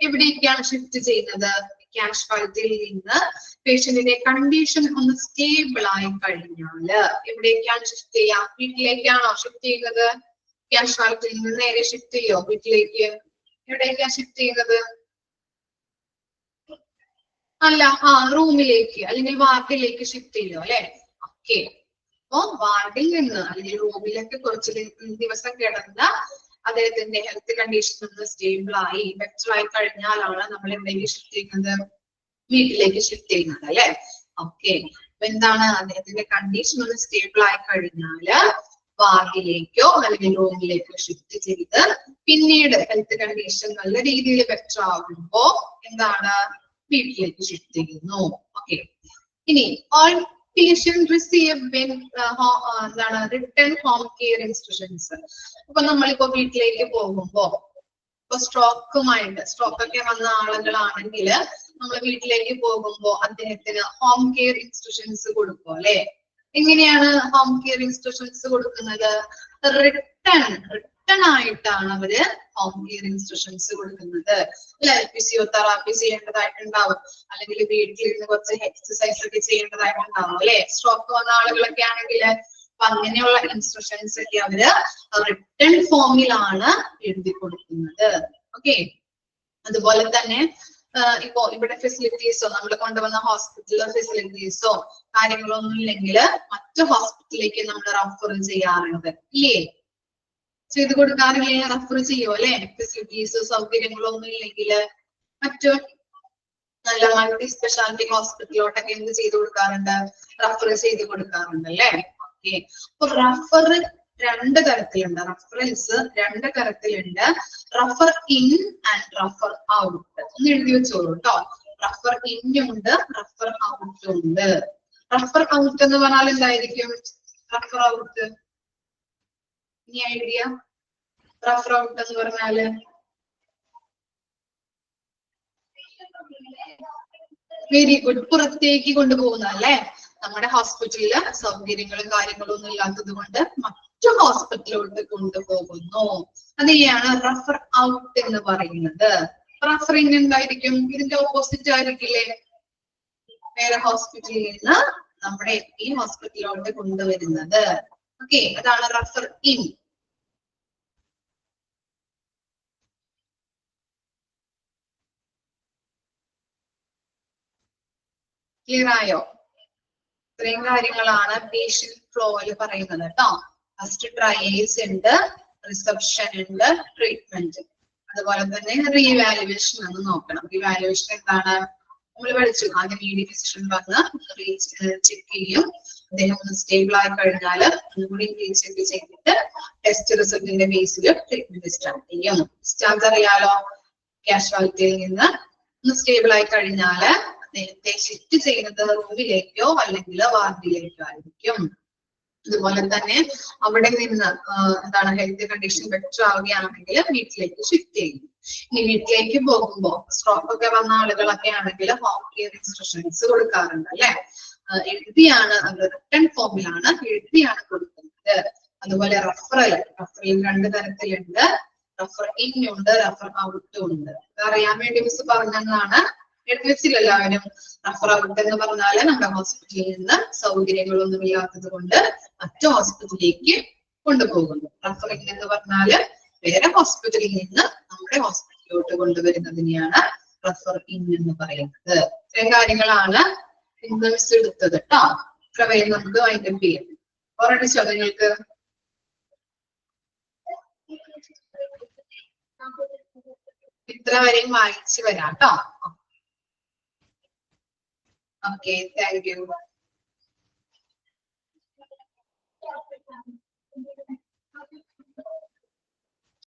Speaker 1: എവിടേക്കാണ് ഷിഫ്റ്റ് ചെയ്യുന്നത്? കാഷ്വാലിറ്റിയിൽ നിന്ന് പേഷ്യന്റിന്റെ കണ്ടീഷൻ ഒന്ന് സ്റ്റേബിൾ ആയി കഴിഞ്ഞാല് എവിടേക്കാണ് ഷിഫ്റ്റ് ചെയ്യുക? വീട്ടിലേക്കാണോ ഷിഫ്റ്റ് ചെയ്യുന്നത്? കാഷ്വാലിറ്റിയിൽ നിന്ന് നേരെ ഷിഫ്റ്റ് ചെയ്യോ വീട്ടിലേക്ക്? എവിടേക്കാണ് ഷിഫ്റ്റ് ചെയ്യുന്നത്? അല്ല, റൂമിലേക്ക് അല്ലെങ്കിൽ വാർഡിലേക്ക് ഷിഫ്റ്റ് ചെയ്യോ അല്ലെ. ഓക്കെ, അപ്പൊ വാർഡിൽ നിന്ന് അല്ലെങ്കിൽ റൂമിലേക്ക് കുറച്ച് ദിവസം കിടന്ന അദ്ദേഹത്തിന്റെ ഹെൽത്ത് കണ്ടീഷൻ ഒന്ന് സ്റ്റേബിൾ ആയി ബെറ്റർ ആയി കഴിഞ്ഞാലാണ് നമ്മൾ എന്തെങ്കിലും ഷിഫ്റ്റ് ചെയ്യുന്നത്? വീട്ടിലേക്ക് ഷിഫ്റ്റ് ചെയ്യുന്നത് അല്ലെ. ഓക്കെ, അപ്പൊ എന്താണ് അദ്ദേഹത്തിന്റെ കണ്ടീഷൻ ഒന്ന് സ്റ്റേബിൾ ആയി കഴിഞ്ഞാല് വാർഡിലേക്കോ അല്ലെങ്കിൽ റൂമിലേക്കോ ഷിഫ്റ്റ് ചെയ്ത് പിന്നീട് ഹെൽത്ത് കണ്ടീഷൻ നല്ല രീതിയിൽ ബെറ്റർ ആകുമ്പോ എന്താണ് വീട്ടിലേക്ക് ഷിഫ്റ്റ് ചെയ്യുന്നു. ഓക്കെ, ഇനി ഓൾ patient receive എന്താണ് റിട്ടേൺ ഹോം കെയർ ഇൻസ്ട്രക്ഷൻസ്. അപ്പൊ നമ്മളിപ്പോ വീട്ടിലേക്ക് പോകുമ്പോ ഇപ്പൊ സ്ട്രോക്ക് ഒക്കെ വന്ന ആളുകളാണെങ്കിൽ നമ്മൾ വീട്ടിലേക്ക് പോകുമ്പോ അദ്ദേഹത്തിന് ഹോം കെയർ ഇൻസ്ട്രക്ഷൻസ് കൊടുക്കും അല്ലെ. എങ്ങനെയാണ് ഹോം കെയർ ഇൻസ്ട്രക്ഷൻസ് കൊടുക്കുന്നത്? റിട്ടേൺ ആയിട്ടാണ് അവര് ഹോം കെയർ ഇൻസ്ട്രക്ഷൻസ് കൊടുക്കുന്നത് അല്ലെ. ഫിസിയോതെറാപ്പി ചെയ്യേണ്ടതായിട്ടുണ്ടാവും, അല്ലെങ്കിൽ വീട്ടിലിരുന്ന് കുറച്ച് എക്സസൈസ് ഒക്കെ ചെയ്യേണ്ടതായിട്ടുണ്ടാവും അല്ലെ. സ്ട്രോക്ക് വന്ന ആളുകളൊക്കെ ആണെങ്കിൽ അപ്പൊ അങ്ങനെയുള്ള ഇൻസ്ട്രക്ഷൻസ് ഒക്കെ അവര് റിട്ടേൺ ഫോമിലാണ് എഴുതി കൊടുക്കുന്നത്. ഓക്കെ, അതുപോലെ തന്നെ ഇപ്പോ ഇവിടെ ഫെസിലിറ്റീസോ നമ്മൾ കൊണ്ടുവന്ന ഹോസ്പിറ്റലിലെ ഫെസിലിറ്റീസോ കാര്യങ്ങളോ ഒന്നും ഇല്ലെങ്കിൽ മറ്റു ഹോസ്പിറ്റലിലേക്ക് നമ്മൾ റെഫർ ചെയ്യാറുണ്ട് ഇല്ലേ? ചെയ്ത് കൊടുക്കാറില്ലേ? റെഫർ ചെയ്യോ അല്ലെ. ഫെസിലിറ്റീസോ സൗകര്യങ്ങളോ ഒന്നും ഇല്ലെങ്കിൽ മറ്റു നല്ല മൾട്ടി സ്പെഷ്യാലിറ്റി ഹോസ്പിറ്റലിലോട്ടൊക്കെ എന്ത് ചെയ്ത് കൊടുക്കാറുണ്ട്? റെഫർ ചെയ്ത് കൊടുക്കാറുണ്ട് അല്ലെ. ഓക്കെ, അപ്പൊ റെഫർ രണ്ട് തരത്തിലുണ്ട്. റെഫറൻസ് രണ്ട് തരത്തിലുണ്ട്. Refer in and refer out. ഒന്ന് എഴുതി വെച്ചോളൂ കേട്ടോ. റെഫർ ഇന്നും ഉണ്ട്, റെഫർ ഔട്ടും ഉണ്ട്. റെഫർ ഔട്ട് എന്ന് പറഞ്ഞാൽ എന്തായിരിക്കും? റെഫർ ഔട്ട് ഇനി ഐഡിയ? റെഫർ ഔട്ട് എന്ന് പറഞ്ഞാല് വെരി ഗുഡ്, പുറത്തേക്ക് കൊണ്ടുപോകുന്ന അല്ലെ. നമ്മുടെ ഹോസ്പിറ്റലില് സൗകര്യങ്ങളും കാര്യങ്ങളും ഒന്നും ഇല്ലാത്തത് കൊണ്ട് മറ്റു ഹോസ്പിറ്റലിലോട്ട് കൊണ്ടുപോകുന്നു. അതിനെയാണ് റഫർ ഔട്ട് എന്ന് പറയുന്നത്. റഫറിങ് എന്തായിരിക്കും? ഇതിന്റെ ഓപ്പോസിറ്റ് ആയിരിക്കില്ലേ? വേറെ ഹോസ്പിറ്റലിൽ നിന്ന് നമ്മുടെ ഈ ഹോസ്പിറ്റലിലോട്ട് കൊണ്ടുവരുന്നത്. ഓക്കെ, അതാണ് റഫർ ഇൻ. ക്ലിയർ ആയോ? ഇത്രയും കാര്യങ്ങളാണ് പേഷ്യന്റ് ഫ്ലോയിൽ പറയുന്നത് കേട്ടോ. ഫസ്റ്റ് ട്രയൽസ് ഉണ്ട്, റിസപ്ഷൻ ഉണ്ട്, ട്രീറ്റ്മെന്റ്. അതുപോലെ തന്നെ റീവാലുവേഷൻ എന്ന് നോക്കണം. റീവാലുവേഷൻ എന്താണ്? നമ്മൾ പഠിച്ചു. ആദ്യം ED ഫിസിഷ്യൻ വന്ന് ചെക്ക് ചെയ്യും. അദ്ദേഹം ഒന്ന് സ്റ്റേബിൾ ആയി കഴിഞ്ഞാൽ ഒന്നുകൂടി ചെക്ക് ചെയ്തിട്ട് ടെസ്റ്റ് റിസൾട്ടിന്റെ ബേസിൽ ട്രീറ്റ്മെന്റ് സ്റ്റാർട്ട് ചെയ്യും. ഡിസ്ചാർജ് അറിയാലോ, കാഷ്വാലിറ്റിയിൽ നിന്ന് ഒന്ന് സ്റ്റേബിൾ ആയി കഴിഞ്ഞാല് നേരത്തെ ഷിഫ്റ്റ് ചെയ്യുന്നത് റൂമിലേക്കോ അല്ലെങ്കിൽ വാർഡിലേക്കോ ആയിരിക്കും. അതുപോലെ തന്നെ അവിടെ നിന്ന് എന്താണ് ഹെൽത്ത് കണ്ടീഷൻ ബെറ്റർ ആവുകയാണെങ്കിൽ വീട്ടിലേക്ക് ഷിഫ്റ്റ് ചെയ്യും. ഇനി വീട്ടിലേക്ക് പോകുമ്പോൾ സ്ട്രോക്ക് ഒക്കെ വന്ന ആളുകളൊക്കെ ആണെങ്കിൽ ഹോം കെയർ ഇൻസ്ട്രക്ഷൻസ് കൊടുക്കാറുണ്ട് അല്ലെ. എഴുതിയാണ്, അത് റിട്ടൺ ഫോമിലാണ് എഴുതിയാണ് കൊടുക്കുന്നത്. അതുപോലെ റഫറൽ 2 തരത്തിലുണ്ട്. റഫർ ഇൻ ഉണ്ട്, റഫർ ഔട്ടും ഉണ്ട്. അറിയാൻ വേണ്ടി മിസ് പറഞ്ഞതാണ്. എഴുതി വെച്ചില്ല എല്ലാവരും? റഫർ ഔട്ട് എന്ന് പറഞ്ഞാല് നമ്മുടെ ഹോസ്പിറ്റലിൽ നിന്ന് സൗകര്യങ്ങളൊന്നും ഇല്ലാത്തത് കൊണ്ട് മറ്റു ഹോസ്പിറ്റലിലേക്ക് കൊണ്ടുപോകുന്നു. റഫർ ഇൻ എന്ന് പറഞ്ഞാല് വേറെ ഹോസ്പിറ്റലിൽ നിന്ന് നമ്മുടെ ഹോസ്പിറ്റലിലോട്ട് കൊണ്ടുവരുന്നതിനെയാണ് റഫർ ഇൻ എന്ന് പറയുന്നത്. ഇത്രയും കാര്യങ്ങളാണ് ഇന്ന് മിസ് എടുത്തത് കേട്ടോ. ഇത്ര വരെ നമുക്ക് വൈൻഡപ്പ് ചെയ്യാം. ഓൾറെഡി ചോദ്യങ്ങൾക്ക് ഇത്ര വരെയും വായിച്ചു വരാം കേട്ടോ. Okay, thank you.